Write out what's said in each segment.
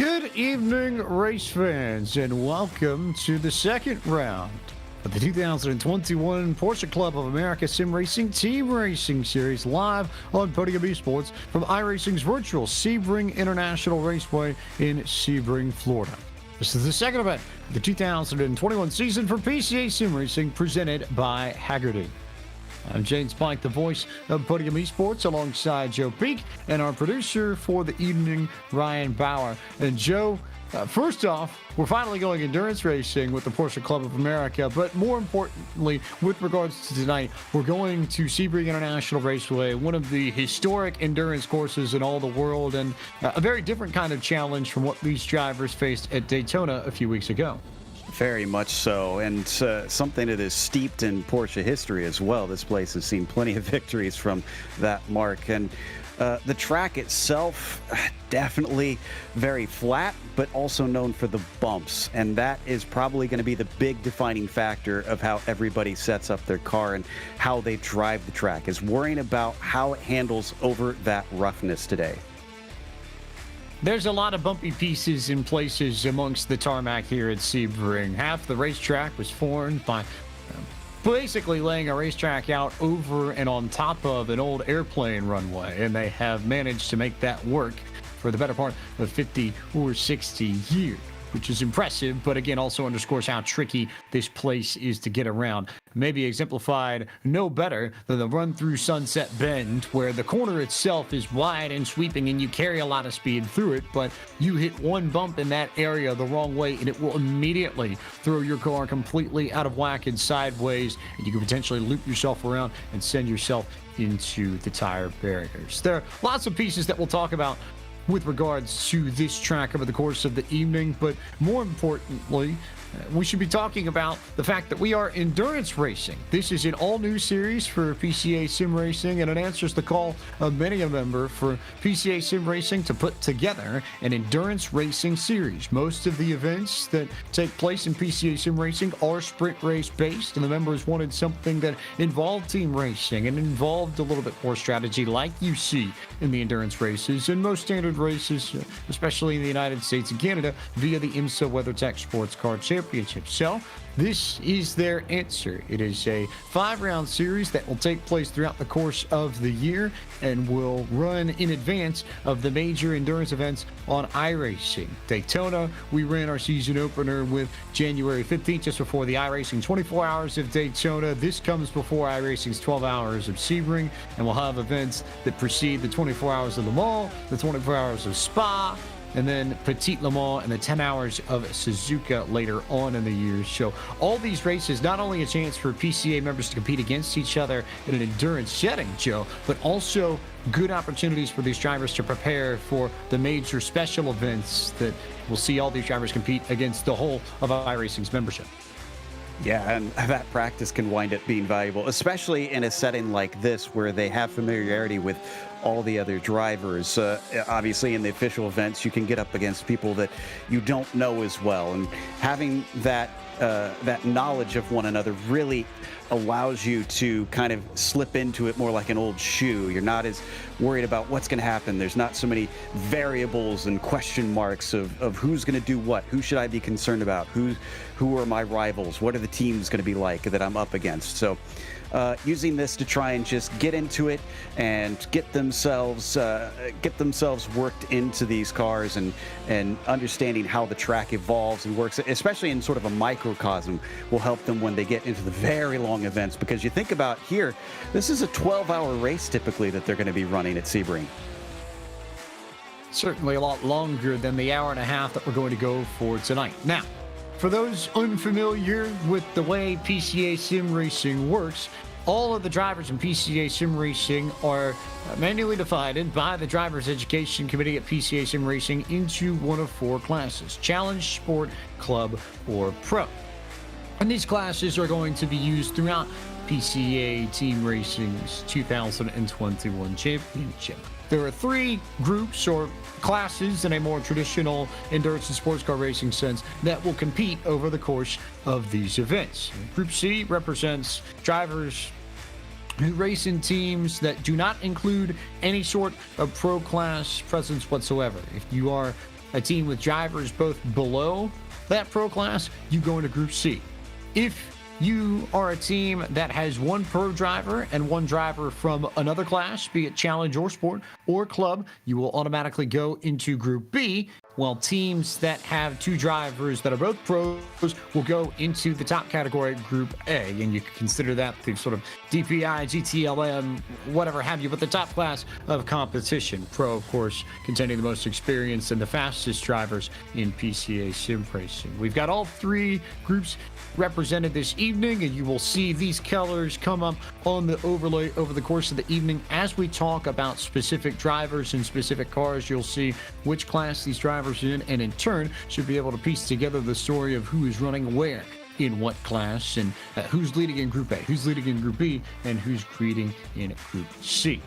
Good evening, race fans, and welcome to the second round of the 2021 Porsche Club of America Sim Racing TeamRacing Series live on Podium Esports from iRacing's virtual Sebring International Raceway in Sebring, Florida. This is the second event of the 2021 season for PCA Sim Racing presented by Haggerty. I'm James Pike, the voice of Podium Esports, alongside Joe Peak and our producer for the evening, Ryan Bauer. And Joe, first off, we're finally going endurance racing with the Porsche Club of America, but more importantly, with regards to tonight, we're going to Sebring International Raceway, one of the historic endurance courses in all the world, and a very different kind of challenge from what these drivers faced at Daytona a few weeks ago. Very much so, and something that is steeped in Porsche history as well. This place has seen plenty of victories from that mark, and the track itself, definitely very flat, but also known for the bumps, and that is probably going to be the big defining factor of how everybody sets up their car and how they drive the track, is worrying about how it handles over that roughness today. There's a lot of bumpy pieces in places amongst the tarmac here at Sebring. Half the racetrack was formed by basically laying a racetrack out over and on top of an old airplane runway, and they have managed to make that work for the better part of 50 or 60 years, which is impressive, but again also underscores how tricky this place is to get around. Maybe exemplified no better than the run through Sunset Bend, where the corner itself is wide and sweeping and you carry a lot of speed through it, but you hit one bump in that area the wrong way and it will immediately throw your car completely out of whack and sideways, and you can potentially loop yourself around and send yourself into the tire barriers. There are lots of pieces that we'll talk about with regards to this track over the course of the evening, but more importantly, we should be talking about the fact that we are endurance racing. This is an all-new series for PCA Sim Racing, and it answers the call of many a member for PCA Sim Racing to put together an endurance racing series. Most of the events that take place in PCA Sim Racing are sprint race based, and the members wanted something that involved team racing and involved a little bit more strategy like you see in the endurance races and most standard races, especially in the United States and Canada, via the IMSA WeatherTech Sports Car Championship. So this is their answer. It is a 5-round series that will take place throughout the course of the year and will run in advance of the major endurance events on iRacing. Daytona, we ran our season opener with January 15th, just before the iRacing 24 hours of Daytona. This comes before iRacing's 12 hours of Sebring, and we'll have events that precede the 24 hours of Le Mans, the 24 hours of Spa, and then Petit Le Mans and the 10 hours of Suzuka later on in the year. So all these races, not only a chance for PCA members to compete against each other in an endurance setting, Joe, but also good opportunities for these drivers to prepare for the major special events that we'll see all these drivers compete against the whole of iRacing's membership. Yeah, and that practice can wind up being valuable, especially in a setting like this where they have familiarity with all the other drivers. Obviously, in the official events, you can get up against people that you don't know as well, and having that knowledge of one another really allows you to kind of slip into it more like an old shoe. You're not as worried about what's going to happen. There's not so many variables and question marks of who's going to do what. Who should I be concerned about? Who are my rivals? What are the teams going to be like that I'm up against? So using this to try and just get into it and get themselves worked into these cars and understanding how the track evolves and works, especially in sort of a microcosm, will help them when they get into the very long events. Because you think about here, this is a 12-hour race typically that they're going to be running at Sebring. Certainly a lot longer than the hour and a half that we're going to go for tonight. Now, for those unfamiliar with the way PCA Sim Racing works, all of the drivers in PCA Sim Racing are manually divided by the Drivers Education Committee at PCA Sim Racing into one of 4 classes: Challenge, Sport, Club, or Pro. And these classes are going to be used throughout PCA Team Racing's 2021 championship. There are 3 groups or classes in a more traditional endurance and sports car racing sense that will compete over the course of these events. Group C represents drivers who race in teams that do not include any sort of pro class presence whatsoever. If you are a team with drivers both below that pro class, you go into Group C. If you are a team that has one pro driver and one driver from another class, be it challenge or sport or club, you will automatically go into Group B, while teams that have two drivers that are both pros will go into the top category, Group A. And you can consider that the sort of DPI, GTLM, whatever have you, but the top class of competition. Pro, of course, containing the most experienced and the fastest drivers in PCA Sim Racing. We've got all three groups represented this evening, and you will see these colors come up on the overlay over the course of the evening. As we talk about specific drivers and specific cars, you'll see which class these drivers are in, and in turn should be able to piece together the story of who is running where in what class, and who's leading in Group A, who's leading in Group B, and who's leading in Group C.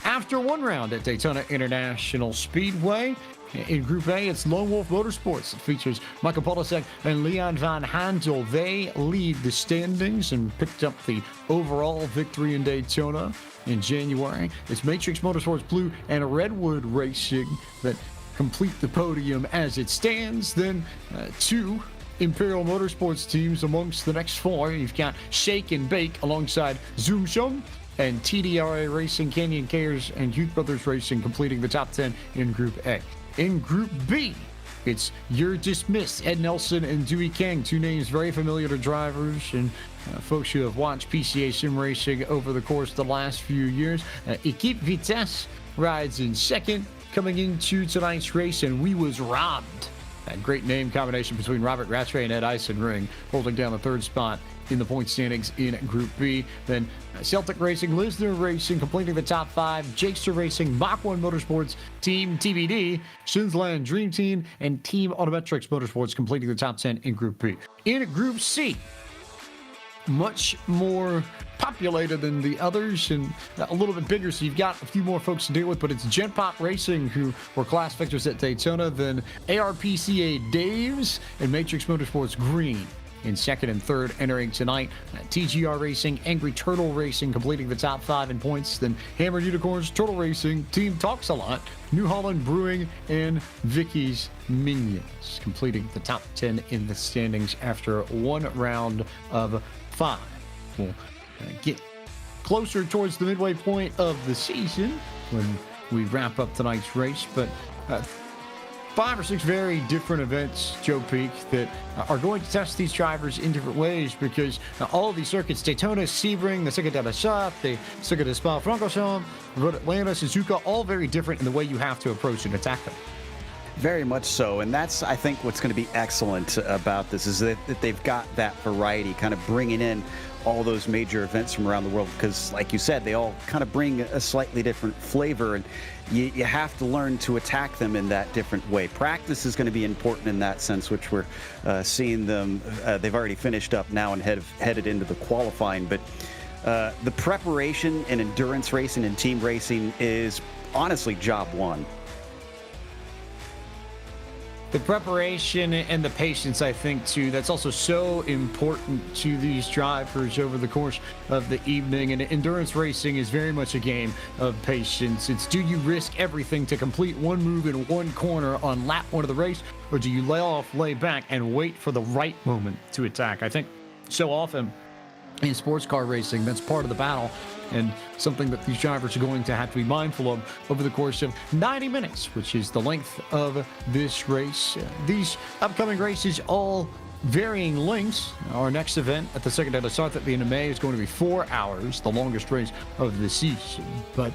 After one round at Daytona International Speedway, in Group A, it's Lone Wolf Motorsports. It features Michael Polasek and Leon Van Handel. They lead the standings and picked up the overall victory in Daytona in January. It's Matrix Motorsports Blue and Redwood Racing that complete the podium as it stands. Then two Imperial Motorsports teams amongst the next four. You've got Shake and Bake alongside Zoom Shum and TDRA Racing, Canyon Cares, and Youth Brothers Racing completing the top 10 in Group A. In Group B, it's You're Dismissed, Ed Nelson and Dewey Kang, two names very familiar to drivers and folks who have watched PCA Sim Racing over the course of the last few years. Equipe Vitesse rides in second coming into tonight's race, and We Was Robbed. That great name combination between Robert Rattray and Ed Eisenring holding down the third spot in the point standings in Group B. Then Celtic Racing, Lisner Racing completing the top five, Jakester Racing, Mach 1 Motorsports, Team TBD, Shinsland Dream Team, and Team Autometrics Motorsports completing the top 10 in Group B. In Group C, much more populated than the others and a little bit bigger, so you've got a few more folks to deal with, but it's Gen Pop Racing, who were class victors at Daytona, then ARPCA Daves and Matrix Motorsports Green in second and third entering tonight. TGR Racing, Angry Turtle Racing completing the top five in points, then Hammered Unicorns, Turtle Racing, Team Talks a Lot, New Holland Brewing, and Vicky's Minions completing the top 10 in the standings after one round of five. We'll get closer towards the midway point of the season when we wrap up tonight's race, but 5 or 6 very different events, Joe Peak, that are going to test these drivers in different ways, because all of these circuits, Daytona, Sebring, the Circuit de la Charte, the Circuit de Spa-Francorchamps, Road Atlanta, Suzuka, all very different in the way you have to approach and attack them. Very much so, and that's, I think, what's going to be excellent about this is that they've got that variety, kind of bringing in all those major events from around the world, because, like you said, they all kind of bring a slightly different flavor, and you have to learn to attack them in that different way. Practice is going to be important in that sense, which we're seeing them. They've already finished up now and headed into the qualifying, but the preparation and endurance racing and team racing is honestly job one. The preparation and the patience, I think, too, that's also so important to these drivers over the course of the evening. And endurance racing is very much a game of patience. It's, do you risk everything to complete one move in one corner on lap one of the race, or do you lay back and wait for the right moment to attack? I think so often in sports car racing, that's part of the battle, and something that these drivers are going to have to be mindful of over the course of 90 minutes, which is the length of this race. These upcoming races, all varying lengths. Our next event at the Circuit de la Charte at the end of May is going to be 4 hours, the longest race of the season. But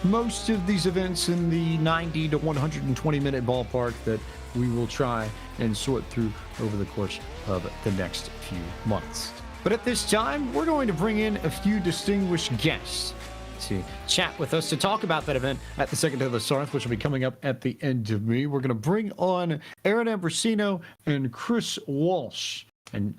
most of these events in the 90 to 120 minute ballpark that we will try and sort through over the course of the next few months. But at this time, we're going to bring in a few distinguished guests to chat with us to talk about that event at the Circuit de la Charte, which will be coming up at the end of May. We're going to bring on Aaron Ambrosino and Chris Walsh and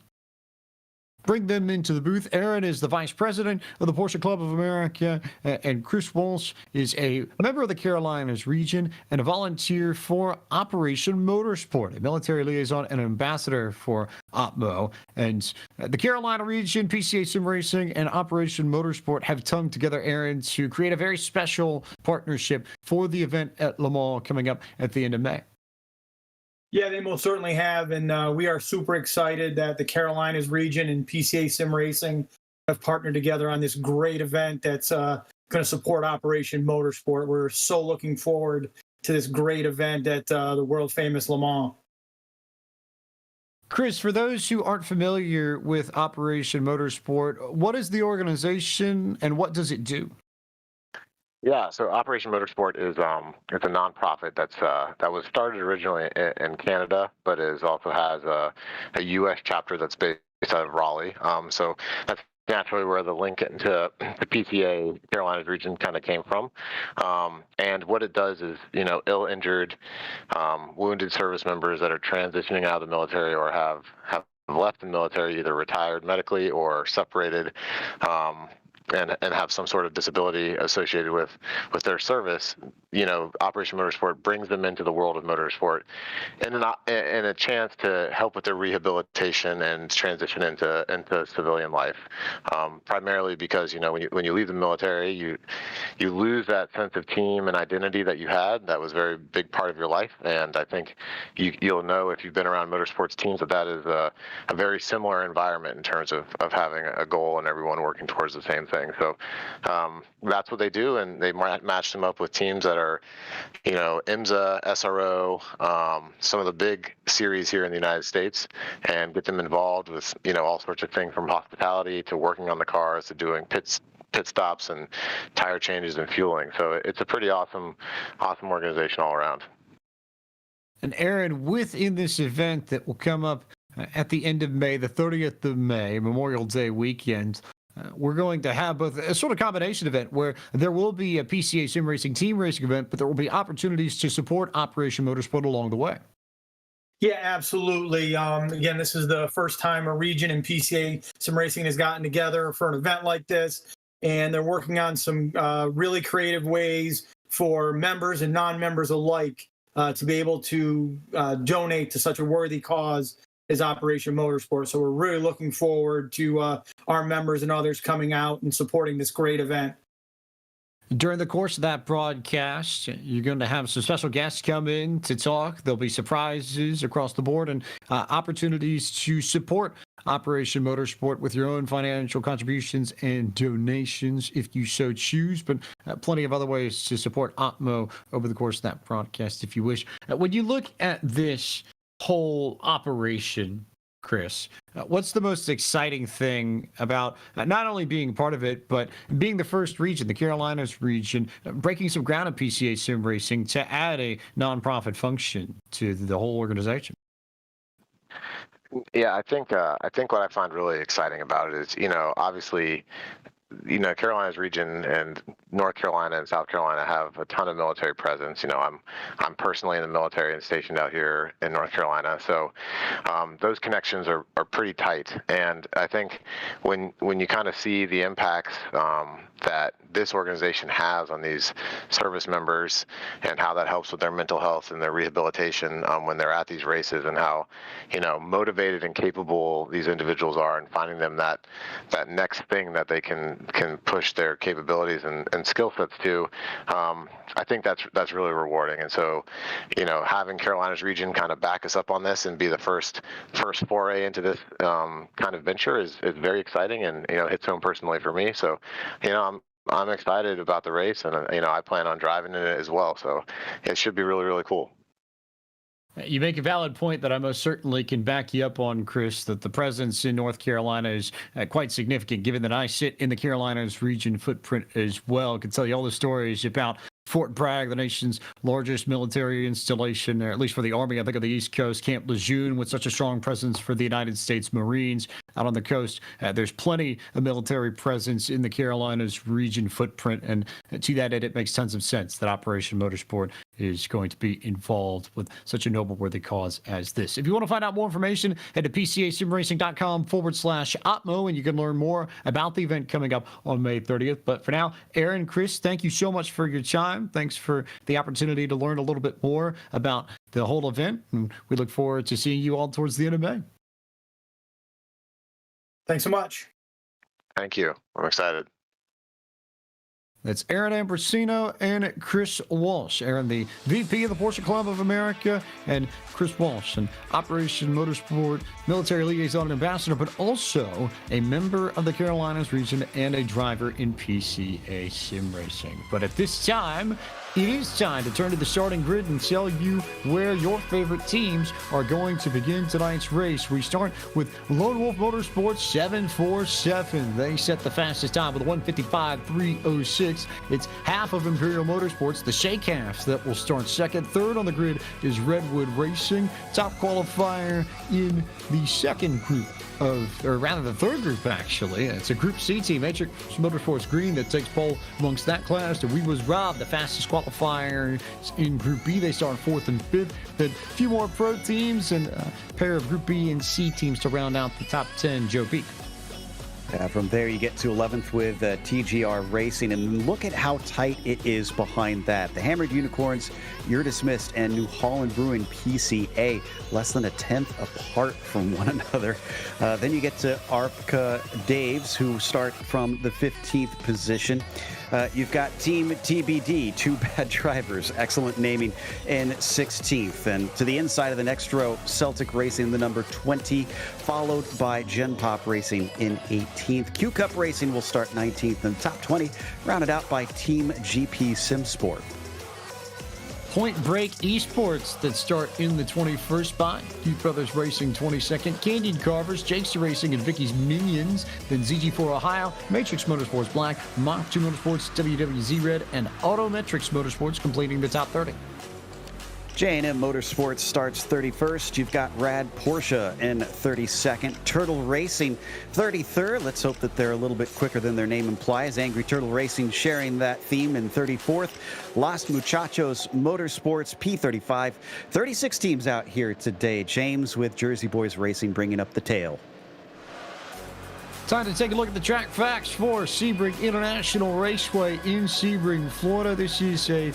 bring them into the booth. Aaron is the vice president of the Porsche Club of America, and Chris Walsh is a member of the Carolinas region and a volunteer for Operation Motorsport, a military liaison and ambassador for OPMO. And the Carolina region, PCA Sim Racing, and Operation Motorsport have tongued together, Aaron, to create a very special partnership for the event at Le Mans coming up at the end of May. Yeah, they most certainly have, and we are super excited that the Carolinas region and PCA Sim Racing have partnered together on this great event that's going to support Operation Motorsport. We're so looking forward to this great event at the world famous Le Mans. Chris, for those who aren't familiar with Operation Motorsport, what is the organization and what does it do? Yeah, so Operation Motorsport is it's a nonprofit that was started originally in Canada, but is also has a U.S. chapter that's based out of Raleigh. So that's naturally where the link into the PCA Carolinas region kind of came from. And what it does is, ill, injured, wounded service members that are transitioning out of the military or have left the military, either retired medically or separated. And have some sort of disability associated with their service, Operation Motorsport brings them into the world of motorsport, and a chance to help with their rehabilitation and transition into civilian life. Primarily because when you leave the military, you lose that sense of team and identity that you had. That was a very big part of your life, and I think you'll know if you've been around motorsports teams that is a very similar environment in terms of having a goal and everyone working towards the same thing. So that's what they do, and they match them up with teams that are, IMSA, SRO, some of the big series here in the United States, and get them involved with, all sorts of things from hospitality to working on the cars to doing pit stops and tire changes and fueling. So it's a pretty awesome organization all around. And Aaron, within this event that will come up at the end of May, the 30th of May, Memorial Day weekend, we're going to have both a sort of combination event where there will be a PCA Sim Racing team racing event, but there will be opportunities to support Operation Motorsport along the way. Yeah, absolutely. Again, this is the first time a region in PCA Sim Racing has gotten together for an event like this, and they're working on some really creative ways for members and non-members alike to be able to donate to such a worthy cause as Operation Motorsport. So we're really looking forward to our members and others coming out and supporting this great event. During the course of that broadcast, you're going to have some special guests come in to talk. There'll be surprises across the board and opportunities to support Operation Motorsport with your own financial contributions and donations if you so choose, but plenty of other ways to support OPMO over the course of that broadcast if you wish. When you look at this whole operation, Chris, what's the most exciting thing about not only being part of it, but being the first region, the Carolinas region, breaking some ground at PCA Sim Racing to add a nonprofit function to the whole organization? Yeah, I think what I find really exciting about it is, obviously, Carolinas region and North Carolina and South Carolina have a ton of military presence. I'm personally in the military and stationed out here in North Carolina, so those connections are pretty tight. And I think when you kind of see the impacts that this organization has on these service members and how that helps with their mental health and their rehabilitation when they're at these races, and how motivated and capable these individuals are, and finding them that next thing that they can push their capabilities and skill sets to, I think that's really rewarding. And so, having Carolinas region kind of back us up on this and be the first foray into this kind of venture is very exciting, and hits home personally for me. So, I'm excited about the race, and I plan on driving in it as well. So it should be really, really cool. You make a valid point that I most certainly can back you up on, Chris, that the presence in North Carolina is quite significant, given that I sit in the Carolinas region footprint as well. I can tell you all the stories about Fort Bragg, the nation's largest military installation, or at least for the Army, I think, on the East Coast. Camp Lejeune, with such a strong presence for the United States Marines out on the coast. There's plenty of military presence in the Carolinas region footprint, and to that end, it makes tons of sense that Operation Motorsport is going to be involved with such a noble-worthy cause as this. If you want to find out more information, head to PCASimRacing.com/OPMO, and you can learn more about the event coming up on May 30th. But for now, Aaron, Chris, thank you so much for your time. Thanks for the opportunity to learn a little bit more about the whole event, and we look forward to seeing you all towards the end of May. Thanks so much. Thank you. I'm excited. That's Aaron Ambrosino and Chris Walsh. Aaron, the VP of the Porsche Club of America, and Chris Walsh, an Operation Motorsport military liaison and ambassador, but also a member of the Carolinas region and a driver in PCA Sim Racing. But at this time, it is time to turn to the starting grid and tell you where your favorite teams are going to begin tonight's race. We start with Lone Wolf Motorsports 747. They set the fastest time with a 1:55.306. It's half of Imperial Motorsports, the shake halves, that will start second. Third on the grid is Redwood Racing. Top qualifier in the second group or rather the third group, actually. It's a Group C team, Matrix Motorsports Green, that takes pole amongst that class. The We Was Rob, the fastest qualifier in Group B. They start fourth and fifth. Then a few more pro teams and a pair of Group B and C teams to round out the top 10. Joe Peak. From there, you get to 11th with TGR Racing, and look at how tight it is behind that. The Hammered Unicorns, You're Dismissed, and New Holland Brewing PCA, less than a tenth apart from one another. Then you get to ARPCA Daves, who start from the 15th position. You've got Team TBD, Two Bad Drivers, excellent naming, in 16th. And to the inside of the next row, Celtic Racing, the number 20, followed by Gen Pop Racing in 18th. Q Cup Racing will start 19th, and top 20 rounded out by Team GP Simsport. Point Break Esports that start in the 21st spot. Youth Brothers Racing 22nd. Candied Carvers, Jakes Racing, and Vicky's Minions. Then ZG4 Ohio, Matrix Motorsports Black, Mach 2 Motorsports, WWZ Red, and Autometrics Motorsports completing the top 30. J&M Motorsports starts 31st. You've got Rad Porsche in 32nd. Turtle Racing 33rd. Let's hope that they're a little bit quicker than their name implies. Angry Turtle Racing sharing that theme in 34th. Los Muchachos Motorsports P35. 36 teams out here today. James with Jersey Boys Racing bringing up the tail. Time to take a look at the track facts for Sebring International Raceway in Sebring, Florida. This is a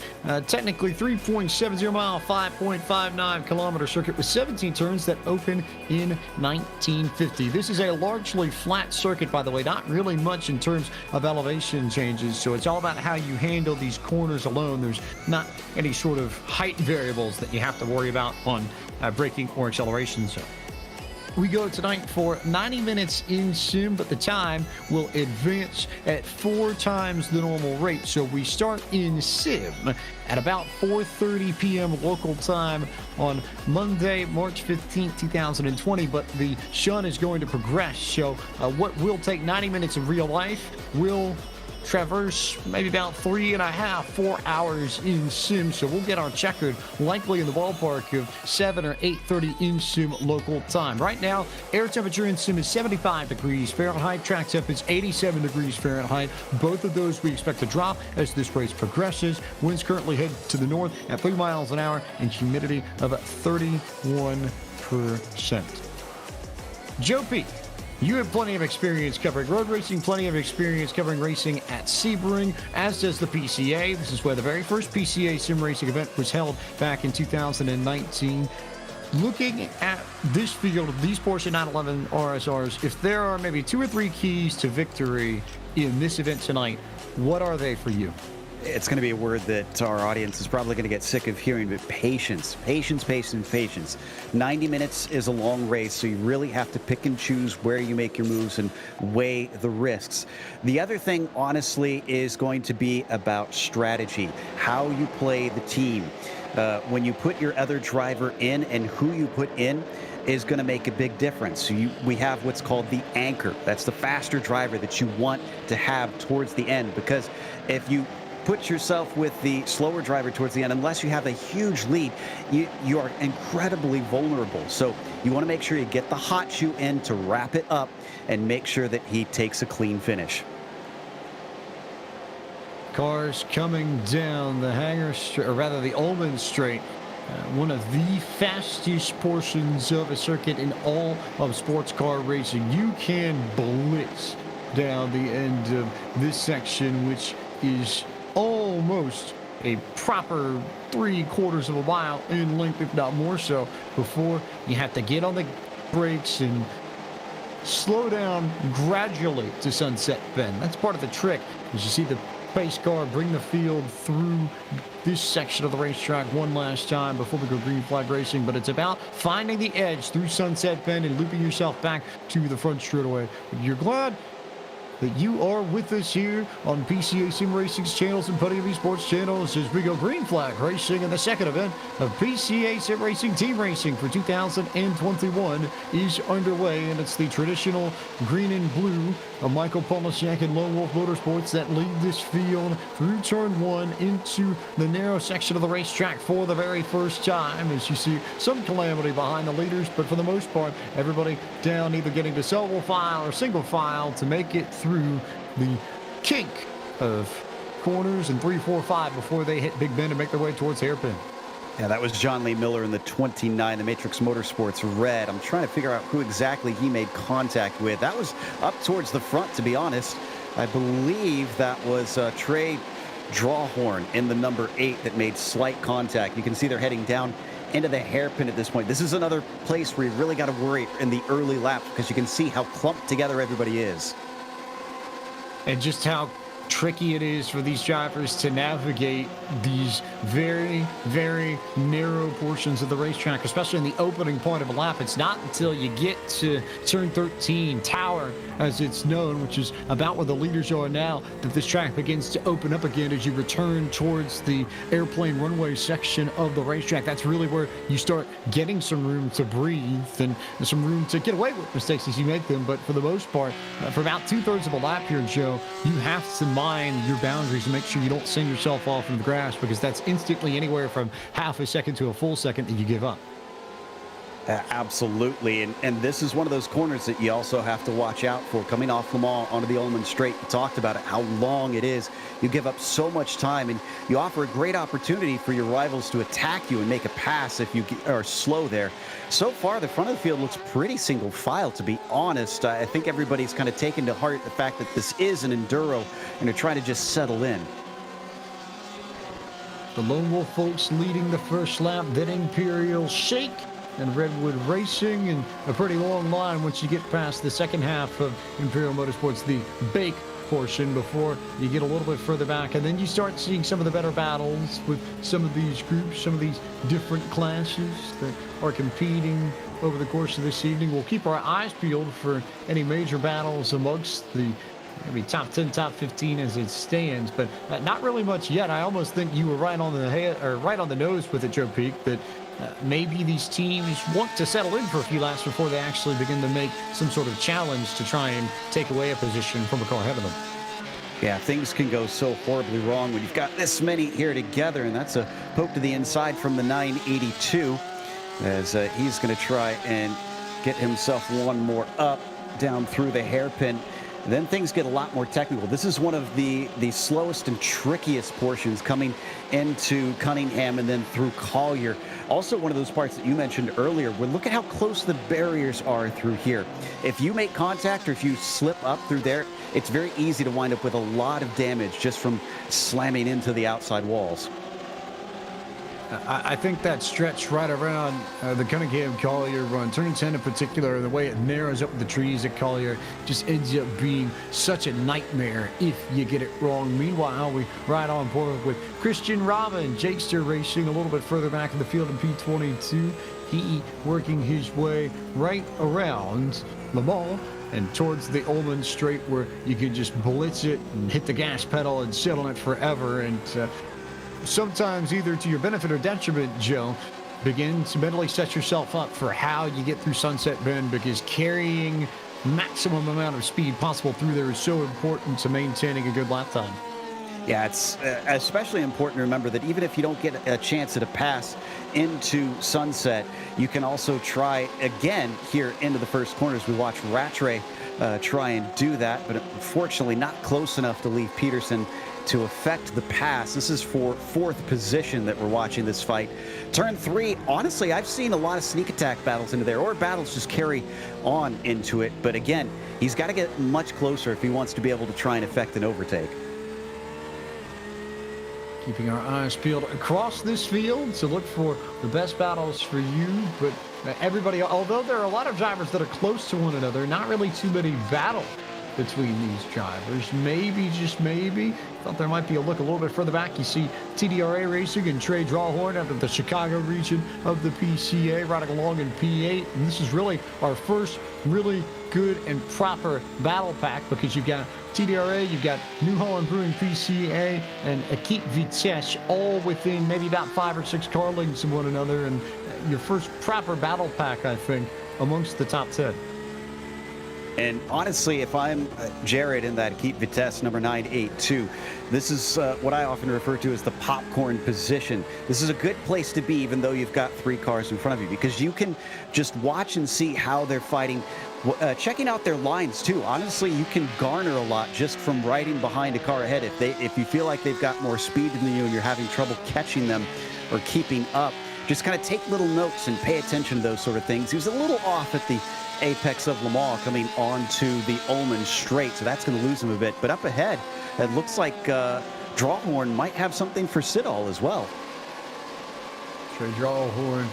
technically 3.70 mile, 5.59 kilometer circuit with 17 turns that open in 1950. This is a largely flat circuit, by the way, not really much in terms of elevation changes. So it's all about how you handle these corners alone. There's not any sort of height variables that you have to worry about on braking or acceleration. So we go tonight for 90 minutes in sim, but the time will advance at 4 times the normal rate. So we start in sim at about 4:30 p.m. local time on Monday, March 15th, 2020. But the sun is going to progress. So what will take 90 minutes of real life will traverse maybe about 3.5, 4 hours in sim. So we'll get our checkered likely in the ballpark of 7 or 8:30 in sim local time. Right now, air temperature in sim is 75 degrees Fahrenheit. Track temp is 87 degrees Fahrenheit. Both of those we expect to drop as this race progresses. Winds currently head to the north at 3 miles an hour and humidity of 31%. Joe Peak, you have plenty of experience covering road racing, plenty of experience covering racing at Sebring, as does the PCA. This is where the very first PCA Sim Racing event was held back in 2019. Looking at this field of these Porsche 911 RSRs, if there are maybe 2 or 3 keys to victory in this event tonight, what are they for you? It's going to be a word that our audience is probably going to get sick of hearing, but patience. Patience, patience, patience. 90 minutes is a long race, so you really have to pick and choose where you make your moves and weigh the risks. The other thing, honestly, is going to be about strategy, how you play the team. When you put your other driver in and who you put in is going to make a big difference. So we have what's called the anchor. That's the faster driver that you want to have towards the end, because if you put yourself with the slower driver towards the end, unless you have a huge lead, you are incredibly vulnerable. So you want to make sure you get the hot shoe in to wrap it up and make sure that he takes a clean finish. Cars coming down the Hanger, or rather the Ullman Straight, one of the fastest portions of a circuit in all of sports car racing. You can blitz down the end of this section, which is almost a proper 3/4 of a mile in length, if not more so, before you have to get on the brakes and slow down gradually to Sunset Bend. That's part of the trick, as you see the pace car bring the field through this section of the racetrack one last time before we go green flag racing. But it's about finding the edge through Sunset Bend and looping yourself back to the front straightaway. You're glad that you are with us here on PCA Sim Racing's channels and Putty Sports channels as we go green flag racing, and the second event of PCA Sim Racing Team Racing for 2021 is underway, and it's the traditional green and blue of Michael Polishek and Lone Wolf Motorsports that lead this field through turn one into the narrow section of the racetrack for the very first time, as you see some calamity behind the leaders, but for the most part, everybody down either getting to double file or single file to make it through the kink of corners and 3, 4, 5 before they hit Big Bend and make their way towards hairpin. Yeah, that was John Lee Miller in the 29, the Matrix Motorsports red. I'm trying to figure out who exactly he made contact with. That was up towards the front, to be honest. I believe that was Trey Drawhorn in the number 8 that made slight contact. You can see they're heading down into the hairpin at this point. This is another place where you really got to worry in the early laps because you can see how clumped together everybody is. And just how tricky it is for these drivers to navigate these very, very narrow portions of the racetrack, especially in the opening point of a lap. It's not until you get to turn 13, Tower, as it's known, which is about where the leaders are now, that this track begins to open up again as you return towards the airplane runway section of the racetrack. That's really where you start getting some room to breathe and some room to get away with mistakes as you make them. But for the most part, for about 2/3 of a lap here, Joe, you have to mind your boundaries and make sure you don't send yourself off in the grass, because that's instantly anywhere from half a second to a full second that you give up. Absolutely, and this is one of those corners that you also have to watch out for. Coming off Le Mans onto the Ullman Straight, we talked about it, how long it is. You give up so much time, and you offer a great opportunity for your rivals to attack you and make a pass if you are slow there. So far, the front of the field looks pretty single file, to be honest. I think everybody's kind of taken to heart the fact that this is an enduro, and they're trying to just settle in. The Lone Wolf folks leading the first lap, then Imperial Shake and Redwood Racing, and a pretty long line once you get past the second half of Imperial Motorsports, the bake portion, before you get a little bit further back, and then you start seeing some of the better battles with some of these groups, some of these different classes that are competing over the course of this evening. We'll keep our eyes peeled for any major battles amongst the maybe top 10, top 15 as it stands, but not really much yet. I almost think you were right on the head, or right on the nose with it, Joe Peak, that maybe these teams want to settle in for a few laps before they actually begin to make some sort of challenge to try and take away a position from a car ahead of them. Yeah, things can go so horribly wrong when you've got this many here together, and that's a poke to the inside from the 982 as he's going to try and get himself one more up down through the hairpin. Then things get a lot more technical. This is one of the slowest and trickiest portions coming into Cunningham and then through Collier. Also one of those parts that you mentioned earlier, where look at how close the barriers are through here. If you make contact or if you slip up through there, it's very easy to wind up with a lot of damage just from slamming into the outside walls. I think that stretch right around the Cunningham Collier run, turn 10 in particular, the way it narrows up the trees at Collier just ends up being such a nightmare if you get it wrong. Meanwhile, we ride on board with Christian Robin, Jakester Racing, a little bit further back in the field in P22. He working his way right around Le Mans and towards the Ullman Straight, where you can just blitz it and hit the gas pedal and sit on it forever. And sometimes either to your benefit or detriment, Joe, begin to mentally set yourself up for how you get through Sunset Bend, because carrying maximum amount of speed possible through there is so important to maintaining a good lap time. Yeah, it's especially important to remember that even if you don't get a chance at a pass into Sunset, you can also try again here into the first corners. We watch Rattray try and do that, but unfortunately not close enough to leave Peterson to affect the pass. This is for 4th position that we're watching this fight. Turn 3, honestly, I've seen a lot of sneak attack battles into there, or battles just carry on into it. But again, he's got to get much closer if he wants to be able to try and affect an overtake. Keeping our eyes peeled across this field to look for the best battles for you. But everybody, although there are a lot of drivers that are close to one another, not really too many battle between these drivers. Maybe, just maybe, thought there might be a look a little bit further back. You see TDRA Racing and Trey Drawhorn out of the Chicago region of the PCA riding along in P8. And this is really our first really good and proper battle pack, because you've got TDRA, you've got New Holland Brewing PCA, and Equipe Vitesse, all within maybe about 5 or 6 car lengths of one another. And your first proper battle pack, I think, amongst the top 10. And honestly, if I'm Jared in that Equipe Vitesse number 982, this is what I often refer to as the popcorn position. This is a good place to be, even though you've got 3 cars in front of you, because you can just watch and see how they're fighting. Checking out their lines too. Honestly, you can garner a lot just from riding behind a car ahead. If you feel like they've got more speed than you and you're having trouble catching them or keeping up, just kind of take little notes and pay attention to those sort of things. He was a little off at the apex of Le Mans coming onto the Ullman straight, so that's going to lose him a bit. But up ahead, it looks like Drawhorn might have something for Siddall as well. Trey Drawhorn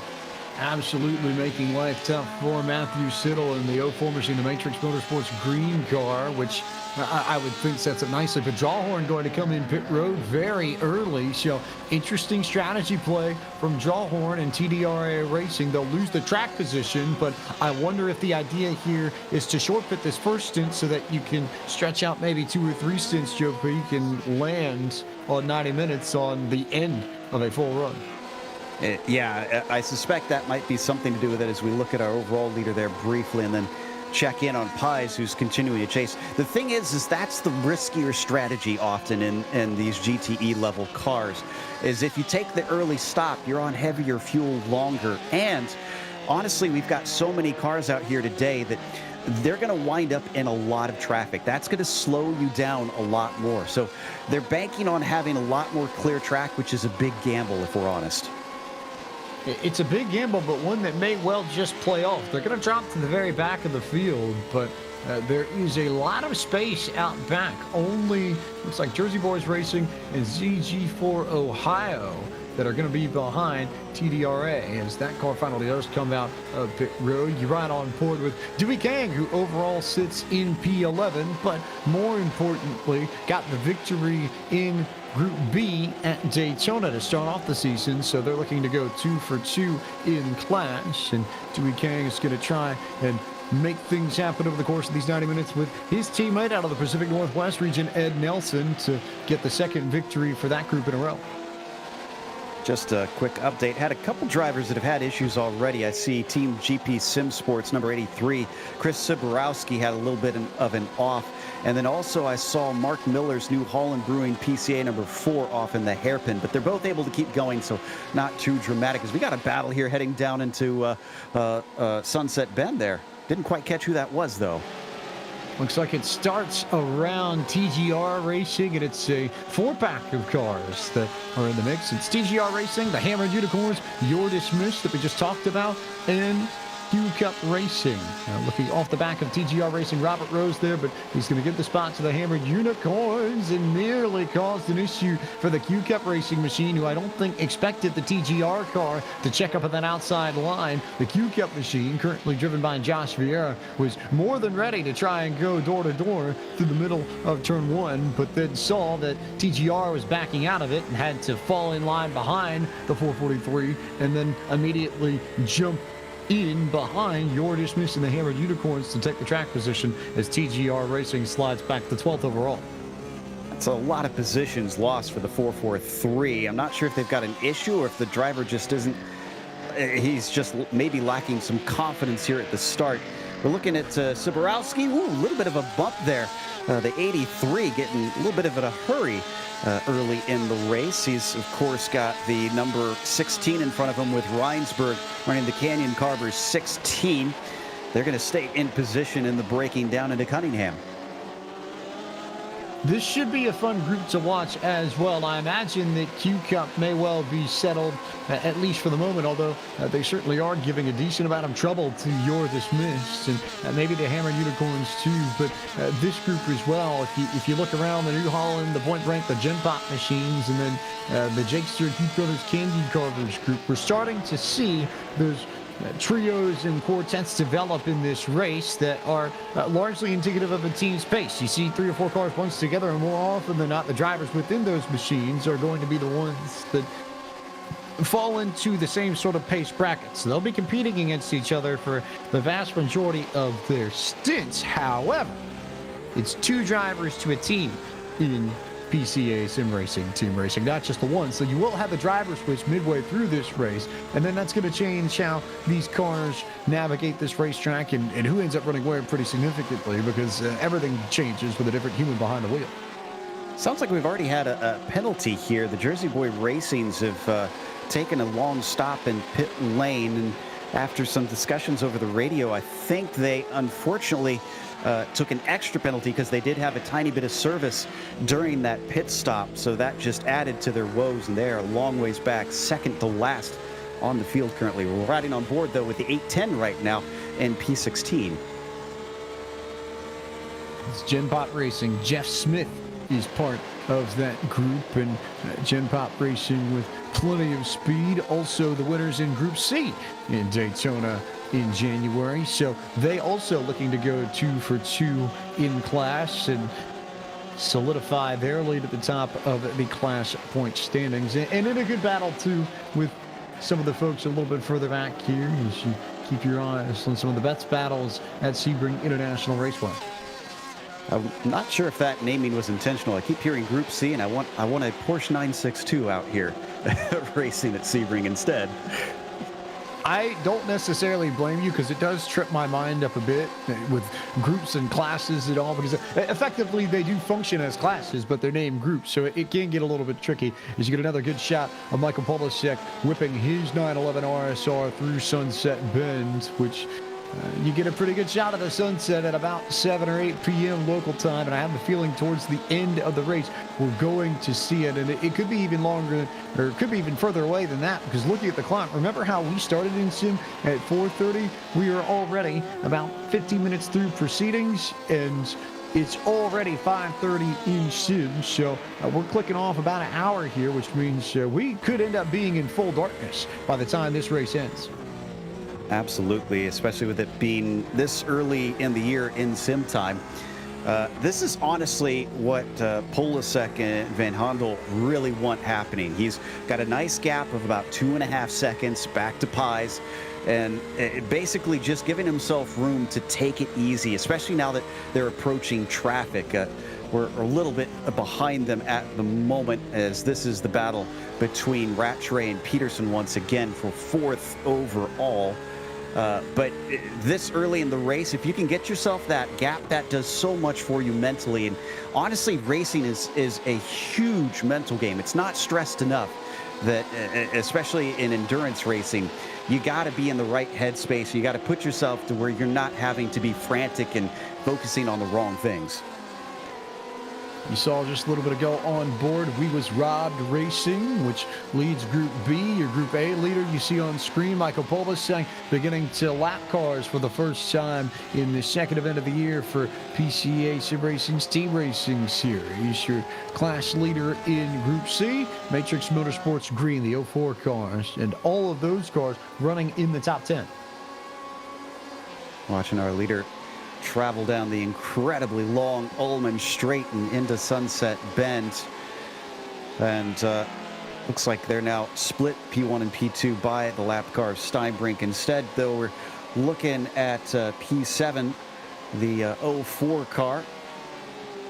absolutely making life tough for Matthew Siddall in the 04 machine, the Matrix Motorsports green car, which I would think sets up nicely. But Drawhorn going to come in pit road very early, so interesting strategy play from Drawhorn and TDRA Racing. They'll lose the track position, but I wonder if the idea here is to short pit this first stint so that you can stretch out maybe 2 or 3 stints, Joe P, can land on 90 minutes on the end of a full run. Yeah, I suspect that might be something to do with it as we look at our overall leader there briefly and then check in on Pies, who's continuing to chase. The thing is that's the riskier strategy often in these GTE level cars, is if you take the early stop, you're on heavier fuel longer. And honestly, we've got so many cars out here today that they're going to wind up in a lot of traffic. That's going to slow you down a lot more. So they're banking on having a lot more clear track, which is a big gamble if we're honest. It's a big gamble, but one that may well just play off. They're going to drop to the very back of the field, but there is a lot of space out back. Only, looks like Jersey Boys Racing and ZG4 Ohio that are going to be behind TDRA as that car finally does come out of pit road. You ride on board with Dewey Kang, who overall sits in P11, but more importantly, got the victory in Group B at Daytona to start off the season, so they're looking to go 2 for 2 in clash, and Dewey Kang is going to try and make things happen over the course of these 90 minutes with his teammate out of the Pacific Northwest region, Ed Nelson, to get the second victory for that group in a row. Just a quick update. Had a couple drivers that have had issues already. I see Team GP Sim Sports number 83, Chris Siborowski, had a little bit of an off. And then also I saw Mark Miller's New Holland Brewing PCA number 4 off in the hairpin, but they're both able to keep going, so not too dramatic. As we got a battle here heading down into Sunset Bend there. Didn't quite catch who that was, though. Looks like it starts around TGR Racing, and it's a 4-pack of cars that are in the mix. It's TGR Racing, the Hammered Unicorns, You're Dismissed that we just talked about, and Q Cup Racing. Looking off the back of TGR Racing, Robert Rose there, but he's going to give the spot to the Hammered Unicorns and nearly caused an issue for the Q Cup Racing machine, who I don't think expected the TGR car to check up at that outside line. The Q Cup machine, currently driven by Josh Vieira, was more than ready to try and go door to door through the middle of turn 1, but then saw that TGR was backing out of it and had to fall in line behind the 443 and then immediately jump in behind You're Dismissed and the Hammered Unicorns to take the track position as TGR Racing slides back to 12th overall. That's a lot of positions lost for the 443. I'm not sure if they've got an issue or if the driver just isn't, he's just maybe lacking some confidence here at the start. We're looking at Siborowski. Ooh, a little bit of a bump there. The 83 getting a little bit of a hurry early in the race. He's, of course, got the number 16 in front of him with Reinsberg running the Canyon Carbers 16. They're going to stay in position in the braking down into Cunningham. This should be a fun group to watch as well. I imagine that Q Cup may well be settled, at least for the moment, although they certainly are giving a decent amount of trouble to You're Dismissed, and maybe the Hammer Unicorns too. But this group as well, if you look around, the New Holland, the Point Blank, the Gen Pop machines, and then the Jake Stewart, Heath Brothers, Candy Carvers group, we're starting to see those trios and quartets develop in this race that are largely indicative of a team's pace. You see 3 or 4 cars bunched together, and more often than not, the drivers within those machines are going to be the ones that fall into the same sort of pace bracket. So they'll be competing against each other for the vast majority of their stints. However, it's 2 drivers to a team in PCA Sim Racing, Team Racing, not just the one. So you will have the driver switch midway through this race, and then that's going to change how these cars navigate this racetrack and who ends up running where pretty significantly, because everything changes with a different human behind the wheel. Sounds like we've already had a penalty here. The Jersey Boy Racings have taken a long stop in pit lane, and after some discussions over the radio, I think they unfortunately took an extra penalty because they did have a tiny bit of service during that pit stop, so that just added to their woes, and they're a long ways back, second to last on the field currently. We're riding on board, though, with the 810 right now in P16. It's Gen Pop Racing. Jeff Smith is part of that group, and Gen Pop Racing with plenty of speed. Also the winners in Group C in Daytona in January. So they also looking to go 2 for 2 in class and solidify their lead at the top of the class point standings. And in a good battle too with some of the folks a little bit further back here. You should keep your eyes on some of the best battles at Sebring International Raceway. I'm not sure if that naming was intentional. I keep hearing Group C, and I want a Porsche 962 out here racing at Sebring instead. I don't necessarily blame you, because it does trip my mind up a bit with groups and classes and all, because effectively they do function as classes, but they're named groups, so it can get a little bit tricky. As you get another good shot of Michael Polasek whipping his 911 RSR through Sunset Bend, which you get a pretty good shot of the sunset at about 7 or 8 p.m. local time, and I have a feeling towards the end of the race we're going to see it, and it could be even longer, or it could be even further away than that, because looking at the clock, remember how we started in Sim at 4:30? We are already about 15 minutes through proceedings, and it's already 5:30 in Sim, so we're clicking off about an hour here, which means we could end up being in full darkness by the time this race ends. Absolutely, especially with it being this early in the year in sim time. This is honestly what Polasek and Van Hondel really want happening. He's got a nice gap of about 2.5 seconds back to Pies, and basically just giving himself room to take it easy, especially now that they're approaching traffic. We're a little bit behind them at the moment, as this is the battle between Rattray and Peterson once again for 4th overall. But this early in the race, if you can get yourself that gap, that does so much for you mentally. And honestly, racing is a huge mental game. It's not stressed enough that, especially in endurance racing, you got to be in the right headspace. You got to put yourself to where you're not having to be frantic and focusing on the wrong things. You saw just a little bit ago on board, we was Robbed Racing, which leads Group B. Your Group A leader you see on screen, Michael Polasek, beginning to lap cars for the first time in the second event of the year for PCA Sim Racing's TeamRacing Series. Your class leader in Group C, Matrix Motorsports Green, the 04 cars, and all of those cars running in the top 10. Watching our leader travel down the incredibly long Ullman Straight and into Sunset Bend, and looks like they're now split P1 and P2 by the lap car of Steinbrink. Instead, though, we're looking at P7, the 04 car.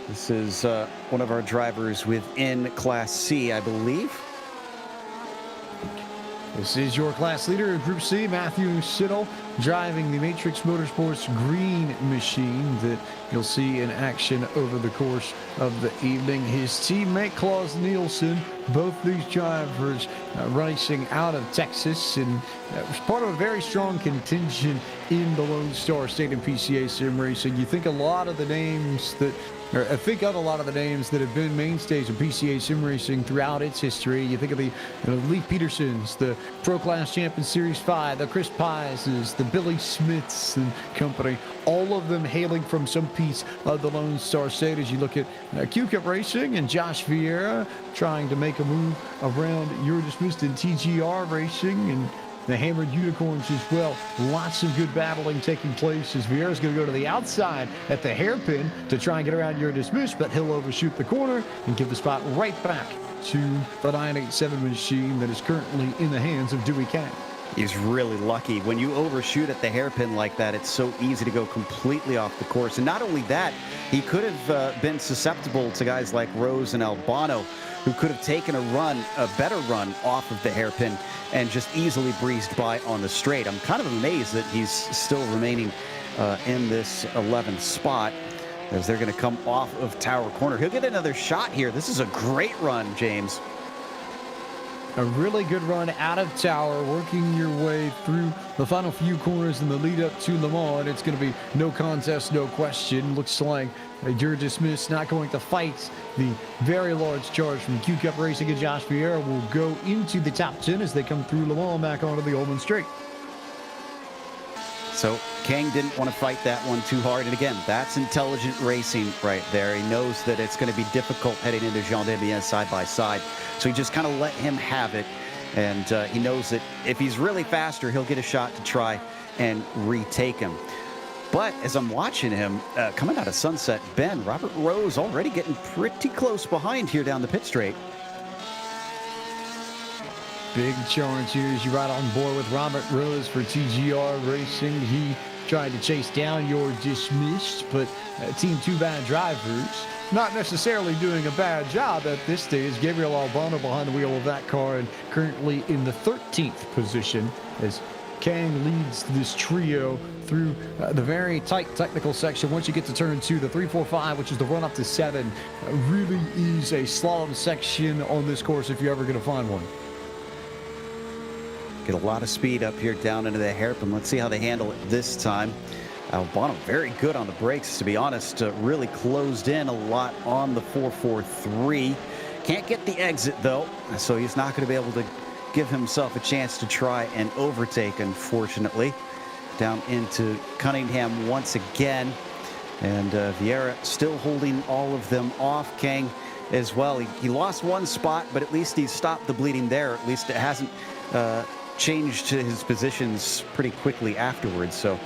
This is one of our drivers within Class C, I believe. This is your class leader of Group C, Matthew Siddle, driving the Matrix Motorsports Green machine that you'll see in action over the course of the evening. His teammate, Klaus Nielsen, both these drivers racing out of Texas, and was part of a very strong contingent in the Lone Star State and PCA Sim Racing. You think a lot of the names that think of a lot of the names that have been mainstays of PCA Sim Racing throughout its history. You think of the Lee Petersons, the Pro Class Champion Series 5, the Chris Pieses, the Billy Smiths and company, all of them hailing from some piece of the Lone Star State. As you look at Q-Cup Racing and Josh Vieira trying to make a move around Your Dismissed and TGR Racing, and the Hammered Unicorns as well. Lots of good battling taking place as Vieira's going to go to the outside at the hairpin to try and get around your dismiss, but he'll overshoot the corner and give the spot right back to the 987 machine that is currently in the hands of Dewey Kang. He's really lucky. When you overshoot at the hairpin like that, it's so easy to go completely off the course. And not only that, he could have been susceptible to guys like Rose and Albano, who could have taken a better run off of the hairpin and just easily breezed by on the straight. I'm kind of amazed that he's still remaining in this 11th spot, as they're going to come off of Tower Corner. He'll get another shot here. This is a great run, James. A really good run out of Tower, working your way through the final few corners in the lead up to Le Mans, and it's going to be no contest, no question. Looks like you're dismissed, not going to fight the very large charge from Q-Cup Racing, and Josh Vieira will go into the top 10 as they come through Le Mans back onto the Ullman Straight. So Kang didn't want to fight that one too hard. And again, that's intelligent racing right there. He knows that it's going to be difficult heading into Jean Desbiens side by side. So he just kind of let him have it. And he knows that if he's really faster, he'll get a shot to try and retake him. But as I'm watching him coming out of Sunset Bend, Robert Rose already getting pretty close behind here down the pit straight. Big charge here as you ride on board with Robert Rose for TGR Racing. He tried to chase down your dismissed, but Team 2 Bad Drivers not necessarily doing a bad job at this stage. Gabriel Albano behind the wheel of that car and currently in the 13th position as Kang leads this trio through the very tight technical section. Once you get to turn 2, the 3-4-5, which is the run up to 7, really is a slalom section on this course if you're ever going to find one. Get a lot of speed up here down into the hairpin. Let's see how they handle it this time. Albano very good on the brakes, to be honest. Really closed in a lot on the 443. Can't get the exit, though, so he's not going to be able to give himself a chance to try and overtake, unfortunately. Down into Cunningham once again. And Vieira still holding all of them off. Kang as well. He lost one spot, but at least he stopped the bleeding there. At least it hasn't changed to his positions pretty quickly afterwards. So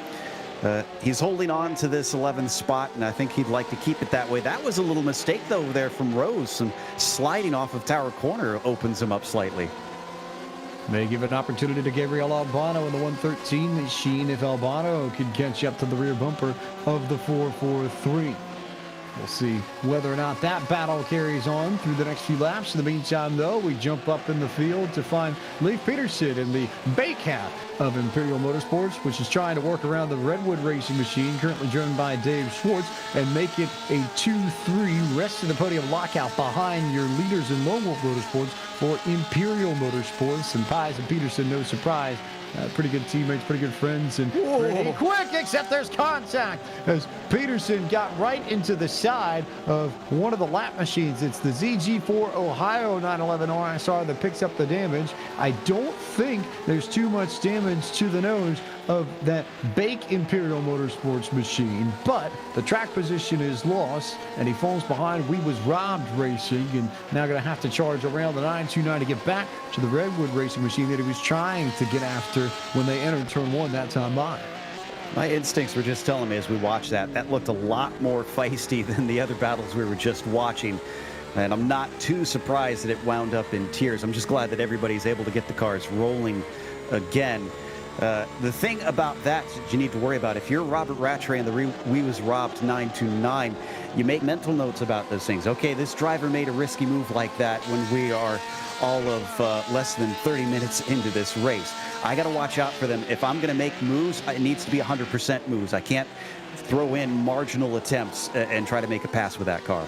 he's holding on to this 11th spot, and I think he'd like to keep it that way. That was a little mistake, though, there from Rose. Some sliding off of Tower Corner opens him up slightly. May give an opportunity to Gabriel Albano in the 113 machine if Albano could catch up to the rear bumper of the 443. We'll see whether or not that battle carries on through the next few laps. In the meantime, though, we jump up in the field to find Leif Peterson in the Bay Cat of Imperial Motorsports, which is trying to work around the Redwood Racing machine, currently driven by Dave Schwartz, and make it a 2-3 rest of the podium lockout behind your leaders in Lone Wolf Motorsports for Imperial Motorsports. And Pies and Peterson, no surprise, pretty good teammates, pretty good friends, and pretty quick, except there's contact as Peterson got right into the side of one of the lap machines. It's the ZG4 Ohio 911 RSR that picks up the damage. I don't think there's too much damage to the nose of that Bake Imperial Motorsports machine, but the track position is lost, and he falls behind We Was Robbed Racing, and now going to have to charge around the 929 to get back to the Redwood Racing machine that he was trying to get after when they entered turn 1 that time by. My instincts were just telling me as we watched that looked a lot more feisty than the other battles we were just watching. And I'm not too surprised that it wound up in tears. I'm just glad that everybody's able to get the cars rolling again. The thing about that you need to worry about, if you're Robert Rattray and the We Was Robbed 929, you make mental notes about those things. Okay, this driver made a risky move like that when we are all of less than 30 minutes into this race. I got to watch out for them. If I'm going to make moves, it needs to be 100% moves. I can't throw in marginal attempts and try to make a pass with that car.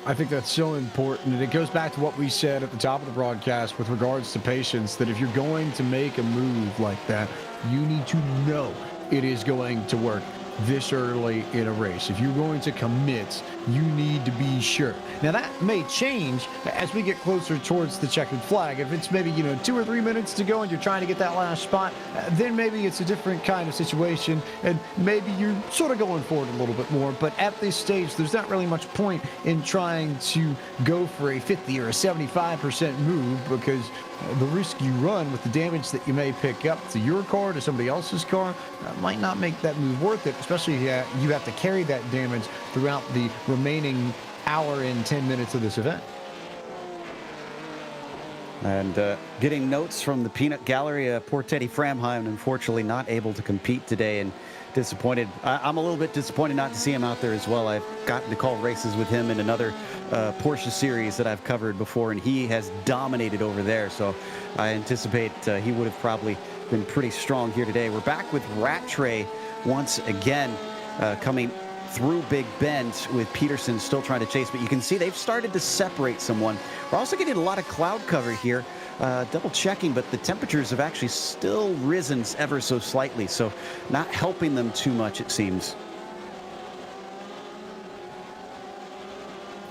I think that's so important, and it goes back to what we said at the top of the broadcast with regards to patience, that if you're going to make a move like that, you need to know it is going to work this early in a race. If you're going to commit you need to be sure. Now that may change as we get closer towards the checkered flag. If it's maybe, 2 or 3 minutes to go and you're trying to get that last spot, then maybe it's a different kind of situation and maybe you're sort of going for it a little bit more. But at this stage, there's not really much point in trying to go for a 50 or a 75% move, because the risk you run with the damage that you may pick up to your car, to somebody else's car, might not make that move worth it, especially if you have to carry that damage throughout the remaining hour and 10 minutes of this event. And getting notes from the peanut gallery, poor Teddy Framheim, unfortunately not able to compete today, and disappointed. I'm a little bit disappointed not to see him out there as well. I've gotten to call races with him in another Porsche series that I've covered before, and he has dominated over there. So I anticipate he would have probably been pretty strong here today. We're back with Rattray once again, coming through Big Bend with Peterson still trying to chase, but you can see they've started to separate someone. We're also getting a lot of cloud cover here. Double checking, but the temperatures have actually still risen ever so slightly, so not helping them too much, it seems.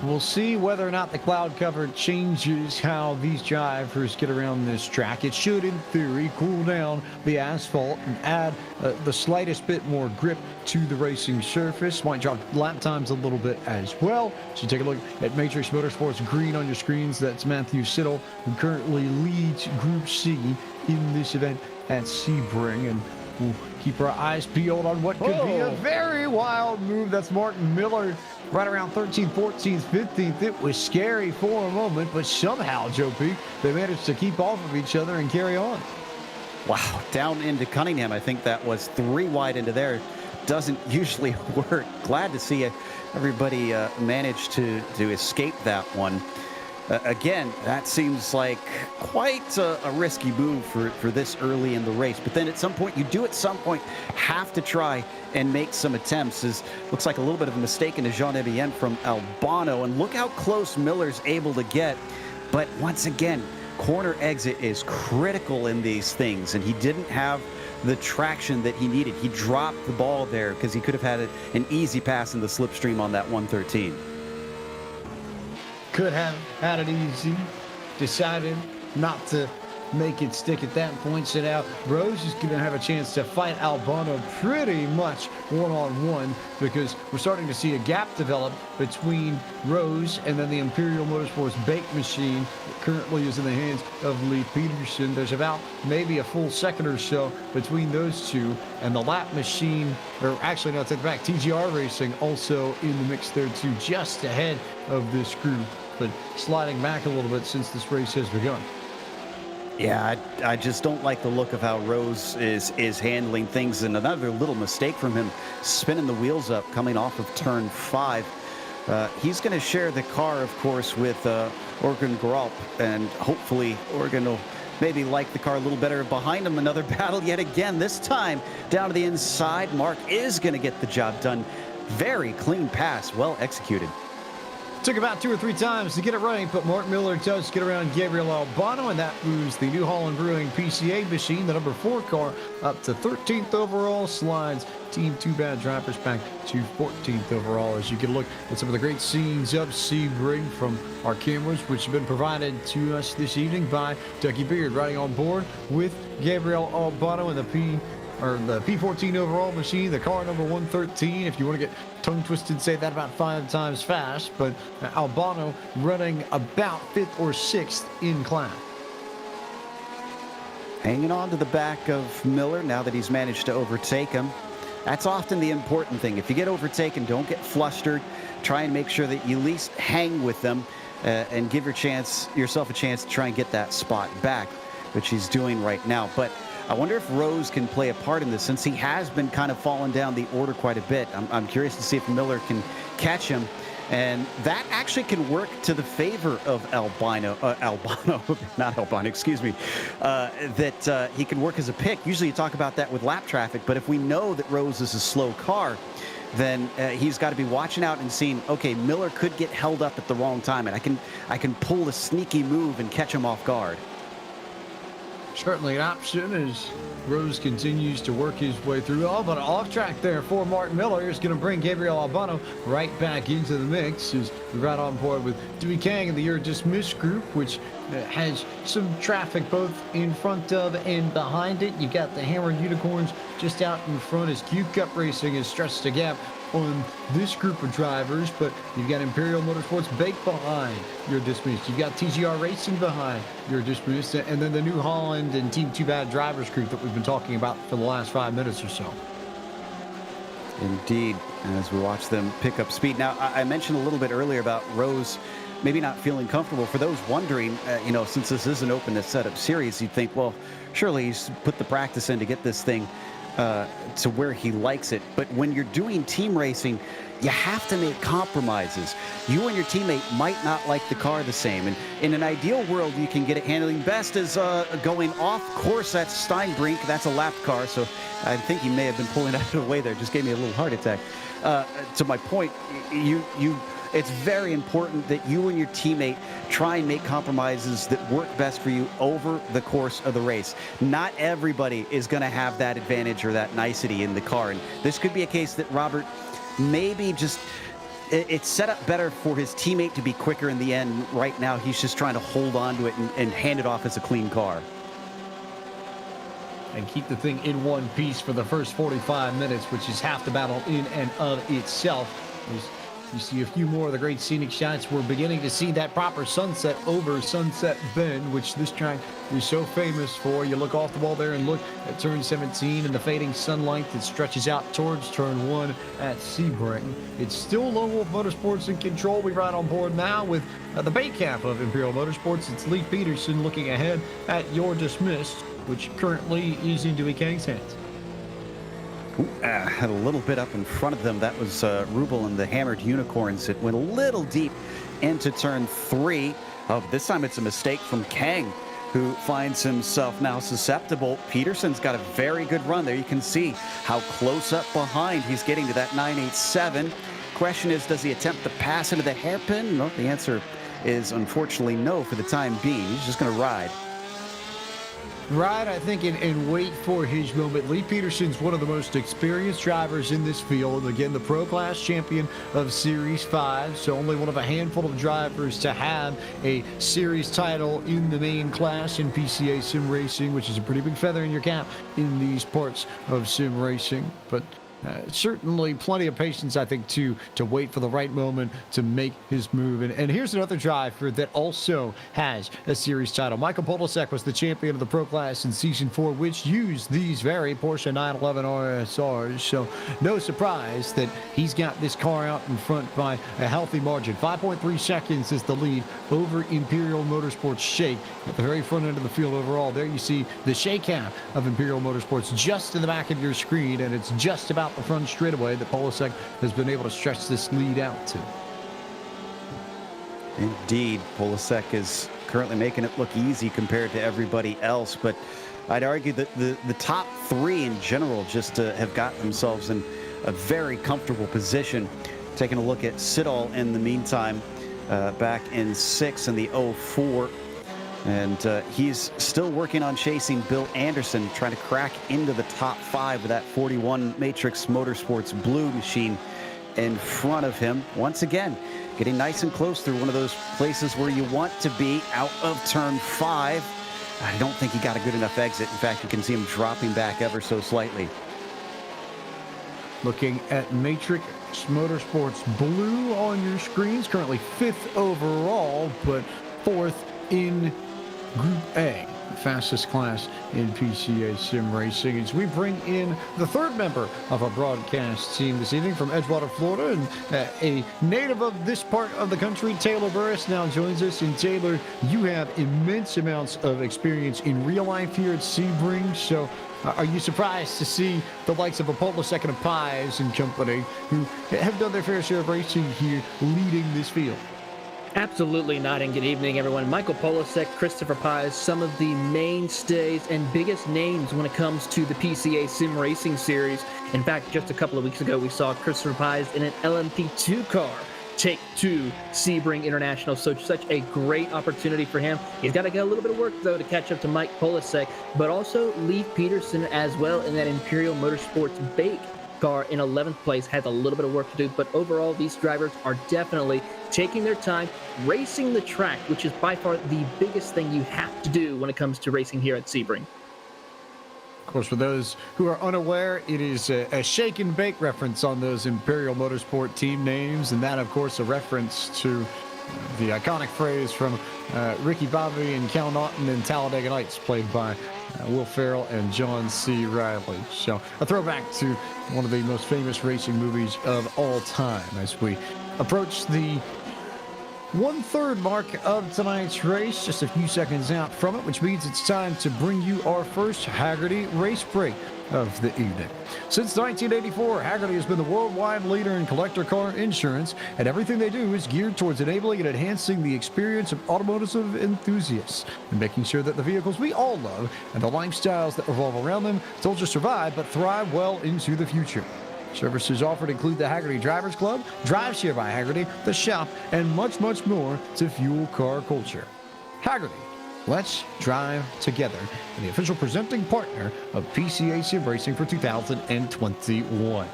We'll see whether or not the cloud cover changes how these drivers get around this track. It should, in theory, cool down the asphalt and add the slightest bit more grip to the racing surface. Might drop lap times a little bit as well. So take a look at Matrix Motorsports green on your screens. That's Matthew Siddle, who currently leads Group C in this event at Sebring. And we'll keep our eyes peeled on what could be a very wild move. That's Martin Miller right around 13th, 14th, 15th. It was scary for a moment, but somehow, Joe P, they managed to keep off of each other and carry on. Wow, down into Cunningham. I think that was 3 wide into there. Doesn't usually work. Glad to see everybody manage to escape that one. Again, that seems like quite a risky move for this early in the race. But then at some point, you do at some point have to try and make some attempts. Looks like a little bit of a mistake in Jean Ebienne from Albano. And look how close Miller's able to get. But once again, corner exit is critical in these things. And he didn't have the traction that he needed. He dropped the ball there because he could have had an easy pass in the slipstream on that 113. Could have had it easy, decided not to make it stick at that point. So now Rose is going to have a chance to fight Albano pretty much one-on-one, because we're starting to see a gap develop between Rose and then the Imperial Motorsports bake machine that currently is in the hands of Lee Peterson. There's about maybe a full second or so between those two, and the lap machine, or actually no, take it back, TGR Racing also in the mix there too, just ahead of this group, but sliding back a little bit since this race has begun. Yeah, I just don't like the look of how Rose is handling things. And another little mistake from him, spinning the wheels up coming off of turn 5. He's going to share the car, of course, with Organ Gralp, and hopefully Organ will maybe like the car a little better behind him. Another battle yet again, this time down to the inside. Mark is going to get the job done. Very clean pass, well executed. Took about 2 or 3 times to get it right, but Mark Miller does get around Gabriel Albano, and that moves the New Holland Brewing PCA machine, the number 4 car, up to 13th overall, slides Team 2 Bad Drivers back to 14th overall. As you can look at some of the great scenes of Sebring from our cameras, which have been provided to us this evening by Ducky Beard, riding on board with Gabriel Albano in the P14 overall machine, the car number 113. If you want to get tongue twisted, say that about 5 times fast. But Albano running about 5th or 6th in class. Hanging on to the back of Miller now that he's managed to overtake him. That's often the important thing. If you get overtaken, don't get flustered. Try and make sure that you at least hang with them and give yourself a chance to try and get that spot back, which he's doing right now. But I wonder if Rose can play a part in this, since he has been kind of falling down the order quite a bit. I'm curious to see if Miller can catch him, and that actually can work to the favor of that he can work as a pick. Usually you talk about that with lap traffic, but if we know that Rose is a slow car, then he's got to be watching out and seeing, okay, Miller could get held up at the wrong time, and I can pull a sneaky move and catch him off guard. certainly an option as Rose continues to work his way through. Oh, but off track there for Martin Miller is going to bring Gabriel Albano right back into the mix as we right on board with Dewey Kang in the You're Dismissed group, which has some traffic both in front of and behind it. You've got the Hammered Unicorns just out in front as Q Cup Racing has stretched a gap on this group of drivers, but you've got Imperial Motorsports baked behind You're Dismissed. You've got TGR Racing behind You're Dismissed, and then the New Holland and Team Too Bad drivers group that we've been talking about for the last 5 minutes or so. Indeed, as we watch them pick up speed. Now, I mentioned a little bit earlier about Rose maybe not feeling comfortable. For those wondering, since this is an open to setup series, you'd think, well, surely he's put the practice in to get this thing to where he likes it. But when you're doing team racing, you have to make compromises. You and your teammate might not like the car the same. And in an ideal world, you can get it handling best as going off course. That's Steinbrink. That's a lap car. So I think he may have been pulling out of the way there. Just gave me a little heart attack. To my point, it's very important that you and your teammate try and make compromises that work best for you over the course of the race. Not everybody is going to have that advantage or that nicety in the car. And this could be a case that Robert maybe just, it's set up better for his teammate to be quicker in the end. Right now, he's just trying to hold on to it and hand it off as a clean car. And keep the thing in one piece for the first 45 minutes, which is half the battle in and of itself. You see a few more of the great scenic shots. We're beginning to see that proper sunset over Sunset Bend, which this track is so famous for. You look off the wall there and look at turn 17 and the fading sunlight that stretches out towards turn 1 at Sebring. It's still Lone Wolf Motorsports in control. We ride on board now with the bait cap of Imperial Motorsports. It's Lee Peterson looking ahead at You're Dismissed, which currently is in Dewey Kang's hands. Had a little bit up in front of them. That was Rubel and the Hammered Unicorns. It went a little deep into turn 3. This time it's a mistake from Kang, who finds himself now susceptible. Peterson's got a very good run there. You can see how close up behind he's getting to that 987. Question is, does he attempt to pass into the hairpin? No, the answer is unfortunately no for the time being. He's just going to ride. Right, I think, and wait for his moment. Lee Peterson's one of the most experienced drivers in this field. Again, the Pro Class champion of Series 5, so only one of a handful of drivers to have a Series title in the main class in PCA Sim Racing, which is a pretty big feather in your cap in these parts of sim racing. But certainly plenty of patience, I think, to wait for the right moment to make his move. And here's another driver that also has a series title. Michael Polasek was the champion of the Pro Class in Season 4, which used these very Porsche 911 RSRs. So no surprise that he's got this car out in front by a healthy margin. 5.3 seconds is the lead over Imperial Motorsports Shake at the very front end of the field overall. There you see the shake cap of Imperial Motorsports just in the back of your screen, and it's just about the front straightaway that Polasek has been able to stretch this lead out to. Indeed, Polasek is currently making it look easy compared to everybody else, but I'd argue that the top 3 in general just have got themselves in a very comfortable position. Taking a look at Siddall in the meantime, back in 6 in the 04. And he's still working on chasing Bill Anderson, trying to crack into the top 5 with that 41 Matrix Motorsports blue machine in front of him. Once again, getting nice and close through one of those places where you want to be out of turn 5. I don't think he got a good enough exit. In fact, you can see him dropping back ever so slightly. Looking at Matrix Motorsports blue on your screens, currently 5th overall, but 4th in Group A, fastest class in PCA Sim Racing, as we bring in the 3rd member of our broadcast team this evening from Edgewater, Florida, and a native of this part of the country, Taylor Burris, now joins us. And Taylor, you have immense amounts of experience in real life here at Sebring, so are you surprised to see the likes of a Polasek and a Pies and company who have done their fair share of racing here leading this field? Absolutely not, and good evening, everyone. Michael Polasek, Christopher Pies, some of the mainstays and biggest names when it comes to the PCA Sim Racing Series. In fact, just a couple of weeks ago, we saw Christopher Pies in an LMP2 car take to Sebring International. So such a great opportunity for him. He's got to get a little bit of work, though, to catch up to Mike Polasek, but also Leif Peterson as well in that Imperial Motorsports Bake car in 11th place has a little bit of work to do. But overall, these drivers are definitely taking their time, racing the track, which is by far the biggest thing you have to do when it comes to racing here at Sebring. Of course, for those who are unaware, it is a shake and bake reference on those Imperial Motorsport team names, and that, of course, a reference to the iconic phrase from Ricky Bobby and Cal Naughton in Talladega Nights, played by Will Ferrell and John C. Reilly. So a throwback to one of the most famous racing movies of all time as we approach the 1/3 mark of tonight's race, just a few seconds out from it, which means it's time to bring you our first Hagerty race break of the evening. Since 1984, Hagerty has been the worldwide leader in collector car insurance, and everything they do is geared towards enabling and enhancing the experience of automotive enthusiasts and making sure that the vehicles we all love and the lifestyles that revolve around them don't just survive but thrive well into the future. Services offered include the Hagerty Drivers Club, Drive Share by Hagerty, the shop, and much, much more to fuel car culture. Hagerty, let's drive together, and the official presenting partner of PCA Sim Racing for 2021.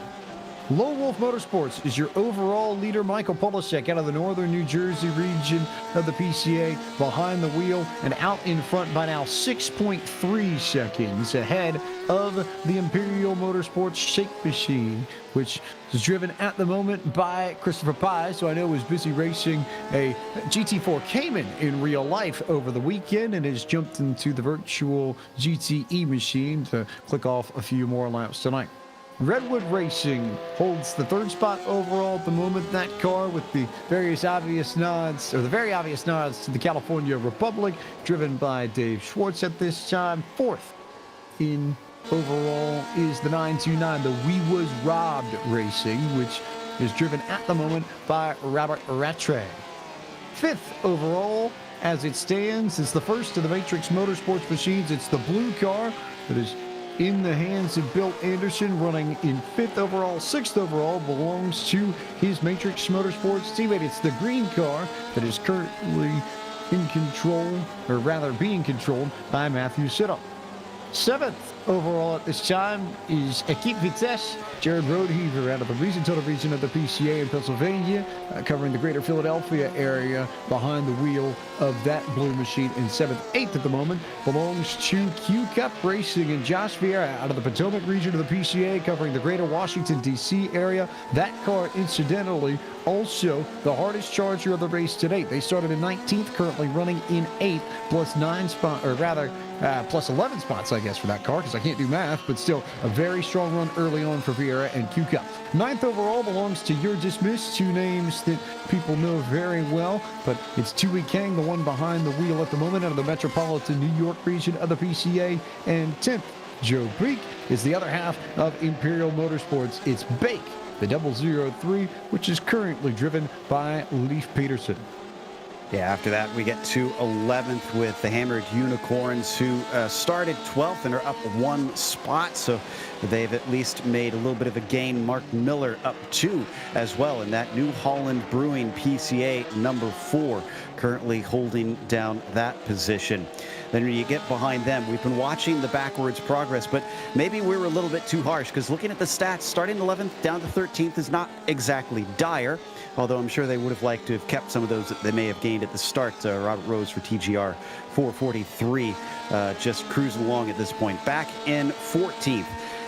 Lone Wolf Motorsports is your overall leader. Michael Polasek out of the northern New Jersey region of the PCA behind the wheel and out in front by now 6.3 seconds ahead of the Imperial Motorsports Shake Machine, which is driven at the moment by Christopher Pies, who I know was busy racing a GT4 Cayman in real life over the weekend and has jumped into the virtual GTE machine to click off a few more laps tonight. Redwood Racing holds the 3rd spot overall at the moment. That car with the very obvious nods to the California Republic, driven by Dave Schwartz at this time. 4th in overall is the 929, the We Was Robbed Racing, which is driven at the moment by Robert Rattray. 5th overall, as it stands, is the first of the Matrix Motorsports machines. It's the blue car that is in the hands of Bill Anderson, running in 5th overall. 6th overall belongs to his Matrix Motorsports teammate. It's the green car that is currently in control, or rather being controlled by Matthew Siddle. 7th overall at this time is Equipe Vitesse, Jared Roadheaver out of the Tunnel region of the PCA in Pennsylvania, covering the greater Philadelphia area behind the wheel of that blue machine in 7th. 8th at the moment belongs to Q Cup Racing and Josh Vieira out of the Potomac region of the PCA, covering the greater Washington, D.C. area. That car, incidentally, also the hardest charger of the race to date. They started in 19th, currently running in 8th, plus 11 spots, I guess, for that car, because I can't do math, but still a very strong run early on for Vieira and Q Cup. 9th overall belongs to You're Dismissed, two names that people know very well, but it's Tui Kang, the one behind the wheel at the moment, out of the metropolitan New York region of the PCA. And 10th, Joe Breek, is the other half of Imperial Motorsports. It's Bake, the 003, which is currently driven by Leif Peterson. Yeah, after that, we get to 11th with the Hammered Unicorns, who started 12th and are up 1 spot. So they've at least made a little bit of a gain. Mark Miller up 2 as well in that New Holland Brewing PCA number 4, currently holding down that position. Then when you get behind them, we've been watching the backwards progress, but maybe we were a little bit too harsh, because looking at the stats, starting 11th down to 13th is not exactly dire, although I'm sure they would have liked to have kept some of those that they may have gained at the start. Robert Rose for TGR 443, just cruising along at this point. Back in 14th,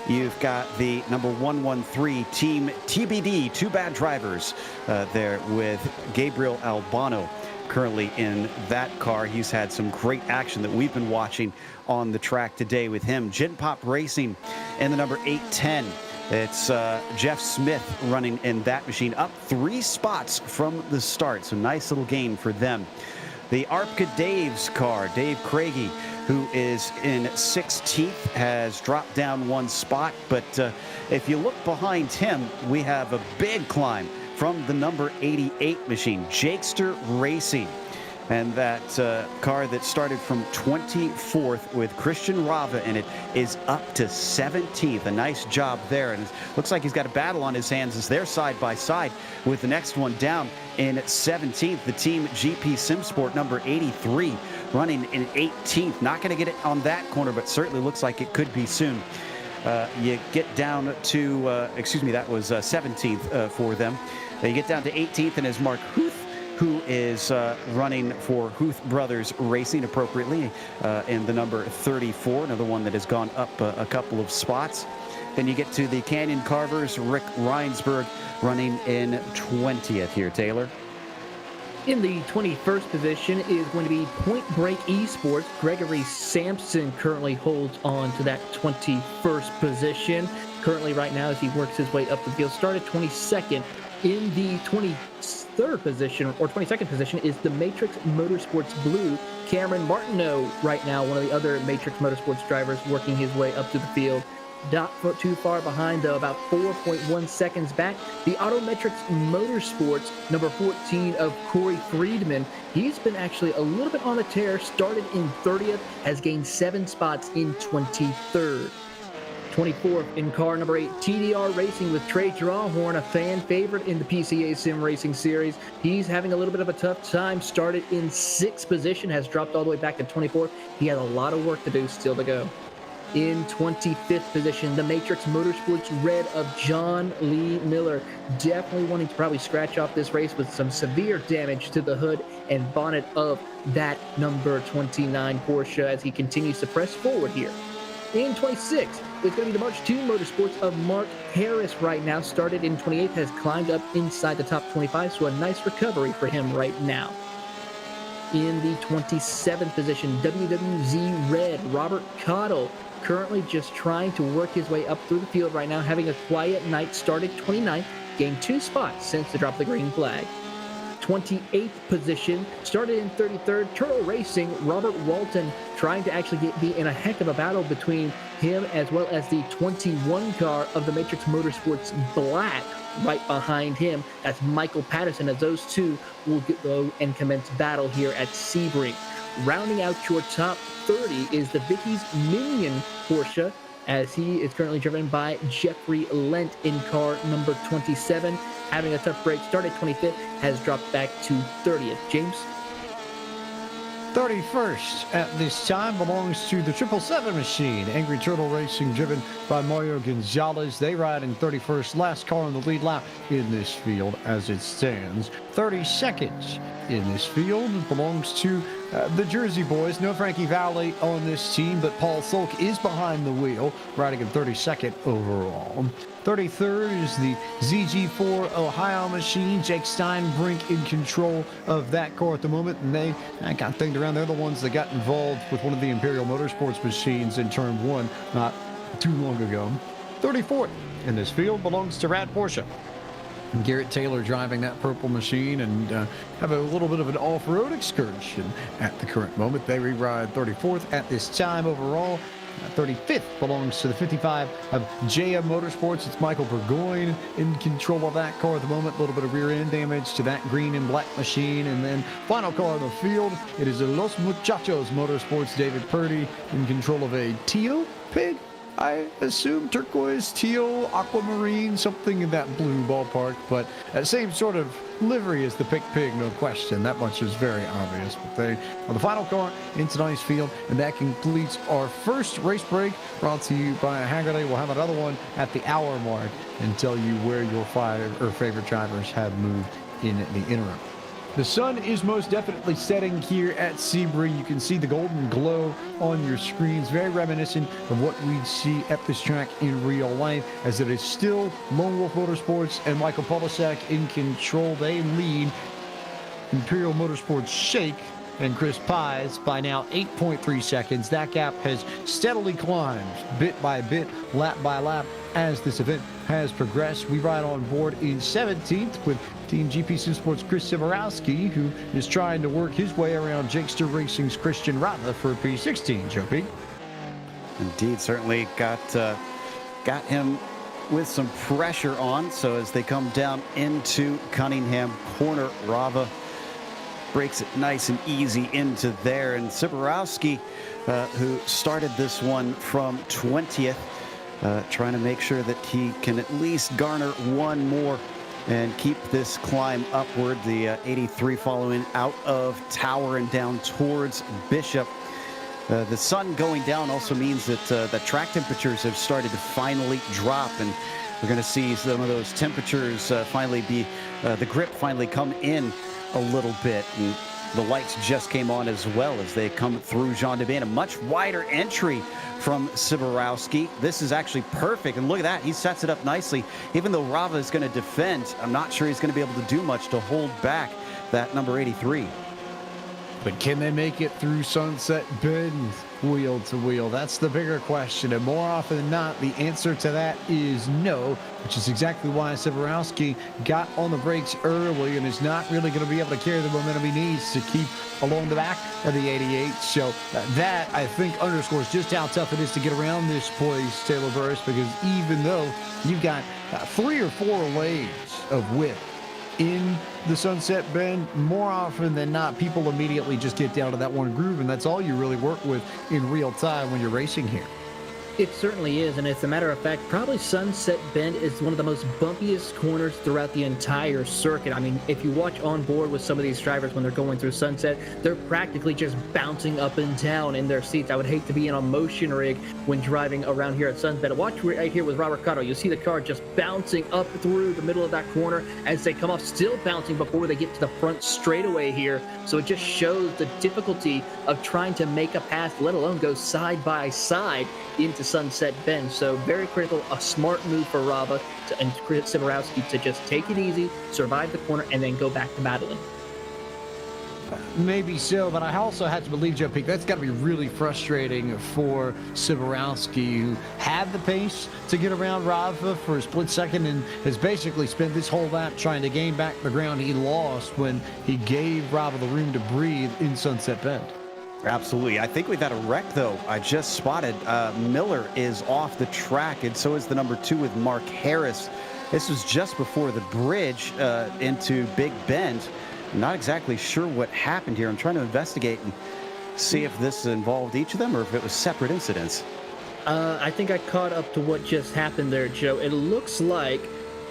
you've got the number 113 Team TBD, Two Bad Drivers there with Gabriel Albano. Currently in that car. He's had some great action that we've been watching on the track today with him. Gin Pop Racing in the number 810. It's Jeff Smith running in that machine, up 3 spots from the start. So nice little gain for them. The ARPCA Dave's car, Dave Craigie, who is in 16th, has dropped down 1 spot. But if you look behind him, we have a big climb from the number 88 machine, Jakester Racing. And that car that started from 24th with Christian Rava in it is up to 17th. A nice job there. And it looks like he's got a battle on his hands as they're side by side with the next one down in 17th. The Team GP Sim Sport number 83 running in 18th. Not going to get it on that corner, but certainly looks like it could be soon. You get down to, that was 17th for them. You get down to 18th, and as Mark Huth, who is running for Huth Brothers Racing appropriately in the number 34, another one that has gone up a couple of spots. Then you get to the Canyon Carvers, Rick Reinsberg running in 20th here, Taylor. In the 21st position is going to be Point Break Esports. Gregory Sampson currently holds on to that 21st position. Currently right now as he works his way up the field, started 22nd. In the 23rd position, or 22nd position, is the Matrix Motorsports Blue. Cameron Martineau right now, one of the other Matrix Motorsports drivers, working his way up to the field. Not too far behind, though, about 4.1 seconds back. The Autometrics Motorsports, number 14 of Corey Friedman. He's been actually a little bit on a tear, started in 30th, has gained 7 spots in 23rd. 24th in car number 8, TDR Racing with Trey Drawhorn, a fan favorite in the PCA Sim Racing Series. He's having a little bit of a tough time. Started in 6th position, has dropped all the way back to 24th. He has a lot of work to do still to go. In 25th position, the Matrix Motorsports Red of John Lee Miller. Definitely wanting to probably scratch off this race with some severe damage to the hood and bonnet of that number 29 Porsche as he continues to press forward here. In 26th, it's going to be the March 2 Motorsports of Mark Harris right now. Started in 28th, has climbed up inside the top 25, so a nice recovery for him right now. In the 27th position, WWZ Red, Robert Cottle, currently just trying to work his way up through the field right now, having a quiet night. Started 29th, gained 2 spots since the drop of the green flag. 28th position, started in 33rd, Turtle Racing, Robert Walton, trying to actually be in a heck of a battle between him as well as the 21 car of the Matrix Motorsports Black right behind him. That's Michael Patterson, as those two will go and commence battle here at Sebring. Rounding out your top 30 is the Vicky's Minion Porsche, as he is currently driven by Jeffrey Lent in car number 27. Having a tough break, started 25th, has dropped back to 30th. James? 31st at this time belongs to the 777 machine. Angry Turtle Racing, driven by Mario Gonzalez. They ride in 31st, last car on the lead lap in this field as it stands. 32nd in this field belongs to the Jersey Boys. No Frankie Valley on this team, but Paul Sulk is behind the wheel, riding in 32nd overall. 33rd is the ZG4 Ohio machine. Jake Steinbrink in control of that car at the moment, and they got thinged around. They're the ones that got involved with one of the Imperial Motorsports machines in Turn 1 not too long ago. 34th in this field belongs to Rad Porsche. Garrett Taylor driving that purple machine and have a little bit of an off-road excursion at the current moment. They re-ride 34th at this time overall. 35th belongs to the 55 of JM Motorsports. It's Michael Burgoyne in control of that car at the moment. A little bit of rear end damage to that green and black machine. And then final car in the field, it is Los Muchachos Motorsports. David Purdy in control of a teal pig, I assume, turquoise, teal, aquamarine, something in that blue ballpark, but same sort of livery as the Pig, no question. That much is very obvious. But they are the final car in tonight's field, and that completes our first race break, brought to you by Haggerty. We'll have another one at the hour mark and tell you where your favorite drivers have moved in the interim. The sun is most definitely setting here at Sebring. You can see the golden glow on your screens, very reminiscent of what we'd see at this track in real life, as it is still Lone Wolf Motorsports and Michael Polisek in control. They lead Imperial Motorsports Shake and Chris Pies by now 8.3 seconds. That gap has steadily climbed bit by bit, lap by lap, as this event has progressed. We ride on board in 17th with Team GP Sim Sports' Chris Siborowski, who is trying to work his way around Jakester Racing's Christian Rava for P16, Joe P. Indeed, certainly got him with some pressure on. So as they come down into Cunningham Corner, Rava breaks it nice and easy into there. And Siborowski, who started this one from 20th, trying to make sure that he can at least garner one more and keep this climb upward. The 83 following out of Tower and down towards Bishop. The sun going down also means that the track temperatures have started to finally drop, and we're going to see some of those temperatures finally be, the grip finally come in a little bit. And the lights just came on as well as they come through Jean de Bain. A much wider entry from Siborowski. This is actually perfect, and look at that. He sets it up nicely. Even though Rava is going to defend, I'm not sure he's going to be able to do much to hold back that number 83. But can they make it through Sunset Bend wheel to wheel? That's the bigger question. And more often than not, the answer to that is no, which is exactly why Siborowski got on the brakes early and is not really going to be able to carry the momentum he needs to keep along the back of the 88. So that, I think, underscores just how tough it is to get around this place, Taylor Burris, because even though you've got 3 or 4 lanes of width in the Sunset Bend, more often than not, people immediately just get down to that one groove, and that's all you really work with in real time when you're racing here. It certainly is, and as a matter of fact, probably Sunset Bend is one of the most bumpiest corners throughout the entire circuit. I mean, if you watch on board with some of these drivers when they're going through Sunset, they're practically just bouncing up and down in their seats. I would hate to be in a motion rig when driving around here at Sunset. Watch right here with Robert Cotto. You'll see the car just bouncing up through the middle of that corner as they come off, still bouncing before they get to the front straightaway here. So it just shows the difficulty of trying to make a pass, let alone go side by side into Sunset Bend. So very critical, a smart move for Rava and Siborowski to just take it easy, survive the corner, and then go back to battling. Maybe so, but I also have to believe, Joe Peak, that's got to be really frustrating for Siborowski, who had the pace to get around Rava for a split second and has basically spent this whole lap trying to gain back the ground he lost when he gave Rava the room to breathe in Sunset Bend. Absolutely. I think we've had a wreck, though. I just spotted Miller is off the track, and so is the number 2 with Mark Harris. This was just before the bridge into Big Bend. I'm not exactly sure what happened here. I'm trying to investigate and see if this involved each of them or if it was separate incidents. I think I caught up to what just happened there, Joe. It looks like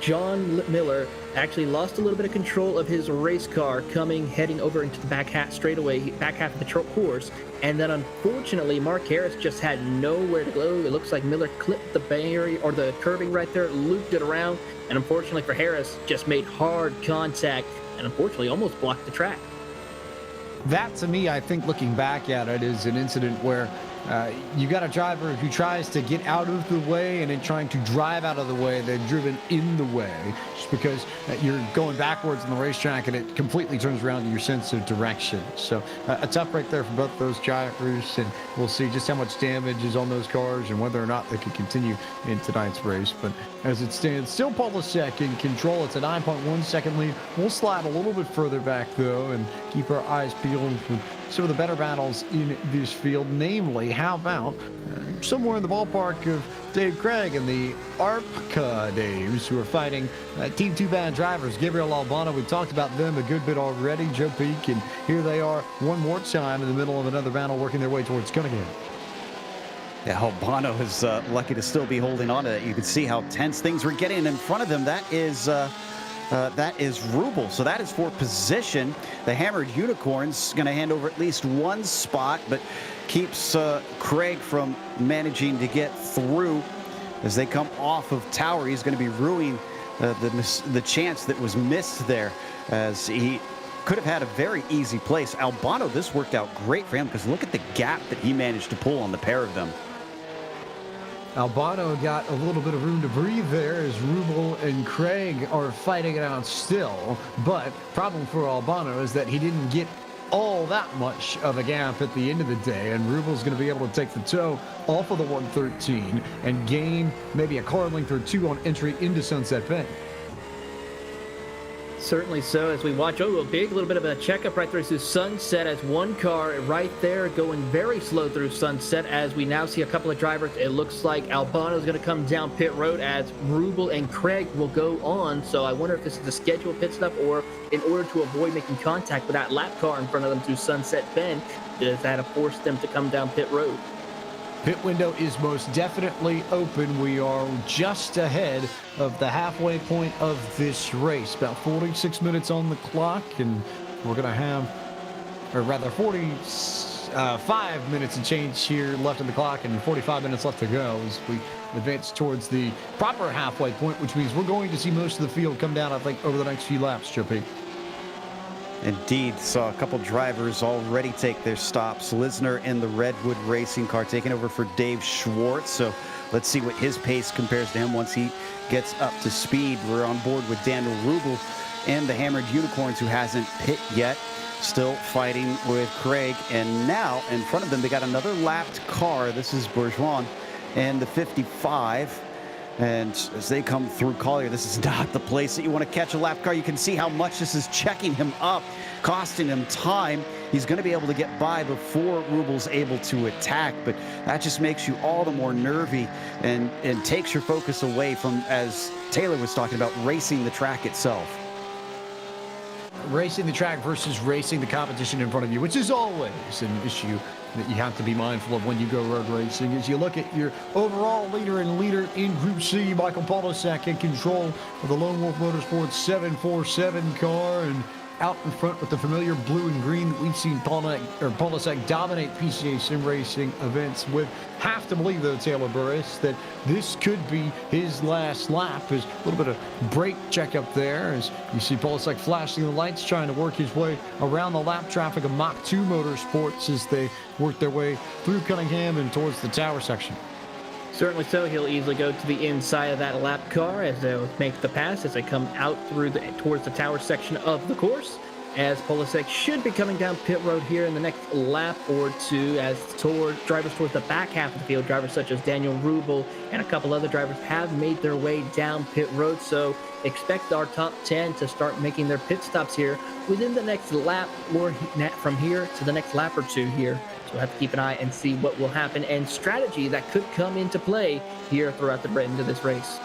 John Miller actually lost a little bit of control of his race car heading over into the back half of the course, and then unfortunately Mark Harris just had nowhere to go. It looks like Miller clipped the barrier or the curbing right there, looped it around, and unfortunately for Harris, just made hard contact and unfortunately almost blocked the track. That, to me, I think looking back at it, is an incident where you got a driver who tries to get out of the way, and in trying to drive out of the way, they're driven in the way just because you're going backwards on the racetrack and it completely turns around to your sense of direction. So a tough break there for both those drivers, and we'll see just how much damage is on those cars and whether or not they can continue in tonight's race. But as it stands, still Polasek in control. It's a 9.1 second lead. We'll slide a little bit further back, though, and keep our eyes peeled for some of the better battles in this field. Namely, how about somewhere in the ballpark of Dave Craig and the ARPCA Daves, who are fighting Team 2 bad drivers. Gabriel Albano, we've talked about them a good bit already, Joe Peak, and here they are one more time in the middle of another battle, working their way towards Cunningham. Yeah, Albano is lucky to still be holding on to it. You can see how tense things were getting in front of him. That is Rubel. So that is for position. The Hammered Unicorn's going to hand over at least one spot, but keeps Craig from managing to get through as they come off of Tower. He's going to be ruining the chance that was missed there, as he could have had a very easy place. Albano, this worked out great for him because look at the gap that he managed to pull on the pair of them. Albano got a little bit of room to breathe there as Rubel and Craig are fighting it out still. But problem for Albano is that he didn't get all that much of a gap at the end of the day, and Rubel's going to be able to take the toe off of the 113 and gain maybe a car length or two on entry into Sunset Bend. Certainly so, as we watch, a big little bit of a checkup right through Sunset, as one car right there going very slow through Sunset, as we now see a couple of drivers. It looks like Albano's going to come down pit road, as Rubel and Craig will go on. So I wonder if this is a scheduled pit stop, or in order to avoid making contact with that lap car in front of them through Sunset Bend, does that force them to come down pit road? Pit window is most definitely open. We are just ahead of the halfway point of this race. About 46 minutes on the clock, and we're going to have, or rather 45 minutes and change here left on the clock, and 45 minutes left to go as we advance towards the proper halfway point, which means we're going to see most of the field come down, I think, over the next few laps, Chippy. Indeed, saw a couple drivers already take their stops. Lisner in the Redwood Racing car taking over for Dave Schwartz. So let's see what his pace compares to him once he gets up to speed. We're on board with Daniel Rubel and the Hammered Unicorns, who hasn't pit yet. Still fighting with Craig. And now in front of them, they got another lapped car. This is Bourgeois and the 55. And as they come through Collier, this is not the place that you want to catch a lap car. You can see how much this is checking him up, costing him time. He's going to be able to get by before Rubel's able to attack, but that just makes you all the more nervy and takes your focus away from, as Taylor was talking about, racing the track itself. Racing the track versus racing the competition in front of you, which is always an issue that you have to be mindful of when you go road racing. As you look at your overall leader in Group C, Michael Polisek in control of the Lone Wolf Motorsports 747 car, and out in front with the familiar blue and green that we've seen Polisek dominate PCA Sim Racing events with. Have to believe, though, Taylor Burris, that this could be his last lap. There's a little bit of brake checkup there as you see Polisek flashing the lights, trying to work his way around the lap traffic of Mach 2 Motorsports as they work their way through Cunningham and towards the tower section. Certainly so. He'll easily go to the inside of that lap car as they'll make the pass as they come out through towards the tower section of the course. As Polisek should be coming down pit road here in the next lap or two, as drivers towards the back half of the field, drivers such as Daniel Rubel and a couple other drivers have made their way down pit road. So expect our top 10 to start making their pit stops here within the next lap, or from here to the next lap or two here. So we'll have to keep an eye and see what will happen, and strategy that could come into play here throughout the end of this race.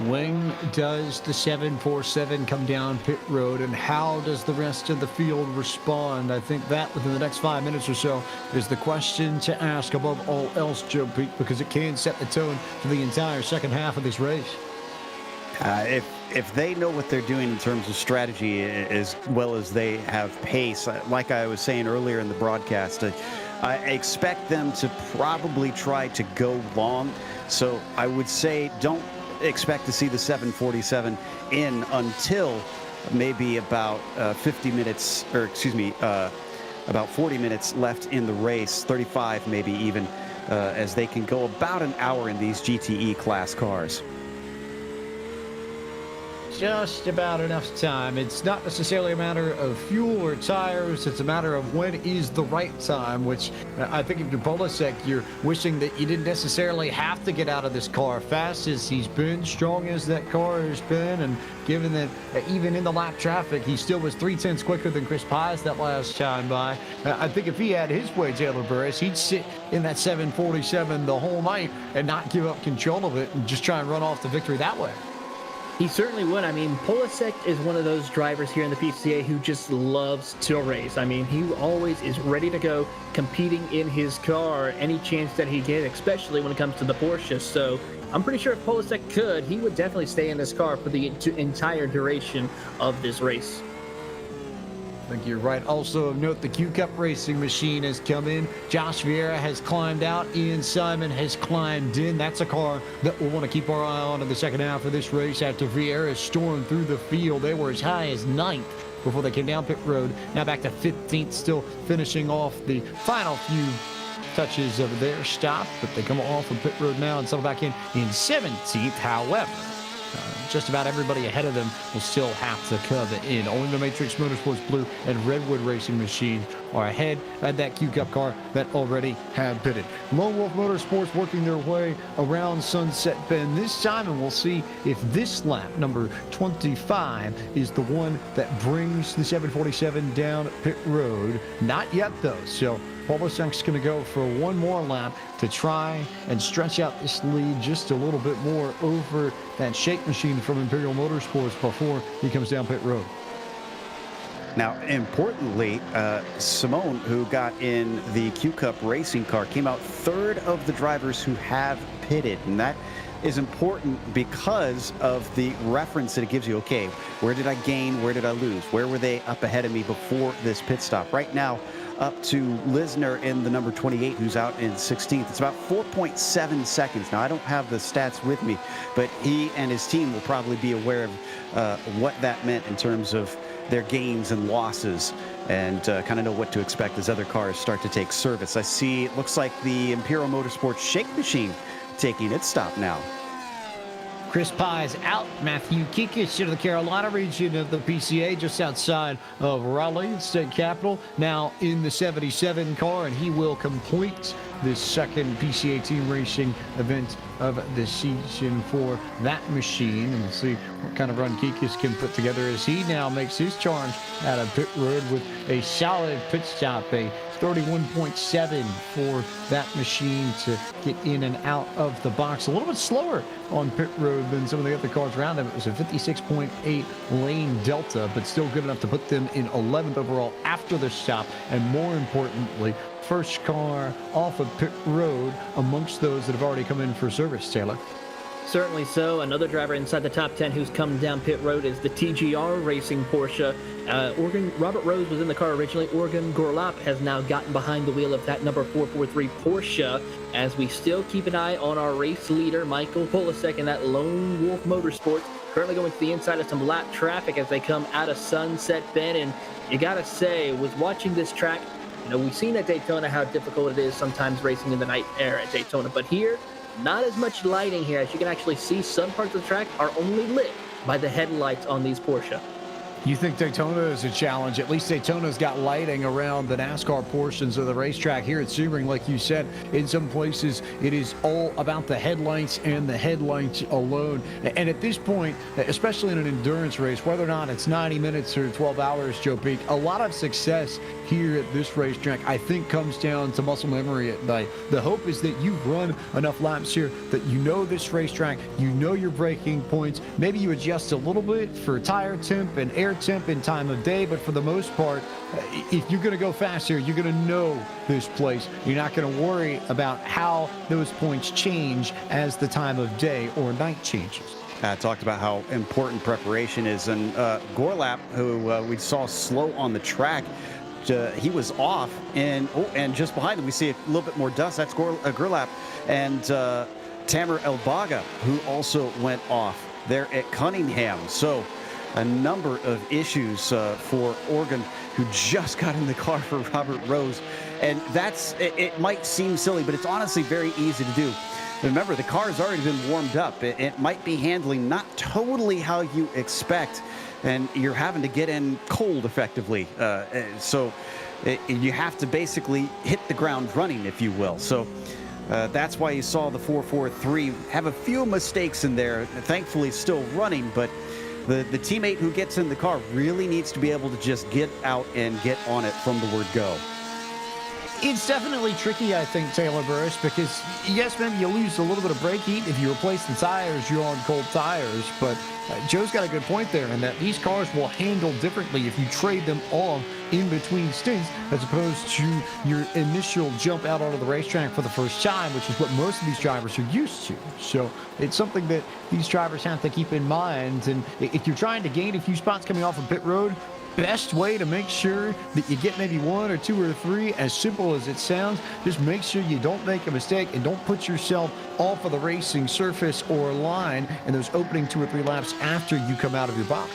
When does the 747 come down pit road, and how does the rest of the field respond? I think that within the next 5 minutes or so is the question to ask above all else, Joe Pete, because it can set the tone for the entire second half of this race. If they know what they're doing in terms of strategy as well as they have pace, like I was saying earlier in the broadcast, I expect them to probably try to go long. So I would say don't expect to see the 747 in until maybe about 50 minutes, or excuse me, about 40 minutes left in the race, 35 maybe even, as they can go about an hour in these GTE class cars. Just about enough time. It's not necessarily a matter of fuel or tires. It's a matter of when is the right time, which I think if you're Polisek, you're wishing that you didn't necessarily have to get out of this car fast as he's been, strong as that car has been, and given that even in the lap traffic, he still was 3/10 quicker than Chris Pies that last time by. I think if he had his way, Taylor Burris, he'd sit in that 747 the whole night and not give up control of it and just try and run off the victory that way. He certainly would. I mean, Polisek is one of those drivers here in the PCA who just loves to race. I mean, he always is ready to go, competing in his car any chance that he gets, especially when it comes to the Porsche. So I'm pretty sure if Polisek could, he would definitely stay in this car for the entire duration of this race. I think you're right. Also of note, the Q-Cup racing machine has come in. Josh Vieira has climbed out. Ian Simon has climbed in. That's a car that we'll want to keep our eye on in the second half of this race after Vieira stormed through the field. They were as high as 9th before they came down pit road. Now back to 15th, still finishing off the final few touches of their stop, but they come off of pit road now and settle back in 17th. However, just about everybody ahead of them will still have to come in. Only the Matrix Motorsports Blue and Redwood Racing Machine are ahead of that Q Cup car that already have pitted. Lone Wolf Motorsports working their way around Sunset Bend this time, and we'll see if this lap, number 25, is the one that brings the 747 down pit road. Not yet, though. So Polisek's going to go for one more lap to try and stretch out this lead just a little bit more over that shake machine from Imperial Motorsports before he comes down pit road. Now, importantly, Simone, who got in the Q Cup racing car, came out third of the drivers who have pitted. And that is important because of the reference that it gives you. Okay, where did I gain? Where did I lose? Where were they up ahead of me before this pit stop? Right now, up to Lisner in the number 28, who's out in 16th. It's about 4.7 seconds. Now, I don't have the stats with me, but he and his team will probably be aware of what that meant in terms of their gains and losses, and kind of know what to expect as other cars start to take service. I see it looks like the Imperial Motorsports shake machine taking its stop now. Chris Pye's out. Matthew Kikis to the Carolina region of the PCA, just outside of Raleigh, state capital, now in the 77 car, and he will complete this second PCA Team Racing event of the season for that machine. And we'll see what kind of run Kikis can put together as he now makes his charge out of pit road with a solid pit stop, a 31.7 for that machine to get in and out of the box. A little bit slower on pit road than some of the other cars around him. It was a 56.8 lane delta, but still good enough to put them in 11th overall after the stop. And more importantly, first car off of pit road amongst those that have already come in for service, Taylor. Certainly so. Another driver inside the top 10 who's come down pit road is the TGR Racing Porsche. Robert Rose was in the car originally. Organ Gorlap has now gotten behind the wheel of that number 443 Porsche, as we still keep an eye on our race leader, Michael Polisek, in that Lone Wolf Motorsports. Currently going to the inside of some lap traffic as they come out of Sunset Bend. And you got to say, with watching this track, you know, we've seen at Daytona how difficult it is sometimes racing in the night air at Daytona. But here, not as much lighting here. As you can actually see, some parts of the track are only lit by the headlights on these Porsche. You think Daytona is a challenge? At least Daytona's got lighting around the NASCAR portions of the racetrack. Here at Sebring, like you said, in some places it is all about the headlights and the headlights alone. And at this point, especially in an endurance race, whether or not it's 90 minutes or 12 hours, Joe Peak, a lot of success here at this racetrack, I think, comes down to muscle memory at night. The hope is that you've run enough laps here that you know this racetrack, you know your braking points. Maybe you adjust a little bit for tire temp and air temp and time of day, but for the most part, if you're going to go faster, you're going to know this place. You're not going to worry about how those points change as the time of day or night changes. Talked about how important preparation is, and Gorlap, who we saw slow on the track, he was off, and just behind him we see a little bit more dust. That's Gorlap and Tamer Elbaga, who also went off there at Cunningham. So a number of issues for Organ, who just got in the car for Robert Rose. And it might seem silly, but it's honestly very easy to do. Remember, the car has already been warmed up. It might be handling not totally how you expect, and you're having to get in cold effectively. So you have to basically hit the ground running, if you will. So that's why you saw the 443 have a few mistakes in there. Thankfully, still running, but the teammate who gets in the car really needs to be able to just get out and get on it from the word go. It's definitely tricky, I think, Taylor Burris, because yes, maybe you lose a little bit of brake heat. If you replace the tires, you're on cold tires. But Joe's got a good point there in that these cars will handle differently if you trade them off in between stints as opposed to your initial jump out onto the racetrack for the first time, which is what most of these drivers are used to. So it's something that these drivers have to keep in mind. And if you're trying to gain a few spots coming off of pit road, best way to make sure that you get maybe one or two or three, as simple as it sounds, just make sure you don't make a mistake and don't put yourself off of the racing surface or line in those opening 2 or 3 laps after you come out of your box.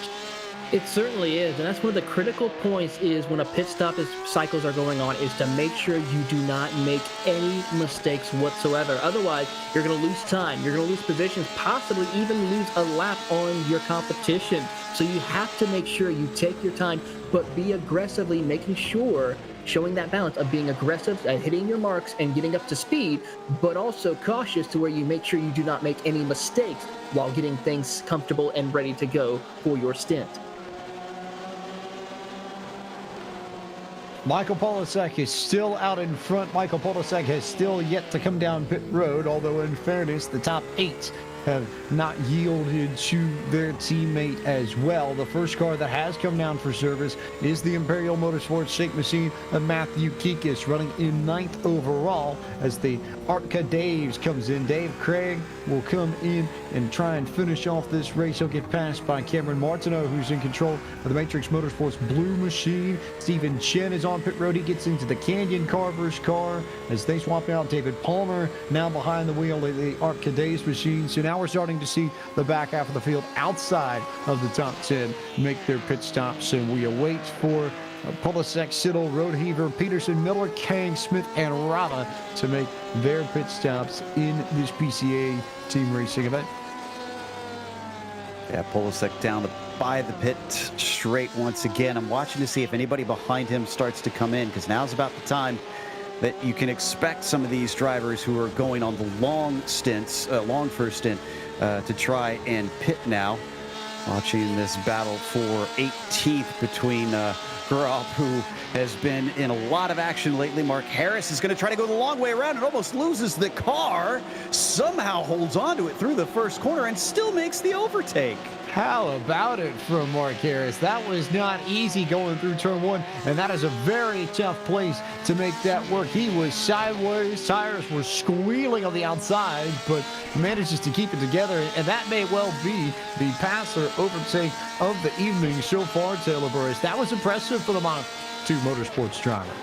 It certainly is, and that's one of the critical points is when a pit stop cycles are going on, is to make sure you do not make any mistakes whatsoever. Otherwise, you're going to lose time, you're going to lose positions, possibly even lose a lap on your competition. So you have to make sure you take your time, but be aggressively making sure showing that balance of being aggressive at hitting your marks and getting up to speed, but also cautious to where you make sure you do not make any mistakes while getting things comfortable and ready to go for your stint. Michael Polasek is still out in front. Michael Polasek has still yet to come down pit road, although in fairness, the top 8 have not yielded to their teammate as well. The first car that has come down for service is the Imperial Motorsports shake machine of Matthew Kikis, running in 9th overall as the Arca Daves comes in. Dave Craig will come in and try and finish off this race. He'll get passed by Cameron Martineau, who's in control of the Matrix Motorsports blue machine. Stephen Chen is on pit road. He gets into the Canyon Carver's car as they swap out. David Palmer now behind the wheel of the Arca Daves machine. So now we're starting to see the back half of the field outside of the top 10 make their pit stops, and we await for Polasek, Siddle, Roadheaver, Peterson, Miller, Kang, Smith, and Rada to make their pit stops in this PCA Team Racing event. Yeah, Polasek down by the pit straight once again. I'm watching to see if anybody behind him starts to come in, because now's about the time that you can expect some of these drivers who are going on the long stints, long first stint, to try and pit now. Watching this battle for 18th between Grop, who has been in a lot of action lately. Mark Harris is going to try to go the long way around and almost loses the car. Somehow holds on to it through the first corner and still makes the overtake. How about it from Mark Harris? That was not easy going through turn 1, and that is a very tough place to make that work. He was sideways, tires were squealing on the outside, but manages to keep it together, and that may well be the pass or overtake of the evening so far, Taylor Burris. That was impressive for the Mach 2 Motorsports driver.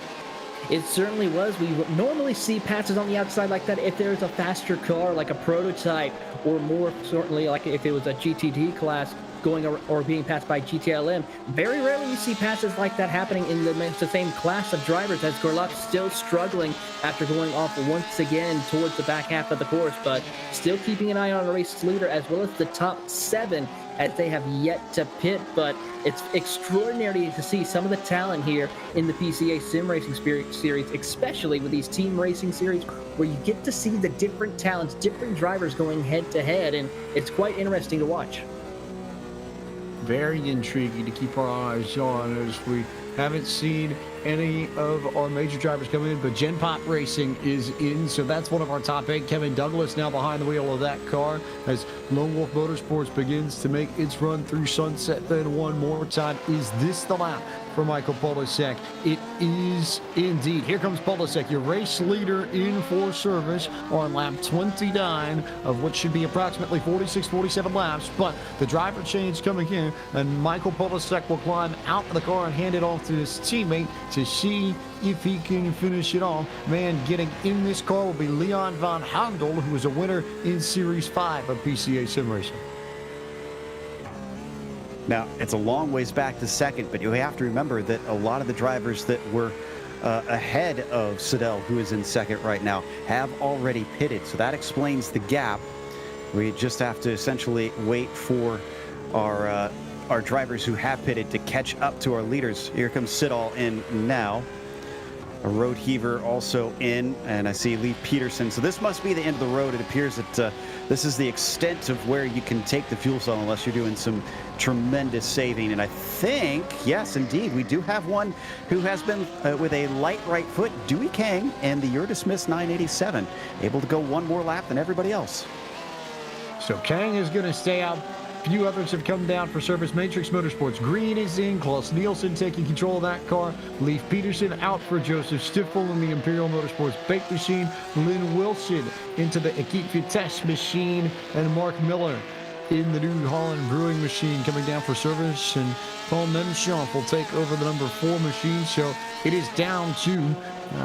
It certainly was. We normally see passes on the outside like that if there's a faster car, like a prototype, or more certainly like if it was a GTD class going or being passed by GTLM. Very rarely you see passes like that happening in the same class of drivers, as Gorlap still struggling after going off once again towards the back half of the course, but still keeping an eye on the race leader as well as the top 7 as they have yet to pit. But it's extraordinary to see some of the talent here in the PCA Sim Racing Series, especially with these Team Racing Series, where you get to see the different talents, different drivers going head to head, and it's quite interesting to watch. Very intriguing to keep our eyes on, as we haven't seen any of our major drivers come in, but Gen Pop Racing is in, so that's one of our top 8. Kevin Douglas now behind the wheel of that car as Lone Wolf Motorsports begins to make its run through Sunset. Then one more time. Is this the lap for Michael Polasek? It is indeed. Here comes Polasek, your race leader, in for service on lap 29 of what should be approximately 46, 47 laps, but the driver change coming in, and Michael Polasek will climb out of the car and hand it off to his teammate to see if he can finish it off. Man getting in this car will be Leon Van Handel, who is a winner in Series 5 of PCA Sim Racing. Now, it's a long ways back to second, but you have to remember that a lot of the drivers that were ahead of Siddle, who is in second right now, have already pitted. So that explains the gap. We just have to essentially wait for our drivers who have pitted to catch up to our leaders. Here comes Siddle in now. A Roadheaver also in, and I see Lee Peterson. So this must be the end of the road. It appears that this is the extent of where you can take the fuel cell unless you're doing some tremendous saving. And I think, yes, indeed, we do have one who has been with a light right foot, Dewey Kang, and the You're Dismissed 987, able to go one more lap than everybody else. So Kang is going to stay out. Few others have come down for service. Matrix Motorsports Green is in. Klaus Nielsen taking control of that car. Leif Peterson out for Joseph Stiffel in the Imperial Motorsports Bake Machine. Lynn Wilson into the Equipe Vitesse machine. And Mark Miller in the New Holland Brewing machine coming down for service. And Paul Nemchamp will take over the number 4 machine. So it is down to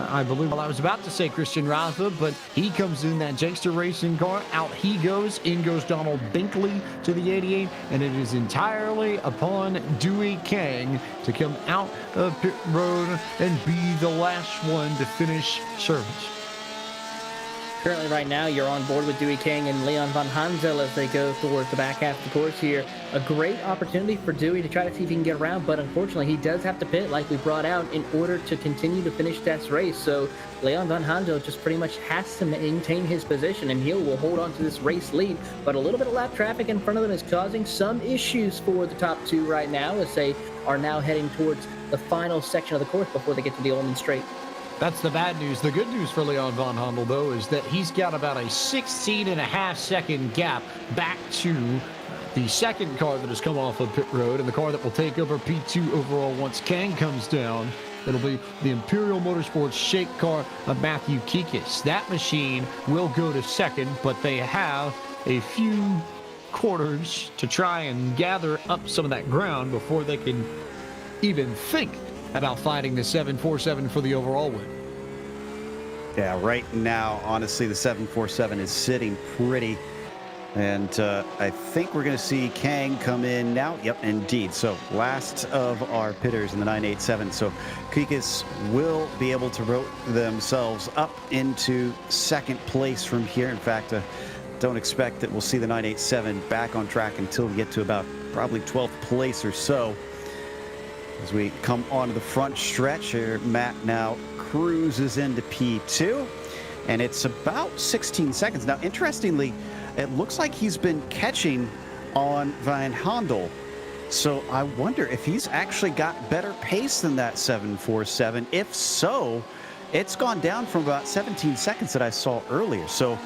I believe, well, I was about to say Christian Rafa, but he comes in that Jangster Racing car. Out he goes. In goes Donald Binkley to the 88, and it is entirely upon Dewey Kang to come out of pit road and be the last one to finish service. Currently, right now, you're on board with Dewey King and Leon Van Hansel as they go towards the back half of the course here. A great opportunity for Dewey to try to see if he can get around, but unfortunately, he does have to pit, like we brought out, in order to continue to finish that race. So Leon Van Hansel just pretty much has to maintain his position, and he will hold on to this race lead. But a little bit of lap traffic in front of them is causing some issues for the top two right now, as they are now heading towards the final section of the course before they get to the Ullman Straight. That's the bad news. The good news for Leon Van Handel, though, is that he's got about a 16.5-second gap back to the second car that has come off of pit road and the car that will take over P2 overall once Kang comes down. It'll be the Imperial Motorsports shake car of Matthew Kikis. That machine will go to second, but they have a few quarters to try and gather up some of that ground before they can even think about fighting the 747 for the overall win. Yeah, right now, honestly, the 747 is sitting pretty. And I think we're going to see Kang come in now. Yep, indeed. So last of our pitters in the 987. So Kikis will be able to rote themselves up into second place from here. In fact, don't expect that we'll see the 987 back on track until we get to about probably 12th place or so. As we come onto the front stretch here, Matt now cruises into P2, and it's about 16 seconds. Now, interestingly, it looks like he's been catching on Van Handel. So I wonder if he's actually got better pace than that 747. If so, it's gone down from about 17 seconds that I saw earlier. So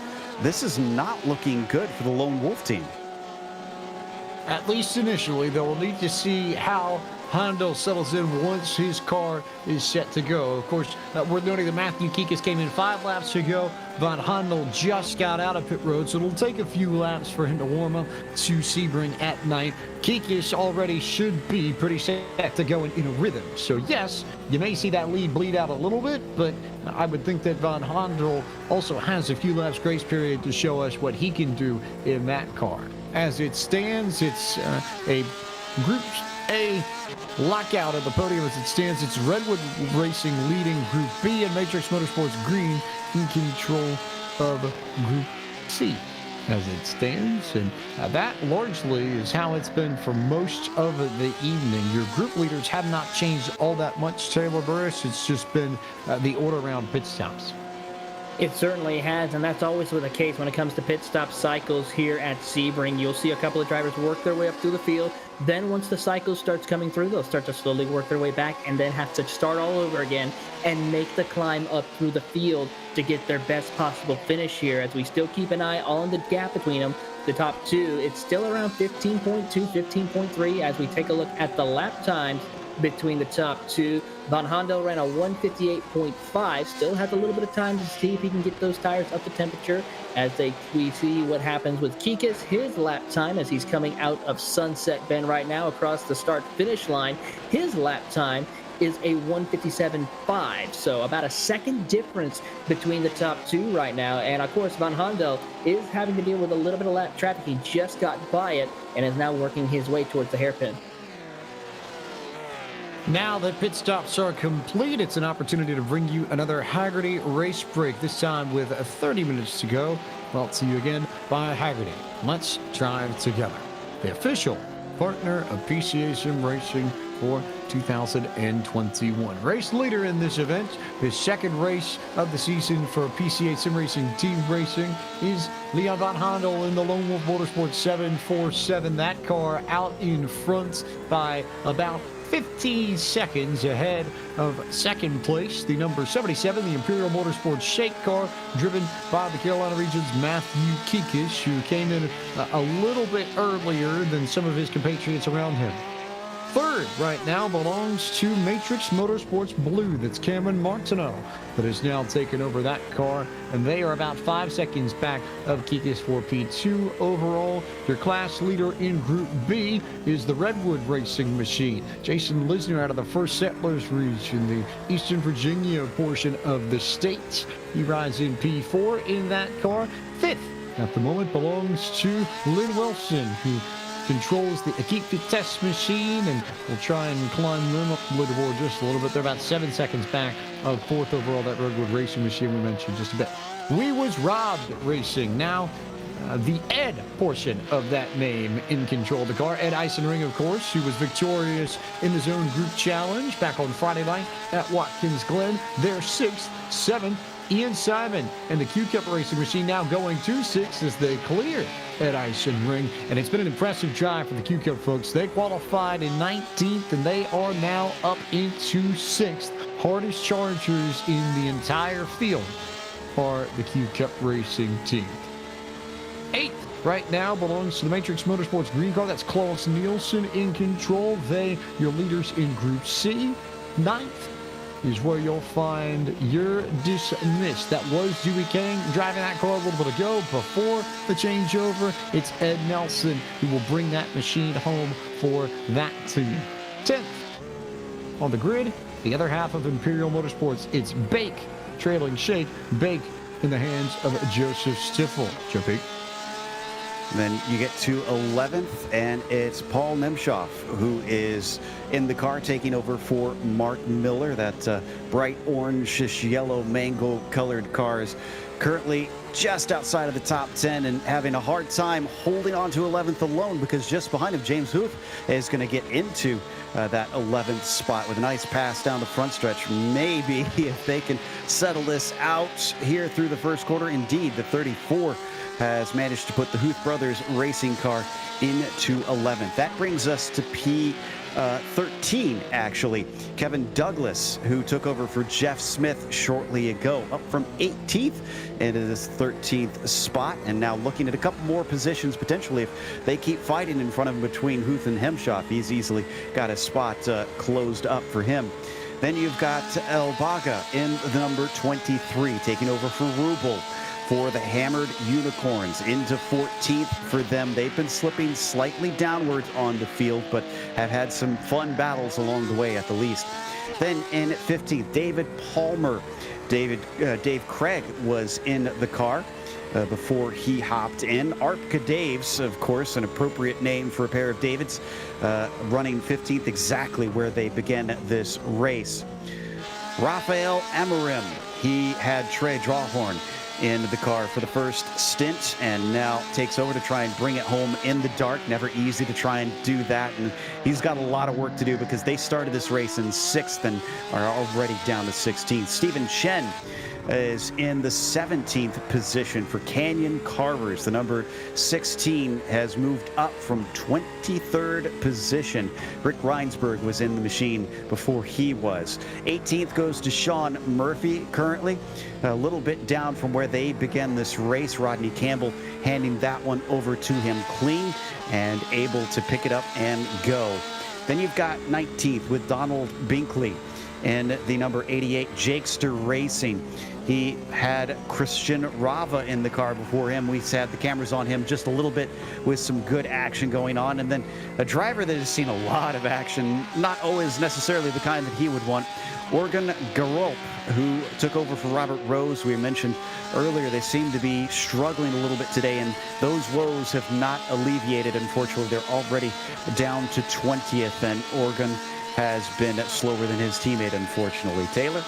this is not looking good for the Lone Wolf team. At least initially, they'll need to see how Handel settles in once his car is set to go. Of course, we're noting that Matthew Kikis came in 5 laps ago. Van Handel just got out of pit road, so it'll take a few laps for him to warm up to Sebring at night. Kikis already should be pretty set to go in a rhythm. So yes, you may see that lead bleed out a little bit, but I would think that Van Handel also has a few laps grace period to show us what he can do in that car. As it stands, it's a Group A lockout at the podium as it stands. It's Redwood Racing leading Group B and Matrix Motorsports Green in control of Group C as it stands. And that largely is how it's been for most of the evening. Your group leaders have not changed all that much, Taylor Burris. It's just been the order around pit stops. It certainly has, and that's always the case when it comes to pit stop cycles here at Sebring. You'll see a couple of drivers work their way up through the field. Then once the cycle starts coming through, they'll start to slowly work their way back and then have to start all over again and make the climb up through the field to get their best possible finish here. As we still keep an eye on the gap between them, the top two, it's still around 15.2, 15.3 as we take a look at the lap times between the top two. Van Handel ran a 158.5, still has a little bit of time to see if he can get those tires up to temperature as we see what happens with Kikis. His lap time as he's coming out of Sunset Bend right now across the start-finish line, his lap time is a 157.5, so about a second difference between the top two right now. And of course, Van Handel is having to deal with a little bit of lap traffic. He just got by it and is now working his way towards the hairpin. Now that pit stops are complete, it's an opportunity to bring you another Haggerty race break, this time with 30 minutes to go. Brought to you again by Haggerty. Let's drive together. The official partner of PCA Sim Racing for 2021. Race leader in this event, his second race of the season for PCA Sim Racing TeamRacing, is Leon Van Handel in the Lone Wolf Motorsport 747. That car out in front by about 15 seconds ahead of second place, the number 77, the Imperial Motorsports shake car, driven by the Carolina region's Matthew Kikis, who came in a little bit earlier than some of his compatriots around him. Third right now belongs to Matrix Motorsports Blue. That's Cameron Martineau that has now taken over that car, and they are about 5 seconds back of Kikis for P2 overall. Your class leader in Group B is the Redwood Racing machine. Jason Lisner out of the First Settlers region, the Eastern Virginia portion of the state. He rides in P4 in that car. Fifth at the moment belongs to Lynn Wilson, who controls the Equipe Vitesse machine, and we'll try and climb them up the leaderboard just a little bit. They're about 7 seconds back of fourth overall, that Redwood Racing machine we mentioned just a bit. We Was Robbed Racing. Now, the Ed portion of that name in control of the car. Ed Eisenring, of course, who was victorious in the Zone Group Challenge back on Friday night at Watkins Glen. Their 6th, 7th, Ian Simon and the Q-Cup Racing Machine now going 2-6 as they clear Ed Eisenring. And it's been an impressive drive for the Q-Cup folks. They qualified in 19th, and they are now up into 6th. Hardest chargers in the entire field are the Q-Cup Racing team. 8th right now belongs to the Matrix Motorsports green car. That's Klaus Nielsen in control. They, your leaders in Group C. 9th is where you'll find your dismissed. That was Dewey King driving that car a little bit ago. Before the changeover, it's Ed Nelson who will bring that machine home for that team. 10th on the grid, the other half of Imperial Motorsports, it's Bake trailing Shake. Bake in the hands of Joseph Stiffel. Joe Bake. Then you get to 11th, and it's Paul Nemshoff, who is in the car taking over for Mark Miller. That bright orange, yellow, mango-colored car is currently just outside of the top 10 and having a hard time holding on to 11th alone, because just behind him, James Huth is going to get into that 11th spot with a nice pass down the front stretch. Maybe if they can settle this out here through the first quarter. Indeed, the 34 has managed to put the Huth Brothers racing car into 11th. That brings us to P13, actually. Kevin Douglas, who took over for Jeff Smith shortly ago, up from 18th into this 13th spot, and now looking at a couple more positions potentially if they keep fighting in front of him between Huth and Hemshoff. He's easily got a spot closed up for him. Then you've got El Baga in the number 23, taking over for Rubel for the Hammered Unicorns, into 14th for them. They've been slipping slightly downwards on the field, but have had some fun battles along the way at the least. Then in 15th, David Palmer. Dave Craig was in the car before he hopped in. Arpka Daves, of course, an appropriate name for a pair of Davids, running 15th, exactly where they began this race. Raphael Amarim, he had Trey Drawhorn in the car for the first stint, and now takes over to try and bring it home in the dark. Never easy to try and do that, and he's got a lot of work to do because they started this race in 6th and are already down to 16th. Stephen Chen is in the 17th position for Canyon Carvers. The number 16 has moved up from 23rd position. Rick Reinsberg was in the machine before he was. 18th goes to Sean Murphy currently, a little bit down from where they began this race. Rodney Campbell handing that one over to him clean and able to pick it up and go. Then you've got 19th with Donald Binkley and the number 88 Jakester Racing. He had Christian Rava in the car before him. We had the cameras on him just a little bit with some good action going on. And then a driver that has seen a lot of action, not always necessarily the kind that he would want, Organ Garolp, who took over for Robert Rose. We mentioned earlier they seem to be struggling a little bit today, and those woes have not alleviated. Unfortunately, they're already down to 20th, and Organ has been slower than his teammate, unfortunately. Taylor?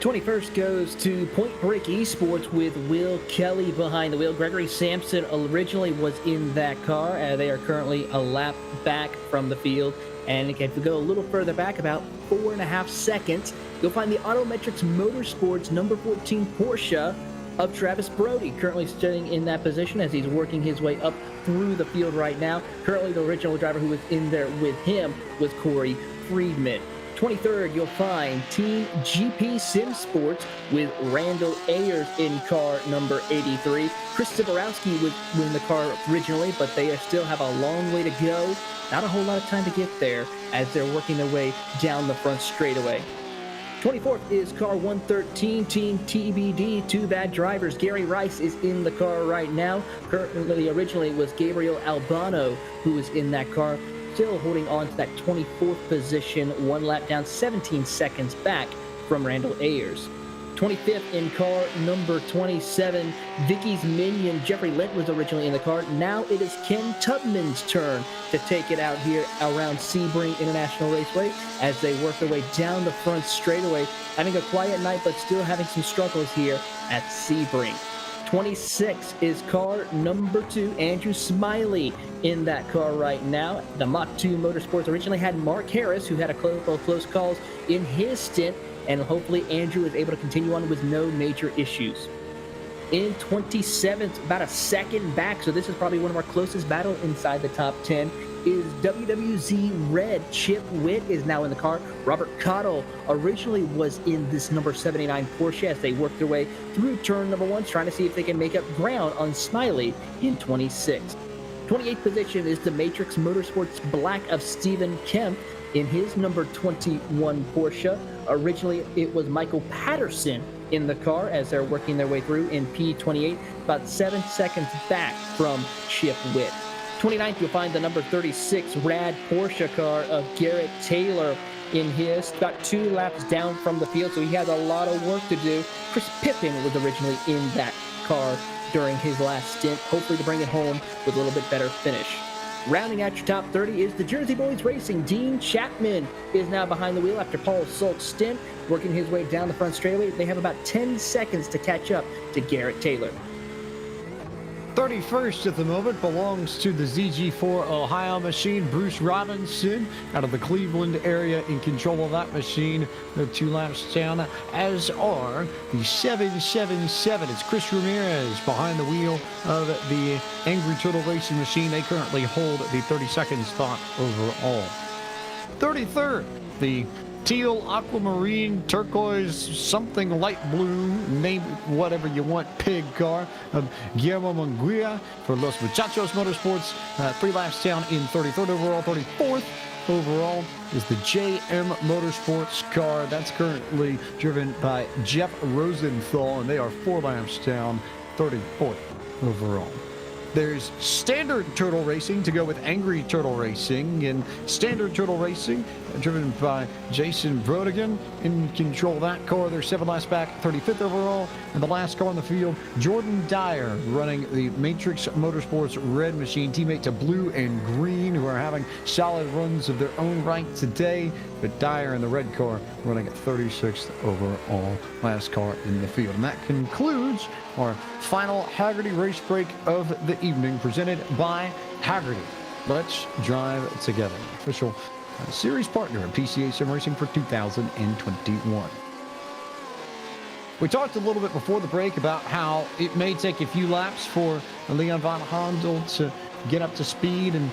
21st goes to Point Break Esports with Will Kelly behind the wheel. Gregory Sampson originally was in that car. They are currently a lap back from the field. And if we go a little further back, about 4.5 seconds, you'll find the Autometrics Motorsports number 14 Porsche of Travis Brody, currently sitting in that position as he's working his way up through the field right now. Currently, the original driver who was in there with him was Corey Friedman. 23rd, you'll find Team GP Sim Sports with Randall Ayers in car number 83. Chris Siborowski was in the car originally, but they still have a long way to go. Not a whole lot of time to get there as they're working their way down the front straightaway. 24th is car 113, Team TBD, Two Bad Drivers. Gary Rice is in the car right now. Currently, originally, was Gabriel Albano who was in that car. Still holding on to that 24th position, one lap down, 17 seconds back from Randall Ayers. 25th in car number 27, Vicky's minion, Jeffrey Lent, was originally in the car. Now it is Ken Tubman's turn to take it out here around Sebring International Raceway as they work their way down the front straightaway, having a quiet night but still having some struggles here at Sebring. 26 is car number 2, Andrew Smiley in that car right now. The Mach 2 Motorsports originally had Mark Harris, who had a couple of close calls in his stint, and hopefully Andrew is able to continue on with no major issues. In 27th, about a second back, so this is probably one of our closest battles inside the top 10, is WWZ Red. Chip Witt is now in the car. Robert Cottle originally was in this number 79 Porsche as they work their way through turn number 1, trying to see if they can make up ground on Smiley in 26th. 28th position is the Matrix Motorsports Black of Stephen Kemp in his number 21 Porsche. Originally, it was Michael Patterson in the car as they're working their way through in P28, about 7 seconds back from Chip Witt. 29th, you'll find the number 36 Rad Porsche car of Garrett Taylor in his, about 2 laps down from the field, so he has a lot of work to do. Chris Pippin was originally in that car during his last stint, hopefully to bring it home with a little bit better finish. Rounding out your top 30 is the Jersey Boys Racing. Dean Chapman is now behind the wheel after Paul Sulk's stint, working his way down the front straightaway. They have about 10 seconds to catch up to Garrett Taylor. 31st at the moment belongs to the ZG4 Ohio machine. Bruce Robinson out of the Cleveland area in control of that machine. They're 2 laps down, as are the 777. It's Chris Ramirez behind the wheel of the Angry Turtle Racing machine. They currently hold the 32nd spot overall. 33rd, the teal, aquamarine, turquoise, something light blue, name whatever you want, pig car of Guillermo Munguia for Los Muchachos Motorsports. 3 laps down in 33rd overall. 34th overall is the JM Motorsports car. That's currently driven by Jeff Rosenthal, and they are 4 laps down, 34th overall. There's Standard Turtle Racing to go with Angry Turtle Racing, and Standard Turtle Racing driven by Jason Brodigan in control of that car. They're 7 laps back, 35th overall, and the last car on the field, Jordan Dyer, running the Matrix Motorsports Red machine, teammate to Blue and Green, who are having solid runs of their own right today, but Dyer in the red car running at 36th overall, last car in the field. And that concludes our final Haggerty race break of the evening, presented by Haggerty. Let's drive together. Official series partner of PCA Sim Racing for 2021. We talked a little bit before the break about how it may take a few laps for Leon Van Hondel to get up to speed, and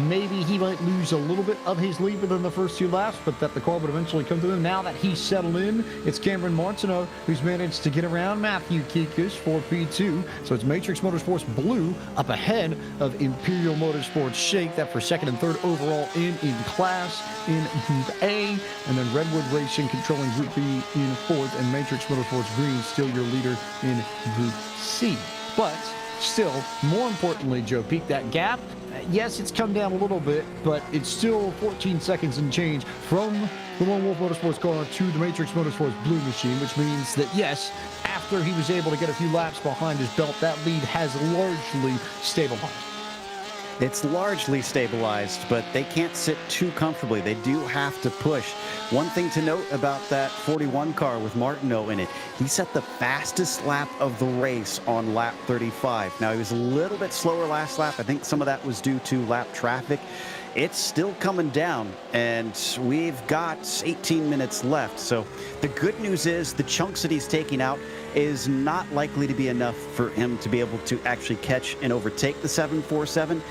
maybe he might lose a little bit of his lead within the first 2 laps, but that the car would eventually come to him. Now that he's settled in, it's Cameron Martineau who's managed to get around Matthew Kikus for P2. So it's Matrix Motorsports Blue up ahead of Imperial Motorsports Shake, that for 2nd and 3rd overall in class in Group A, and then Redwood Racing controlling Group B in 4th, and Matrix Motorsports Green still your leader in Group C. But still, more importantly, Joe Peak, that gap, yes, it's come down a little bit, but it's still 14 seconds and change from the Lone Wolf Motorsports car to the Matrix Motorsports Blue machine, which means that, yes, after he was able to get a few laps behind his belt, that lead has largely stabilized. It's largely stabilized, but they can't sit too comfortably. They do have to push. One thing to note about that 41 car with Martineau in it, he set the fastest lap of the race on lap 35. Now, he was a little bit slower last lap. I think some of that was due to lap traffic. It's still coming down, and we've got 18 minutes left. So the good news is the chunks that he's taking out is not likely to be enough for him to be able to actually catch and overtake the 747.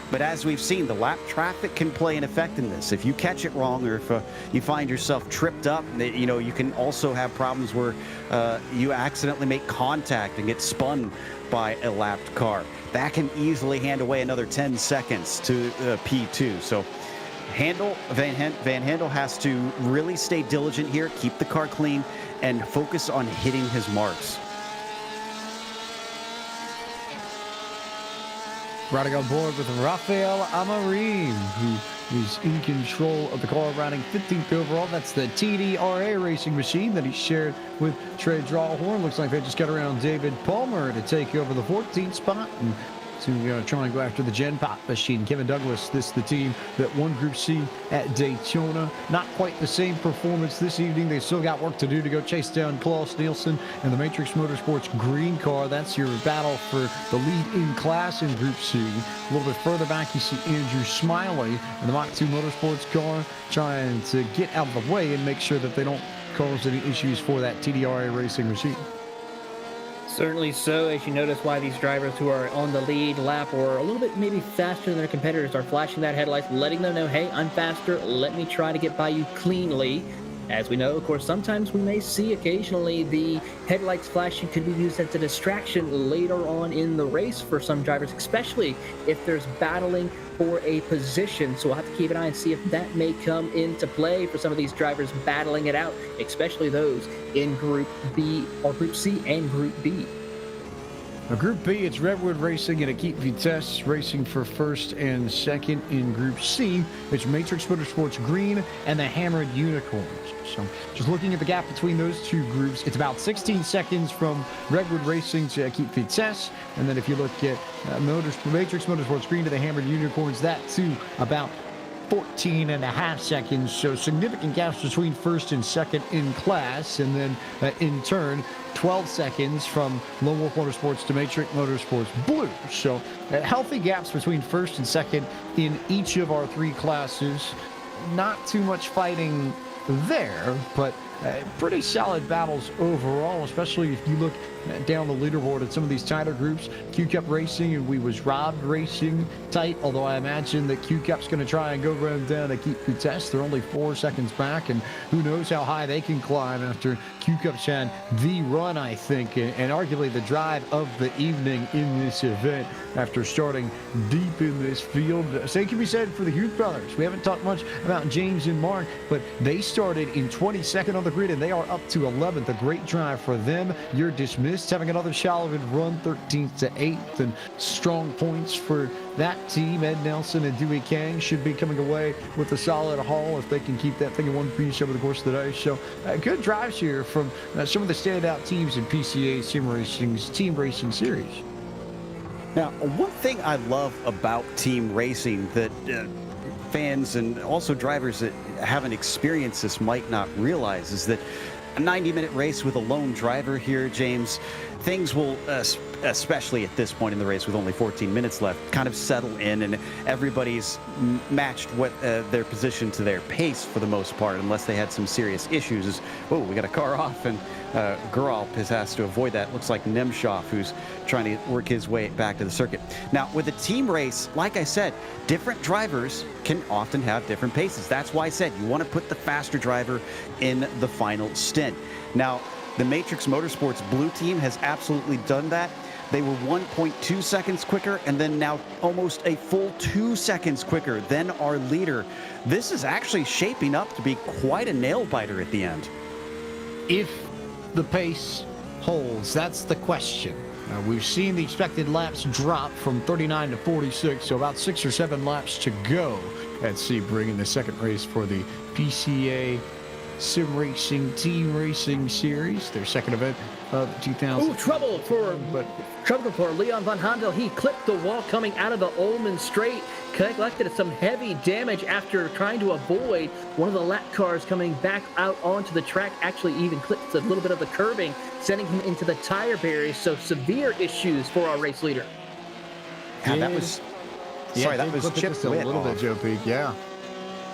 But as we've seen, the lap traffic can play an effect in this. If you catch it wrong, or if you find yourself tripped up, you can also have problems where you accidentally make contact and get spun by a lapped car. That can easily hand away another 10 seconds to P2. So Van Handel has to really stay diligent here, keep the car clean, and focus on hitting his marks. Riding on board with Rafael Amarim, who is in control of the car, riding 15th overall. That's the TDRA racing machine that he shared with Trey Drawhorn. Looks like they just got around David Palmer to take over the 14th spot and to try and go after the Gen Pop machine. Kevin Douglas, this the team that won Group C at Daytona. Not quite the same performance this evening. They still got work to do to go chase down Klaus Nielsen and the Matrix Motorsports green car. That's your battle for the lead in class in Group C. A little bit further back, you see Andrew Smiley and the Mach 2 Motorsports car trying to get out of the way and make sure that they don't cause any issues for that TDRA racing machine. Certainly so, as you notice why these drivers who are on the lead lap or a little bit maybe faster than their competitors are flashing that headlights, letting them know, hey, I'm faster, let me try to get by you cleanly. As we know, of course, sometimes we may see occasionally the headlights flashing could be used as a distraction later on in the race for some drivers, especially if there's battling for a position. So we'll have to keep an eye and see if that may come into play for some of these drivers battling it out, especially those in Group B or Group C and Group B. Now, Group B, it's Redwood Racing and Akit Vitesse racing for first and second. In Group C, it's Matrix Motorsports Green and the Hammered Unicorns. So just looking at the gap between those two groups, it's about 16 seconds from Redwood Racing to Akit Vitesse. And then if you look at Matrix Motorsports Green to the Hammered Unicorns, that too about 14 and a half seconds. So significant gaps between first and second in class. And then in turn, 12 seconds from Lone Wolf Motorsports to Matrix Motorsports Blue. So healthy gaps between first and second in each of our three classes. Not too much fighting there, but pretty solid battles overall, especially if you look down the leaderboard at some of these tighter groups. Q-Cup Racing and We Was Robbed Racing tight, although I imagine that Q-Cup's going to try and go run down to keep Vitesse. They're only 4 seconds back, and who knows how high they can climb after Q-Cup's had the run, I think, and arguably the drive of the evening in this event after starting deep in this field. Same can be said for the Huth brothers. We haven't talked much about James and Mark, but they started in 22nd on the grid, and they are up to 11th. A great drive for them. You're dismissed, having another solid run, 13th to 8th, and strong points for that team. Ed Nelson and Dewey Kang should be coming away with a solid haul if they can keep that thing in one piece over the course of the day. So good drives here from some of the standout teams in PCA Sim Racing's TeamRacing Series. Now, one thing I love about team racing that fans and also drivers that haven't experienced this might not realize is that a 90-minute race with a lone driver here, James, things will, especially at this point in the race with only 14 minutes left, kind of settle in, and everybody's matched what their position to their pace for the most part, unless they had some serious issues. Oh, we got a car off, and Guralp has to avoid that. Looks like Nemshov, who's trying to work his way back to the circuit. Now, with a team race, like I said, different drivers can often have different paces. That's why I said you want to put the faster driver in the final stint. Now, the Matrix Motorsports Blue team has absolutely done that. They were 1.2 seconds quicker, and then now almost a full 2 seconds quicker than our leader. This is actually shaping up to be quite a nail-biter at the end. If the pace holds, that's the question. We've seen the expected laps drop from 39 to 46, so about 6 or 7 laps to go at Sebring in the second race for the PCA Sim Racing Team Racing Series, their second event of 2000. Ooh, trouble for Leon Van Handel. He clipped the wall coming out of the Ullman straight, collected some heavy damage after trying to avoid one of the lap cars coming back out onto the track. Actually even clipped a little bit of the curbing, sending him into the tire barriers. So severe issues for our race leader. And that was Chip just a little bit, Joe Peak. Yeah.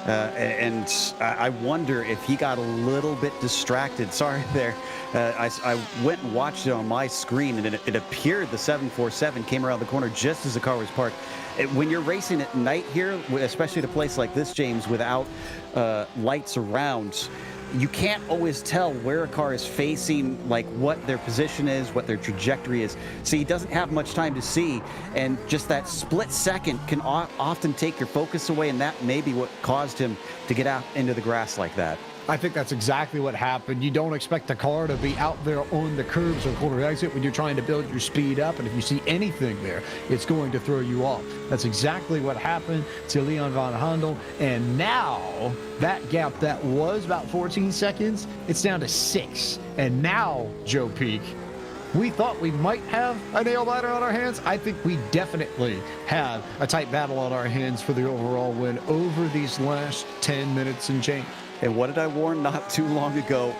And I wonder if he got a little bit distracted. Sorry there. I went and watched it on my screen, and it appeared the 747 came around the corner just as the car was parked. When you're racing at night here, especially at a place like this, James, without lights around, you can't always tell where a car is facing, like what their position is, what their trajectory is. So he doesn't have much time to see, and just that split second can often take your focus away, and that may be what caused him to get out into the grass like that. I think that's exactly what happened. You don't expect the car to be out there on the curves or corner exit when you're trying to build your speed up, and if you see anything there, it's going to throw you off. That's exactly what happened to Leon van Handel, and now that gap that was about 14 seconds, it's down to 6. And now, Joe Peak, we thought we might have a nail-biter on our hands. I think we definitely have a tight battle on our hands for the overall win over these last 10 minutes and change. And what did I warn not too long ago?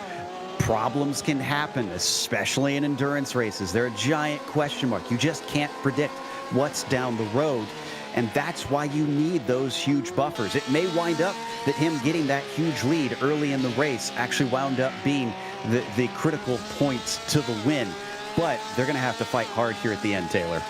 Problems can happen, especially in endurance races. They're a giant question mark. You just can't predict what's down the road. And that's why you need those huge buffers. It may wind up that him getting that huge lead early in the race actually wound up being the critical points to the win. But they're going to have to fight hard here at the end, Taylor.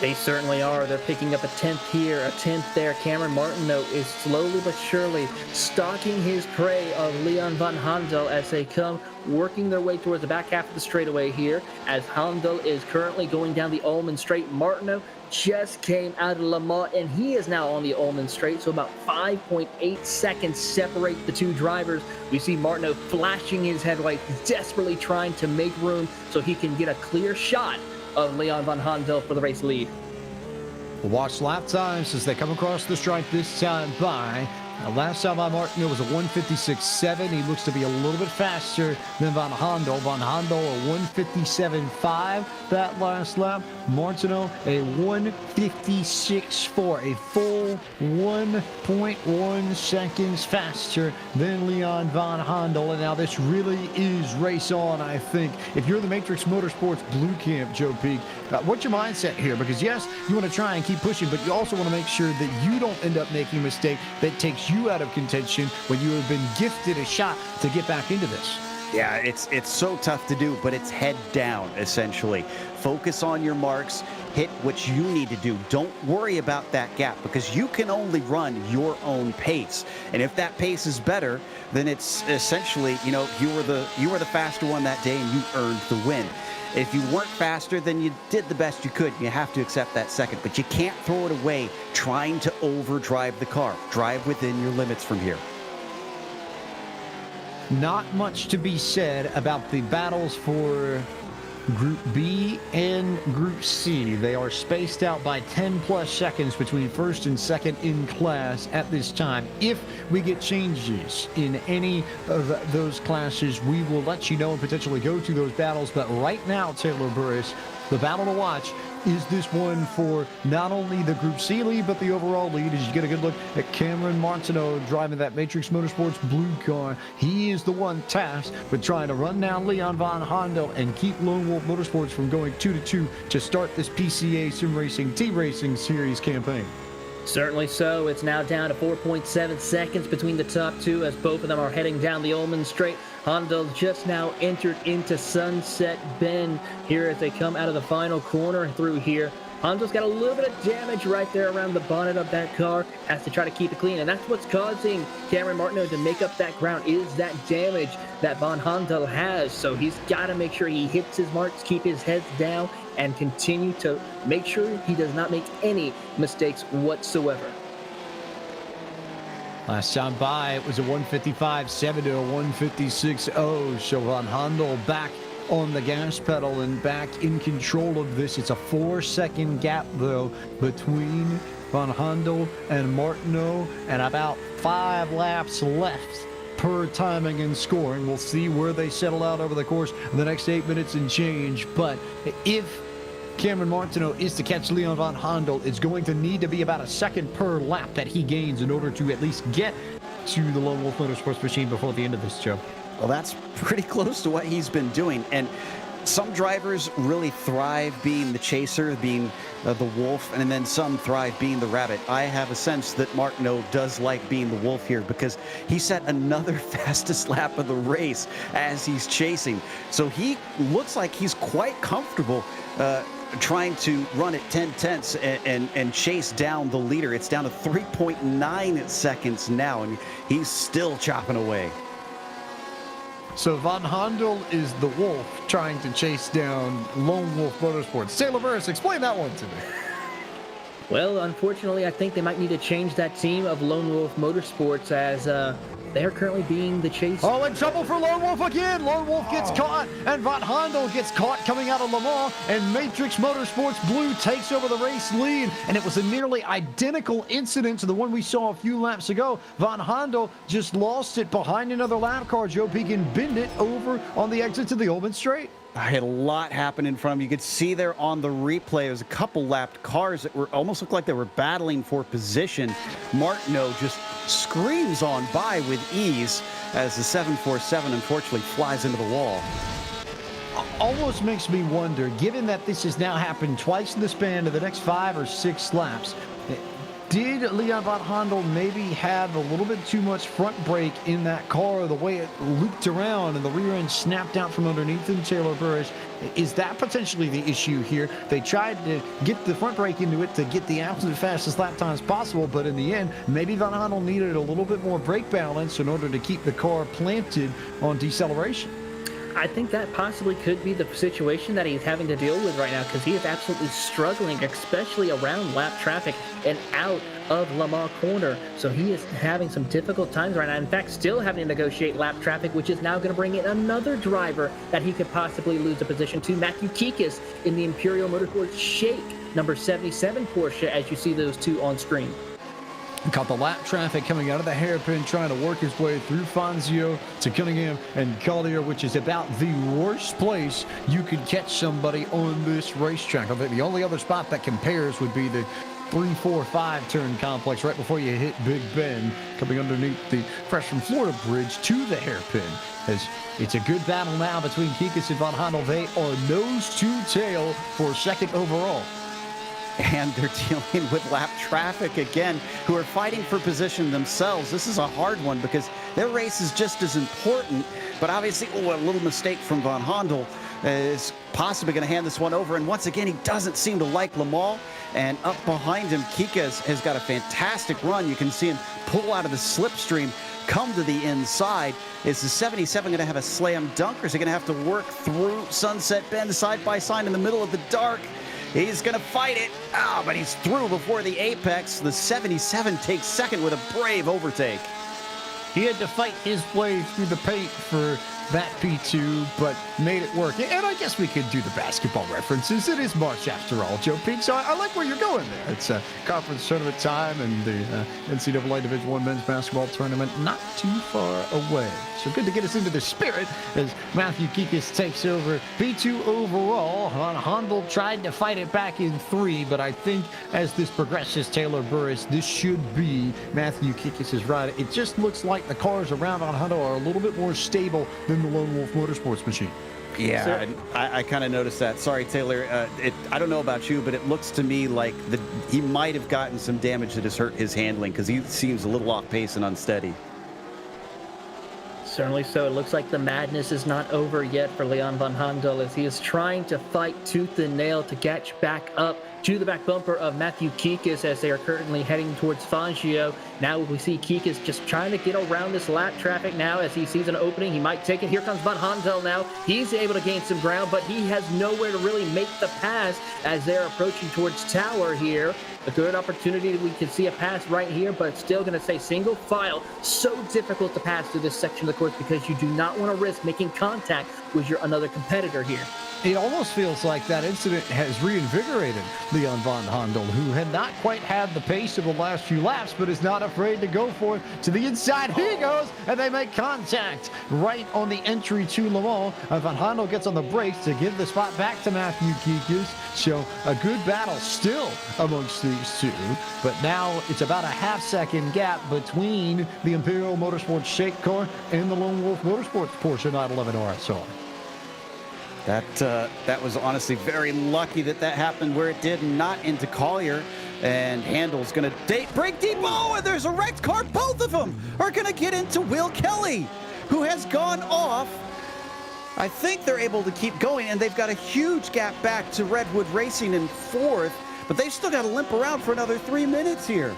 They certainly are. They're picking up a 10th here, a 10th there. Cameron Martineau is slowly but surely stalking his prey of Leon van Handel as they come working their way towards the back half of the straightaway here, as Handel is currently going down the Ullman Straight. Martineau just came out of Le Mans, and he is now on the Ullman Straight, so about 5.8 seconds separate the two drivers. We see Martineau flashing his headlights, desperately trying to make room so he can get a clear shot of Leon van Handel for the race lead. We'll watch lap times as they come across the stripe this time by. Last time by Martineau was a 156.7. He looks to be a little bit faster than Van Handel. Van Handel a 157.5 that last lap. Martineau a 156.4, a full 1.1 seconds faster than Leon Van Handel. And now this really is race on, I think. If you're the Matrix Motorsports Blue Camp, Joe Peak, what's your mindset here? Because yes, you want to try and keep pushing, but you also want to make sure that you don't end up making a mistake that takes you out of contention when you have been gifted a shot to get back into this. Yeah, it's so tough to do, but it's head down, essentially. Focus on your marks, hit what you need to do. Don't worry about that gap, because you can only run your own pace. And if that pace is better, then it's essentially, you know, you were the faster one that day and you earned the win. If you weren't faster, then you did the best you could. You have to accept that second, but you can't throw it away trying to overdrive the car. Drive within your limits from here. Not much to be said about the battles for Group B and Group C. They are spaced out by 10 plus seconds between first and second in class at this time. If we get changes in any of those classes, we will let you know and potentially go to those battles. But right now, Taylor Burris, the battle to watch is this one for not only the Group C lead, but the overall lead. As you get a good look at Cameron Martineau driving that Matrix Motorsports blue car. He is the one tasked with trying to run down Leon van Handel and keep Lone Wolf Motorsports from going 2-2 to start this PCA Sim Racing TeamRacing Series campaign. Certainly so. It's now down to 4.7 seconds between the top two as both of them are heading down the Ullman Straight. Handel just now entered into Sunset Bend here as they come out of the final corner through here. Handel's got a little bit of damage right there around the bonnet of that car, has to try to keep it clean, and that's what's causing Cameron Martineau to make up that ground, is that damage that Van Handel has. So he's got to make sure he hits his marks, keep his head down, and continue to make sure he does not make any mistakes whatsoever. Last time by, it was a 155.7 to a 156.0. So Van Handel back on the gas pedal and back in control of this. It's a 4-second gap, though, between Van Handel and Martineau, and about 5 laps left per timing and scoring. We'll see where they settle out over the course of the next 8 minutes and change. But if Cameron Martineau is to catch Leon van Handel, it's going to need to be about a second per lap that he gains in order to at least get to the Lone Wolf Motorsports machine before the end of this, Joe. Well, that's pretty close to what he's been doing. And some drivers really thrive being the chaser, being the wolf, and then some thrive being the rabbit. I have a sense that Martineau does like being the wolf here, because he set another fastest lap of the race as he's chasing. So he looks like he's quite comfortable trying to run at 10/10 and chase down the leader. It's down to 3.9 seconds now, and he's still chopping away. So Van Handel is the wolf trying to chase down Lone Wolf Motorsports. Taylor Burris, explain that one to me. Well, unfortunately, I think they might need to change that team of Lone Wolf Motorsports as they are currently being the chase. Oh, in trouble for Lone Wolf again. Lone Wolf gets caught, and Van Handel gets caught coming out of Le Mans, and Matrix Motorsports Blue takes over the race lead, and it was a nearly identical incident to the one we saw a few laps ago. Van Handel just lost it behind another lap car. Joe Pegan binned it over on the exit to the Open Straight. I had a lot happen in front of him. You could see there on the replay, there's a couple lapped cars that were almost looked like they were battling for position. Martineau just screams on by with ease as the 747 unfortunately flies into the wall. Almost makes me wonder, given that this has now happened twice in the span of the next 5 or 6 laps, did Leon Van Handel maybe have a little bit too much front brake in that car, the way it looped around and the rear end snapped out from underneath him, Taylor Burris? Is that potentially the issue here? They tried to get the front brake into it to get the absolute fastest lap times possible, but in the end, maybe Van Handel needed a little bit more brake balance in order to keep the car planted on deceleration. I think that possibly could be the situation that he's having to deal with right now, because he is absolutely struggling, especially around lap traffic and out of Le Mans corner. So he is having some difficult times right now. In fact, still having to negotiate lap traffic, which is now going to bring in another driver that he could possibly lose a position to, Matthew Kikas in the Imperial Motorsports Shake number 77 Porsche, as you see those two on screen. Caught the lap traffic coming out of the hairpin, trying to work his way through Fangio to Cunningham and Collier, which is about the worst place you could catch somebody on this racetrack. I think the only other spot that compares would be the 3-4-5 turn complex right before you hit Big Ben, coming underneath the Fresh from Florida bridge to the hairpin. As it's a good battle now between Kikas and Van Handel. They are nose to tail for second overall. And they're dealing with lap traffic again, who are fighting for position themselves. This is a hard one because their race is just as important, but obviously, a little mistake from Van Handel is possibly going to hand this one over. And once again, he doesn't seem to like Le Mans. And up behind him, Kikas has got a fantastic run. You can see him pull out of the slipstream, come to the inside. Is the 77 going to have a slam dunk, or is he going to have to work through Sunset Bend side by side in the middle of the dark? He's going to fight it. But he's through before the apex. The 77 takes second with a brave overtake. He had to fight his way through the paint for that P2, but made it work. And I guess we could do the basketball references. It is March after all, Joe Pete. So I like where you're going there. It's a conference tournament time, and the NCAA Division I men's basketball tournament not too far away. So good to get us into the spirit as Matthew Kikas takes over P2 overall. Van Handel tried to fight it back in 3, but I think as this progresses, Taylor Burris, this should be Matthew Kikas' ride. It just looks like the cars around Van Handel are a little bit more stable than the Lone Wolf Motorsports machine. Yeah, I kind of noticed that. Sorry, Taylor. I don't know about you, but it looks to me like he might have gotten some damage that has hurt his handling, because he seems a little off pace and unsteady. Certainly so. It looks like the madness is not over yet for Leon Van Handel, as he is trying to fight tooth and nail to catch back up to the back bumper of Matthew Kikas as they are currently heading towards Fangio. Now we see Kikas just trying to get around this lap traffic now as he sees an opening. He might take it. Here comes Van Handel now. He's able to gain some ground, but he has nowhere to really make the pass as they're approaching towards Tower here. A good opportunity. We can see a pass right here, but it's still going to say single file. So difficult to pass through this section of the course because you do not want to risk making contact with your another competitor here. It almost feels like that incident has reinvigorated Leon Van Handel, who had not quite had the pace of the last few laps, but is not afraid to go for it. To the inside he goes, and they make contact right on the entry to Le Mans. Van Handel gets on the brakes to give the spot back to Matthew Kikas. So a good battle still amongst these two, but now it's about a half-second gap between the Imperial Motorsports Shake car and the Lone Wolf Motorsports Porsche 911 RSR. That was honestly very lucky that happened where it did, not into Collier. And Handel's going to break deep. Oh, and there's a wrecked car. Both of them are going to get into Will Kelly, who has gone off. I think they're able to keep going, and they've got a huge gap back to Redwood Racing in 4th, but they've still got to limp around for another 3 minutes here.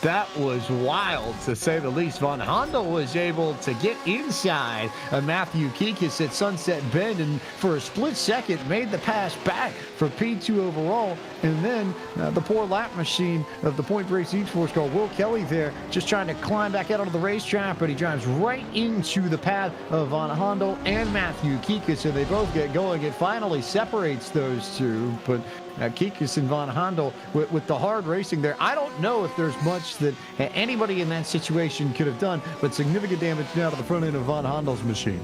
That was wild, to say the least. Von Handel was able to get inside of Matthew Kikis at Sunset Bend, and for a split second made the pass back for P2 overall. And then the poor lap machine of the Point Break Each Force called Will Kelly there, just trying to climb back out onto the racetrack, but he drives right into the path of Von Handel and Matthew Kikis, and they both get going. It finally separates those two, but Kikis and Von Handel with the hard racing there. I don't know if there's much that anybody in that situation could have done, but significant damage now to the front end of Von Handel's machine.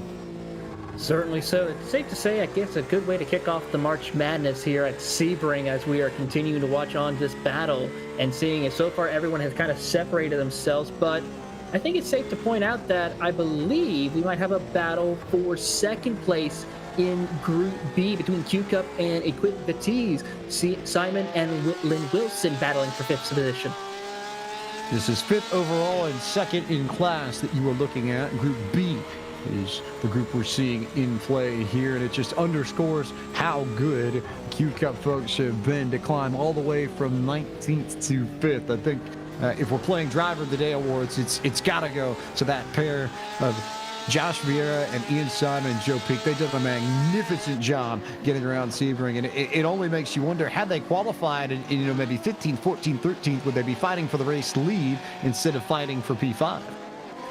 Certainly so. It's safe to say, I guess, a good way to kick off the March Madness here at Sebring as we are continuing to watch on this battle and seeing it. So far, everyone has kind of separated themselves, but I think it's safe to point out that I believe we might have a battle for second place in Group B between Q-Cup and Equip Vitesse. Simon and Lynn Wilson battling for 5th position. This is 5th overall and 2nd in class that you are looking at. Group B is the group we're seeing in play here, and it just underscores how good Q-Cup folks have been to climb all the way from 19th to 5th. I think if we're playing Driver of the Day awards, it's got to go to that pair of Josh Vieira and Ian Simon and Joe Peak. They did a magnificent job getting around Sebring, and it only makes you wonder, had they qualified in maybe 15th, 14th, 13th, would they be fighting for the race lead instead of fighting for P5?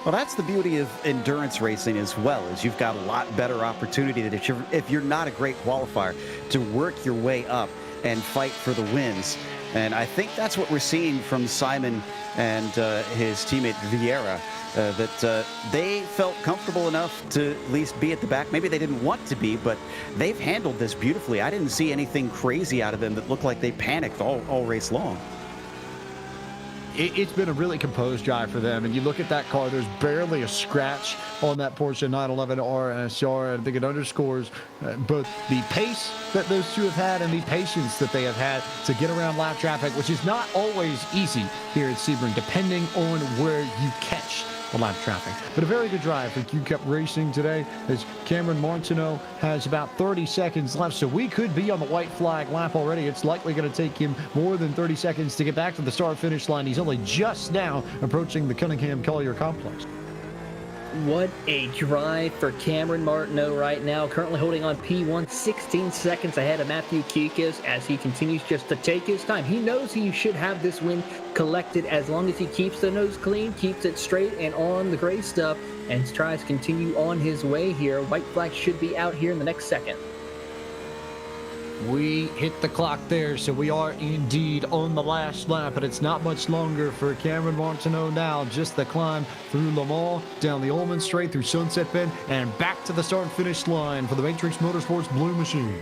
Well, that's the beauty of endurance racing as well, is you've got a lot better opportunity that if you're not a great qualifier, to work your way up and fight for the wins. And I think that's what we're seeing from Simon and his teammate Vieira, that they felt comfortable enough to at least be at the back. Maybe they didn't want to be, but they've handled this beautifully. I didn't see anything crazy out of them that looked like they panicked all race long. It's been a really composed drive for them, and you look at that car, there's barely a scratch on that Porsche 911 RSR. I think it underscores both the pace that those two have had and the patience that they have had to get around lap traffic, which is not always easy here at Sebring, depending on where you catch the lap traffic. But a very good drive for Q-Cup Racing today, as Cameron Martineau has about 30 seconds left, so we could be on the white flag lap already. It's likely going to take him more than 30 seconds to get back to the start-finish line. He's only just now approaching the Cunningham Collier complex. What a drive for Cameron Martineau right now, currently holding on P1, 16 seconds ahead of Matthew Kikis as he continues just to take his time. He knows he should have this win collected as long as he keeps the nose clean, keeps it straight and on the gray stuff, and tries to continue on his way here. White flag should be out here in the next second. We hit the clock there, so we are indeed on the last lap, but it's not much longer for Cameron Martineau now. Just the climb through Le Mans, down the Ullman Straight, through Sunset Bend, and back to the start-finish line for the Matrix Motorsports Blue Machine.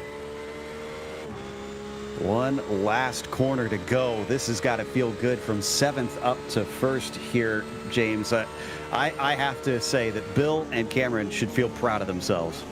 One last corner to go. This has got to feel good from 7th up to 1st here, James. I have to say that Bill and Cameron should feel proud of themselves.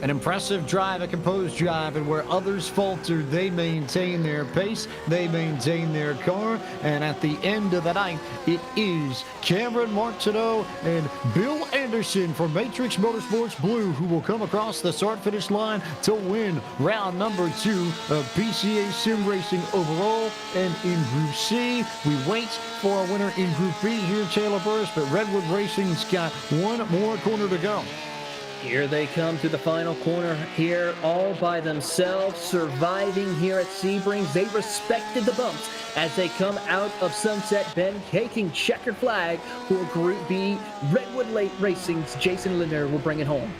An impressive drive, a composed drive, and where others faltered, they maintain their pace, they maintain their car, and at the end of the night, it is Cameron Martineau and Bill Anderson from Matrix Motorsports Blue who will come across the start-finish line to win round number 2 of PCA Sim Racing overall. And in Group C, we wait for a winner in Group B here, Taylor Burris, but Redwood Racing's got one more corner to go. Here they come to the final corner here all by themselves, surviving here at Sebring. They respected the bumps as they come out of Sunset Bend, taking checkered flag for Group B. Redwood Racing's Jason Linder will bring it home.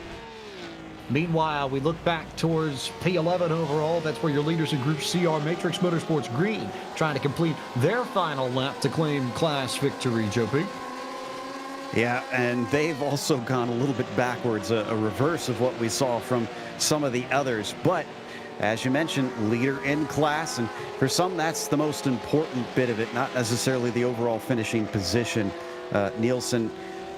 Meanwhile, we look back towards P11 overall. That's where your leaders in Group C are Matrix Motorsports Green, trying to complete their final lap to claim class victory, Joe P. Yeah, and they've also gone a little bit backwards, a reverse of what we saw from some of the others. But as you mentioned, leader in class, and for some, that's the most important bit of it, not necessarily the overall finishing position. Nielsen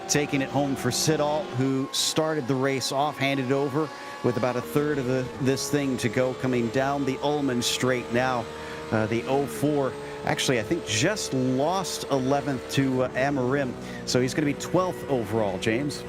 taking it home for Siddall, who started the race off, handed over with about a third of this thing to go, coming down the Ullman Straight now. The 04, actually, I think just lost 11th to Amarim, so he's going to be 12th overall, James.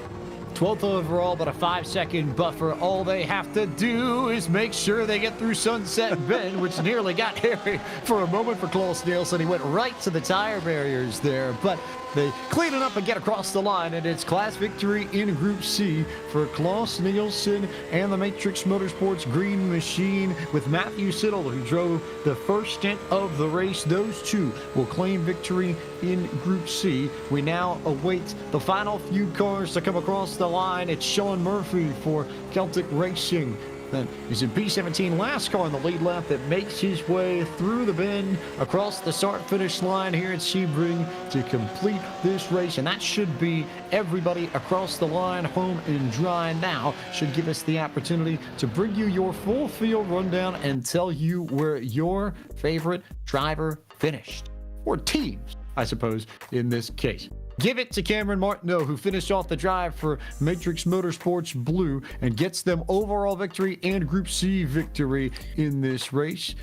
12th overall, but a 5-second buffer. All they have to do is make sure they get through Sunset Bend, which nearly got hairy for a moment for Klaus Nielsen. He went right to the tire barriers there, but they clean it up and get across the line, and it's class victory in Group C for Klaus Nielsen and the Matrix Motorsports Green Machine, with Matthew Siddle, who drove the first stint of the race. Those two will claim victory in Group C. We now await the final few cars to come across the line. It's Sean Murphy for Celtic Racing. That is in P17, last car on the lead lap, that makes his way through the bend across the start-finish line here at Sebring to complete this race. And that should be everybody across the line, home and dry now. Should give us the opportunity to bring you your full field rundown and tell you where your favorite driver finished. Or teams, I suppose, in this case. Give it to Cameron Martineau, who finished off the drive for Matrix Motorsports Blue and gets them overall victory and Group C victory in this race.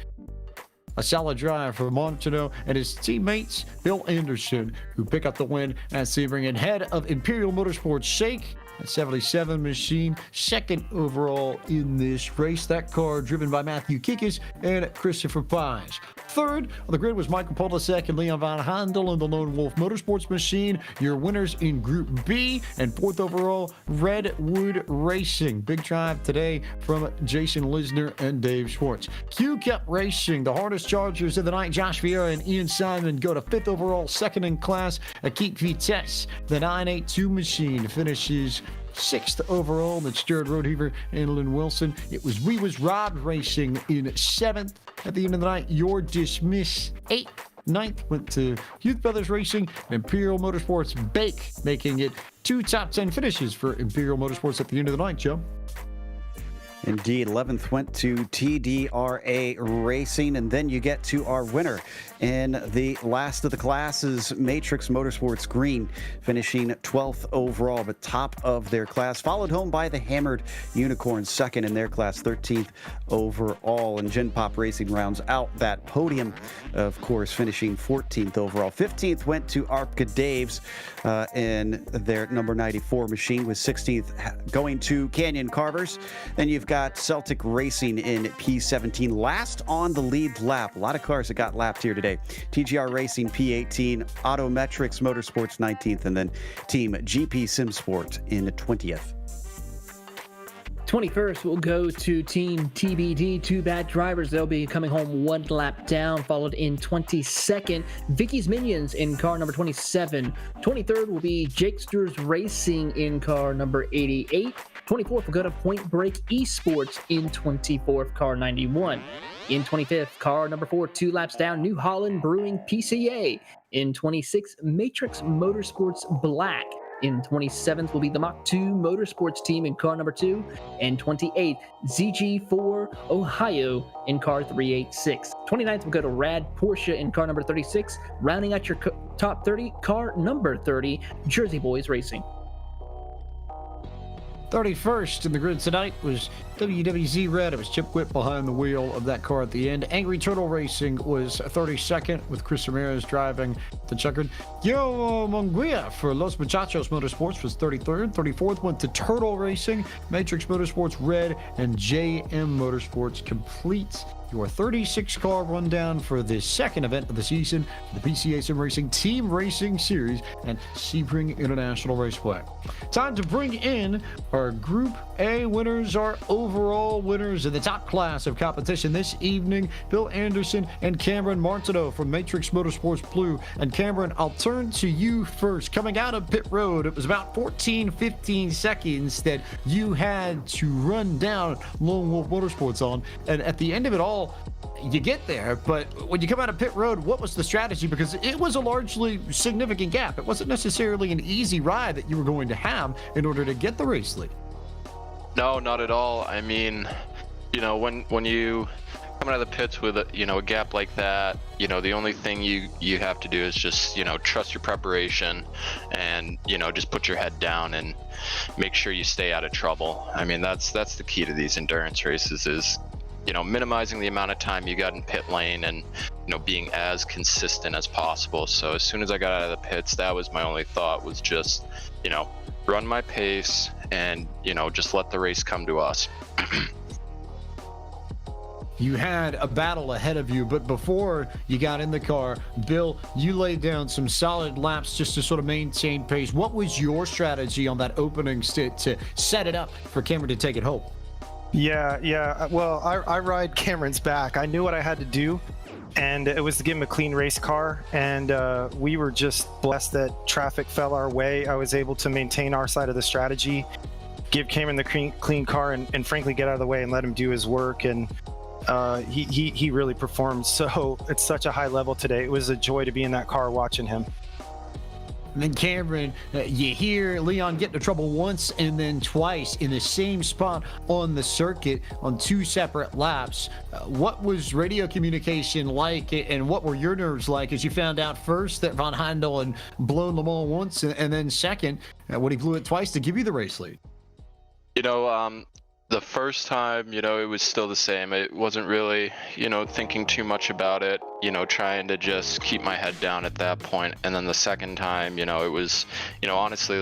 A solid drive for Martineau and his teammates, Bill Anderson, who pick up the win at Sebring, and head of Imperial Motorsports Shake, a 77 machine, second overall in this race. That car driven by Matthew Kikas and Christopher Pines. Third on the grid was Michael Polasek and Leon Van Handel in the Lone Wolf Motorsports machine. Your winners in Group B, and fourth overall, Redwood Racing. Big drive today from Jason Lisner and Dave Schwartz. Q Cup Racing, the hardest chargers of the night. Josh Vieira and Ian Simon go to fifth overall, second in class. Akit Vitesse, the 982 machine, finishes sixth overall. That's Jared Roadheaver and Lynn Wilson. It was We Was Robbed Racing in seventh. At the end of the night, You're Dismissed eighth. Ninth went to Youth Brothers Racing and Imperial Motorsports Bake, making it 2 top 10 finishes for Imperial Motorsports at the end of the night, Joe. Indeed, 11th went to TDRA Racing, and then you get to our winner in the last of the classes, Matrix Motorsports Green, finishing 12th overall, but top of their class, followed home by the Hammered Unicorns, second in their class, 13th overall. And Gen Pop Racing rounds out that podium, of course, finishing 14th overall. 15th went to Arpka Daves in their number 94 machine, with 16th going to Canyon Carvers. Then you've got Celtic Racing in P17, last on the lead lap. A lot of cars that got lapped here today. TGR Racing P18, Autometrics Motorsports 19th, and then Team GP Sim Sport in 20th. 21st will go to Team TBD, two bad drivers. They'll be coming home one lap down, followed in 22nd. Vicky's Minions in car number 27. 23rd will be Jakesters Racing in car number 88. 24th will go to Point Break Esports in 24th, car 91. In 25th, car number 4, 2 laps down, New Holland Brewing PCA. In 26th, Matrix Motorsports Black. In 27th will be the Mach 2 Motorsports team in car number 2. And 28th, ZG4 Ohio in car 386. 29th will go to Rad Porsche in car number 36. Rounding out your top 30, car number 30, Jersey Boys Racing. 31st in the grid tonight was WWZ Red. It was Chip Whip behind the wheel of that car at the end. Angry Turtle Racing was 32nd, with Chris Ramirez driving the checkered. Yo Monguia for Los Muchachos Motorsports was 33rd. 34th went to Turtle Racing. Matrix Motorsports Red and JM Motorsports complete your 36-car rundown for the second event of the season, the PCA Sim Racing TeamRacing Series and Sebring International Raceway. Time to bring in our Group A winners, our overall winners in the top class of competition this evening. Bill Anderson and Cameron Martineau from Matrix Motorsports Blue. And Cameron, I'll turn to you first. Coming out of pit road, it was about 15 seconds that you had to run down Lone Wolf Motorsports on. And at the end of it all, you get there, but when you come out of pit road, what was the strategy? Because it was a largely significant gap. It wasn't necessarily an easy ride that you were going to have in order to get the race lead. No, not at all. I mean, you know, when you come out of the pits with a gap like that, you know, the only thing you have to do is just, you know, trust your preparation and, you know, just put your head down and make sure you stay out of trouble. I mean, that's the key to these endurance races is, you know, minimizing the amount of time you got in pit lane and, you know, being as consistent as possible. So as soon as I got out of the pits, that was my only thought, was just, you know, run my pace and just let the race come to us. You had a battle ahead of you, but before you got in the car, Bill, you laid down some solid laps just to sort of maintain pace. What was your strategy on that opening stint to set it up for Cameron to take it home? Yeah. Well, I ride Cameron's back. I knew what I had to do, and it was to give him a clean race car. And we were just blessed that traffic fell our way. I was able to maintain our side of the strategy, give Cameron the clean car, and frankly get out of the way and let him do his work. And he really performed so at such a high level today. It was a joy to be in that car watching him. And then Cameron, you hear Leon get into trouble once and then twice in the same spot on the circuit on 2 separate laps. What was radio communication like, and what were your nerves like as you found out first that Von Heindel had blown Le Mans once, and then second, when he blew it twice to give you the race lead? The first time, it was still the same. It wasn't really, thinking too much about it, trying to just keep my head down at that point. And then the second time, it was, honestly,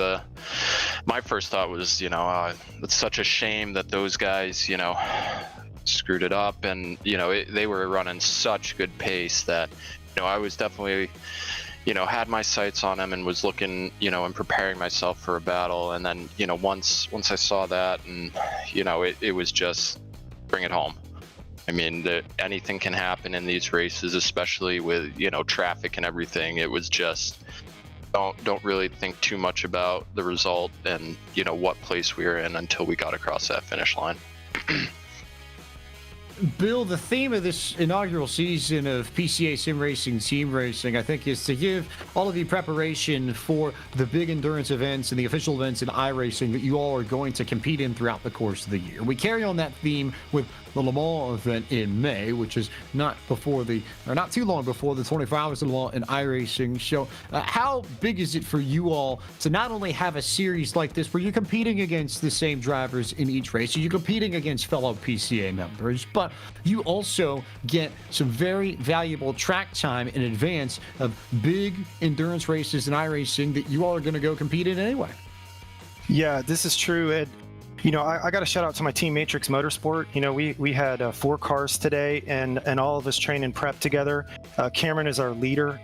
my first thought was, it's such a shame that those guys, screwed it up. And, they were running such good pace that, I was definitely, had my sights on him and was looking, and preparing myself for a battle. And then, once I saw that, and, it was just bring it home. I mean, anything can happen in these races, especially with, traffic and everything. It was just, don't really think too much about the result and, what place we were in until we got across that finish line. Bill, the theme of this inaugural season of PCA Sim Racing Team Racing, I think, is to give all of you preparation for the big endurance events and the official events in iRacing that you all are going to compete in throughout the course of the year. We carry on that theme with the Le Mans event in May, which is not too long before the 24 Hours of Le Mans in iRacing show. How big is it for you all to not only have a series like this where you're competing against the same drivers in each race, so you're competing against fellow PCA members, but you also get some very valuable track time in advance of big endurance races in iRacing that you all are going to go compete in anyway? Yeah, this is true, Ed. I got to shout out to my team, Matrix Motorsport. We had 4 cars today, and all of us train and prep together. Cameron is our leader.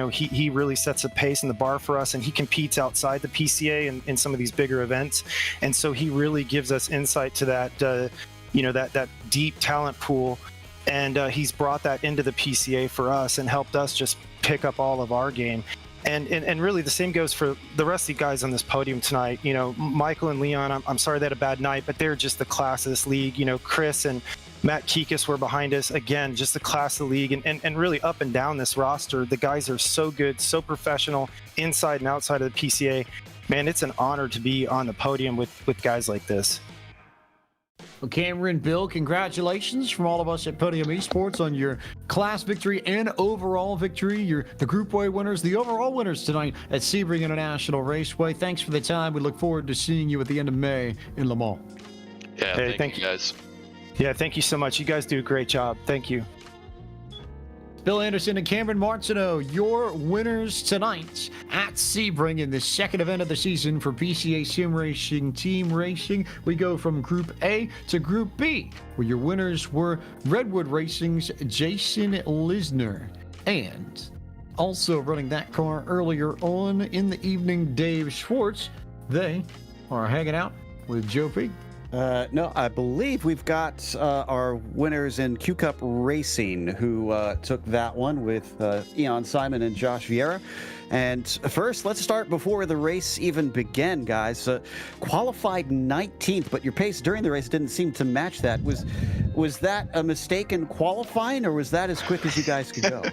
He really sets a pace and the bar for us, and he competes outside the PCA in some of these bigger events. And so he really gives us insight to that, that deep talent pool. And he's brought that into the PCA for us and helped us just pick up all of our game. And really the same goes for the rest of the guys on this podium tonight. Michael and Leon, I'm sorry they had a bad night, but they're just the class of this league. Chris and Matt Kikas were behind us. Again, just the class of the league, and really up and down this roster. The guys are so good, so professional, inside and outside of the PCA. Man, it's an honor to be on the podium with guys like this. Well, Cameron, Bill, congratulations from all of us at Podium Esports on your class victory and overall victory. You're the Group A winners, the overall winners tonight at Sebring International Raceway. Thanks for the time. We look forward to seeing you at the end of May in Le Mans. Yeah, hey, thank you guys. Yeah, thank you so much. You guys do a great job. Thank you. Bill Anderson and Cameron Martineau, your winners tonight at Sebring in the second event of the season for PCA Sim Racing Team Racing. We go from Group A to Group B, where your winners were Redwood Racing's Jason Lisner, and also running that car earlier on in the evening, Dave Schwartz. They are hanging out with Joe P. No, I believe we've got our winners in Q Cup Racing, who took that one with Eon Simon and Josh Vieira. And first, let's start before the race even began, guys. Qualified 19th, but your pace during the race didn't seem to match that. Was that a mistake in qualifying, or was that as quick as you guys could go?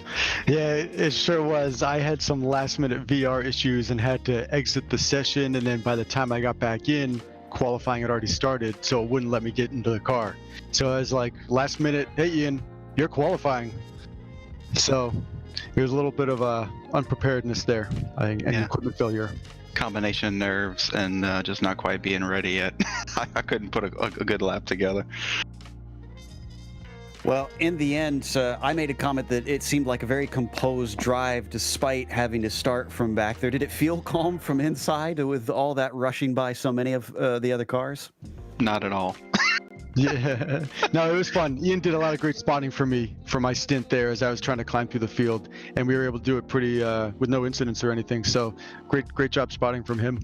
Yeah, it sure was. I had some last-minute VR issues and had to exit the session, and then by the time I got back in, qualifying had already started, so it wouldn't let me get into the car. So I was like, last minute, hey Ian, you're qualifying. So it was a little bit of unpreparedness there, and equipment failure. Combination of nerves and just not quite being ready yet. I couldn't put a good lap together. Well, in the end, I made a comment that it seemed like a very composed drive despite having to start from back there. Did it feel calm from inside with all that rushing by so many of the other cars? Not at all. Yeah, no, it was fun. Ian did a lot of great spotting for me for my stint there as I was trying to climb through the field, and we were able to do it pretty with no incidents or anything. So great job spotting from him.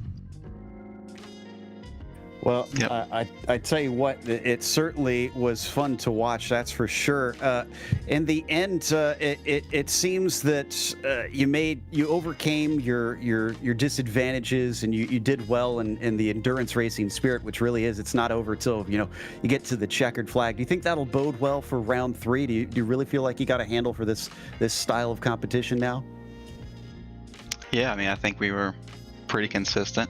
Well, Yep. I tell you what, it certainly was fun to watch. That's for sure. In the end, it seems that you overcame your disadvantages, and you did well in the endurance racing spirit, which really is. It's not over till you get to the checkered flag. Do you think that'll bode well for round 3? Do you really feel like you got a handle for this style of competition now? Yeah, I mean, I think we were pretty consistent.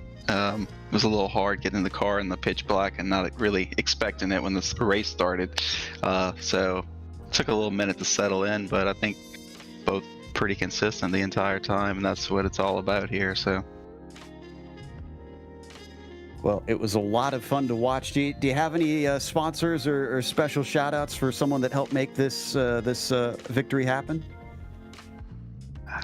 It was a little hard getting in the car in the pitch black and not really expecting it when the race started. So it took a little minute to settle in, but I think both pretty consistent the entire time, and that's what it's all about here. So. Well, it was a lot of fun to watch. Do you have any sponsors or special shout outs for someone that helped make this victory happen?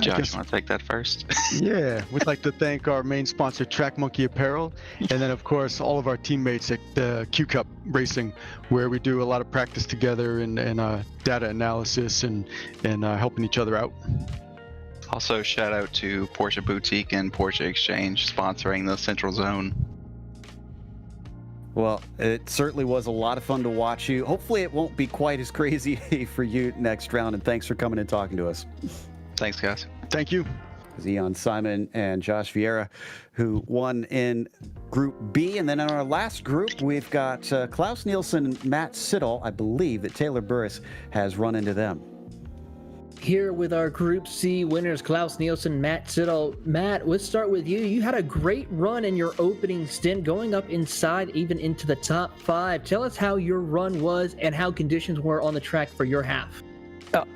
Josh, you want to take that first? Yeah, we'd like to thank our main sponsor, Track Monkey Apparel, and then of course all of our teammates at the Q Cup Racing, where we do a lot of practice together and data analysis and helping each other out. Also, shout out to Porsche Boutique and Porsche Exchange sponsoring the Central Zone. Well, it certainly was a lot of fun to watch you. Hopefully it won't be quite as crazy for you next round, and thanks for coming and talking to us. Thanks, guys. Thank you. Ian Simon and Josh Vieira, who won in Group B. And then in our last group, we've got Klaus Nielsen and Matt Siddall. I believe that Taylor Burris has run into them. Here with our Group C winners, Klaus Nielsen, Matt Siddall. Matt, let's start with you. You had a great run in your opening stint, going up inside, even into the top 5. Tell us how your run was and how conditions were on the track for your half.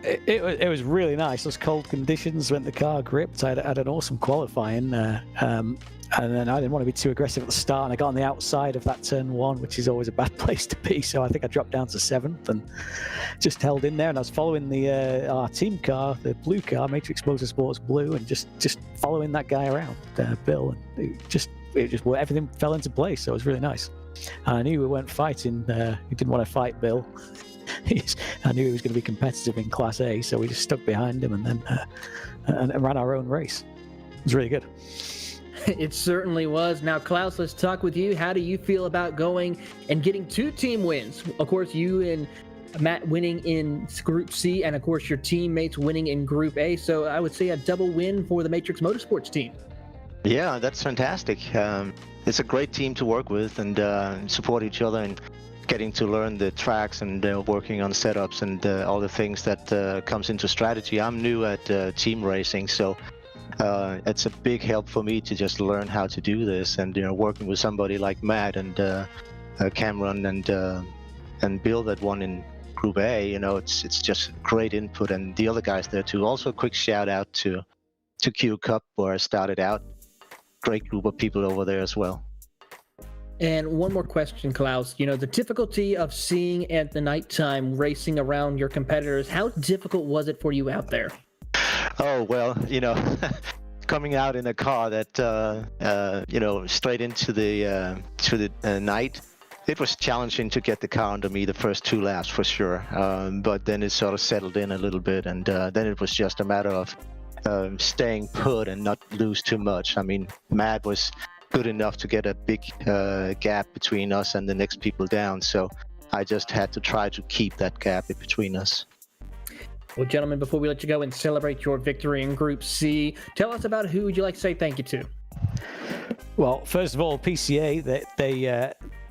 It was really nice. Those cold conditions when the car gripped. I had an awesome qualifying, and then I didn't want to be too aggressive at the start. And I got on the outside of that turn 1, which is always a bad place to be. So I think I dropped down to 7th and just held in there. And I was following our team car, the blue car, Matrix Motorsports Blue, and just following that guy around, Bill. And everything fell into place. So it was really nice. I knew we weren't fighting. We didn't want to fight Bill. I knew he was going to be competitive in Class A, so we just stuck behind him and then and ran our own race. It was really good. It certainly was. Now, Klaus, let's talk with you. How do you feel about going and getting 2 team wins? Of course, you and Matt winning in Group C, and of course, your teammates winning in Group A. So I would say a double win for the Matrix Motorsports team. Yeah, that's fantastic. It's a great team to work with and support each other and getting to learn the tracks and working on setups and all the things that comes into strategy. I'm new at team racing, so it's a big help for me to just learn how to do this. And working with somebody like Matt and Cameron and Bill that won in Group A, it's just great input, and the other guys there too. Also, a quick shout out to Q Cup, where I started out. Great group of people over there as well. And one more question, Klaus. The difficulty of seeing at the nighttime racing around your competitors, how difficult was it for you out there? Oh, well, coming out in a car that, straight into the night, it was challenging to get the car under me the first 2 laps for sure. But then it sort of settled in a little bit, and then it was just a matter of staying put and not lose too much. I mean, Matt was good enough to get a big gap between us and the next people down, so I just had to try to keep that gap in between us. Well, gentlemen, before we let you go and celebrate your victory in Group C, tell us about who would you like to say thank you to? Well, first of all, PCA,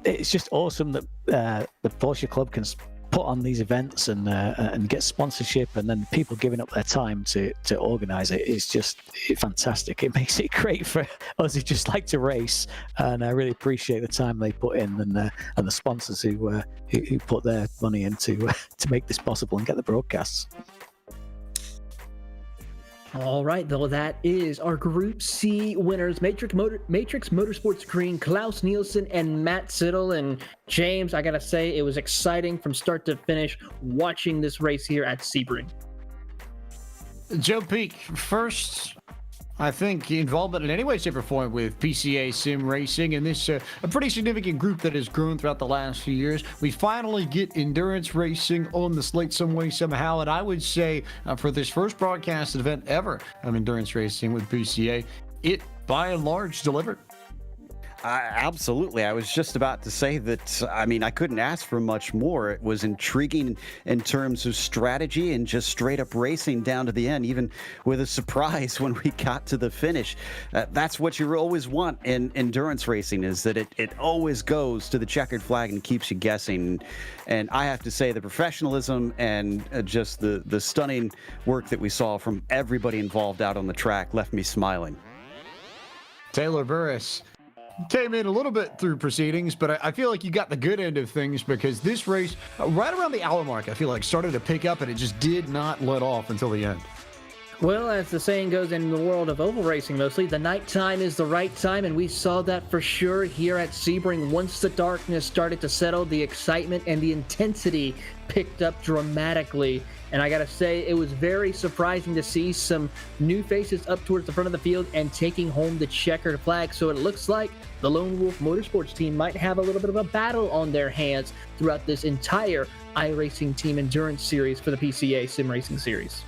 it's just awesome that the Porsche Club can put on these events and get sponsorship, and then people giving up their time to organize it is just fantastic. It makes it great for us who just like to race, and I really appreciate the time they put in and the sponsors who put their money into to make this possible and get the broadcasts. All right, though, that is our Group C winners: Matrix Motorsports Green, Klaus Nielsen, and Matt Siddle. And James, I gotta say, it was exciting from start to finish watching this race here at Sebring. Joe Peak, first, I think, involvement in any way, shape, or form with PCA Sim Racing, and this a pretty significant group that has grown throughout the last few years. We finally get endurance racing on the slate some way, somehow, and I would say for this first broadcast event ever of endurance racing with PCA, it by and large delivered. Absolutely. I was just about to say that, I mean, I couldn't ask for much more. It was intriguing in terms of strategy and just straight up racing down to the end, even with a surprise when we got to the finish. That's what you always want in endurance racing, is that it always goes to the checkered flag and keeps you guessing. And I have to say the professionalism and just the stunning work that we saw from everybody involved out on the track left me smiling. Taylor Burris came in a little bit through proceedings, but I feel like you got the good end of things, because this race, right around the hour mark, I feel like started to pick up, and it just did not let off until the end. Well, as the saying goes in the world of oval racing mostly, the nighttime is the right time, and we saw that for sure here at Sebring. Once the darkness started to settle, the excitement and the intensity picked up dramatically. And I gotta say, it was very surprising to see some new faces up towards the front of the field and taking home the checkered flag. So it looks like the Lone Wolf Motorsports team might have a little bit of a battle on their hands throughout this entire iRacing Team Endurance Series for the PCA Sim Racing Series.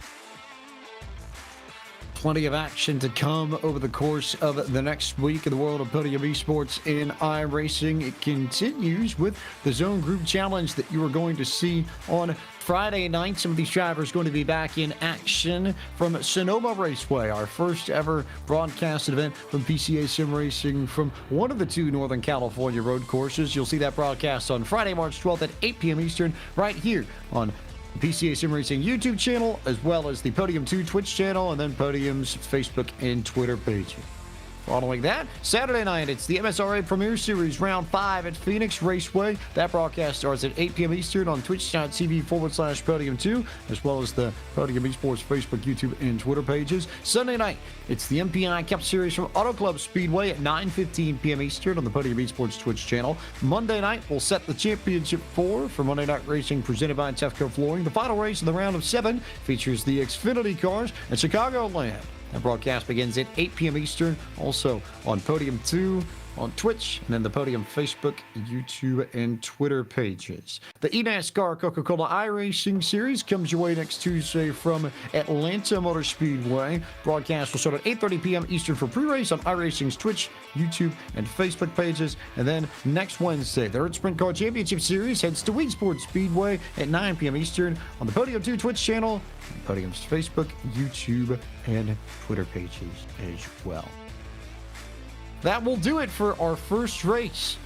Plenty of action to come over the course of the next week in the world of Podium Esports in iRacing. It continues with the Zone Group Challenge that you are going to see on Friday night. Some of these drivers going to be back in action from Sonoma Raceway, our first ever broadcast event from PCA Sim Racing from one of the two Northern California road courses. You'll see that broadcast on Friday, March 12th at 8 p.m. Eastern, right here on PCA Sim Racing YouTube channel, as well as the Podium 2 Twitch channel, and then Podium's Facebook and Twitter pages. Following that, Saturday night, it's the MSRA Premier Series Round 5 at Phoenix Raceway. That broadcast starts at 8 p.m. Eastern on twitch.tv/Podium2, as well as the Podium Esports Facebook, YouTube, and Twitter pages. Sunday night, it's the MPI Cup Series from Auto Club Speedway at 9:15 p.m. Eastern on the Podium Esports Twitch channel. Monday night, we'll set the Championship 4 for Monday Night Racing presented by Tefco Flooring. The final race in the round of 7 features the Xfinity cars at Chicagoland. That broadcast begins at 8 p.m. Eastern, also on Podium 2, on Twitch, and then the Podium Facebook, YouTube, and Twitter pages. The eNASCAR Coca-Cola iRacing Series comes your way next Tuesday from Atlanta Motor Speedway. Broadcast will start at 8:30 p.m. Eastern for pre-race on iRacing's Twitch, YouTube, and Facebook pages. And then next Wednesday, the Earth Sprint Car Championship Series heads to Weedsport Speedway at 9 p.m. Eastern on the Podium 2 Twitch channel, Podium's Facebook, YouTube, and Twitter pages as well. That will do it for our first race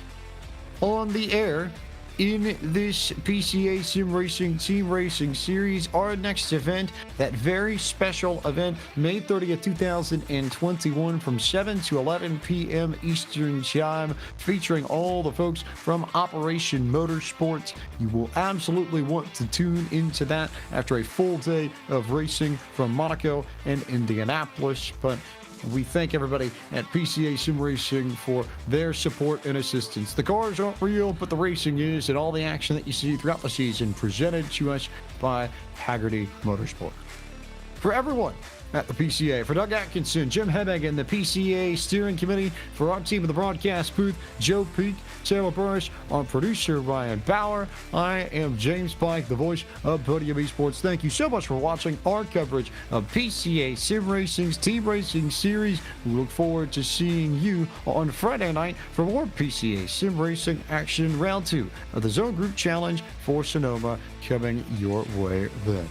on the air in this PCA Sim Racing Team Racing Series. Our next event, that very special event, May 30th, 2021, from 7 to 11 p.m. Eastern Time, featuring all the folks from Operation Motorsport. You will absolutely want to tune into that after a full day of racing from Monaco and Indianapolis. But we thank everybody at PCA Sim Racing for their support and assistance. The cars aren't real, but the racing is, and all the action that you see throughout the season presented to us by Haggerty Motorsport. For everyone at the PCA, for Doug Atkinson, Jim Hebig, and the PCA Steering Committee, for our team of the broadcast booth, Joe Peak, Taylor Burris, our producer, Ryan Bauer, I am James Pike, the voice of Podium Esports. Thank you so much for watching our coverage of PCA Sim Racing's Team Racing Series. We look forward to seeing you on Friday night for more PCA Sim Racing action. Round 2 of the Zone Group Challenge for Sonoma coming your way then.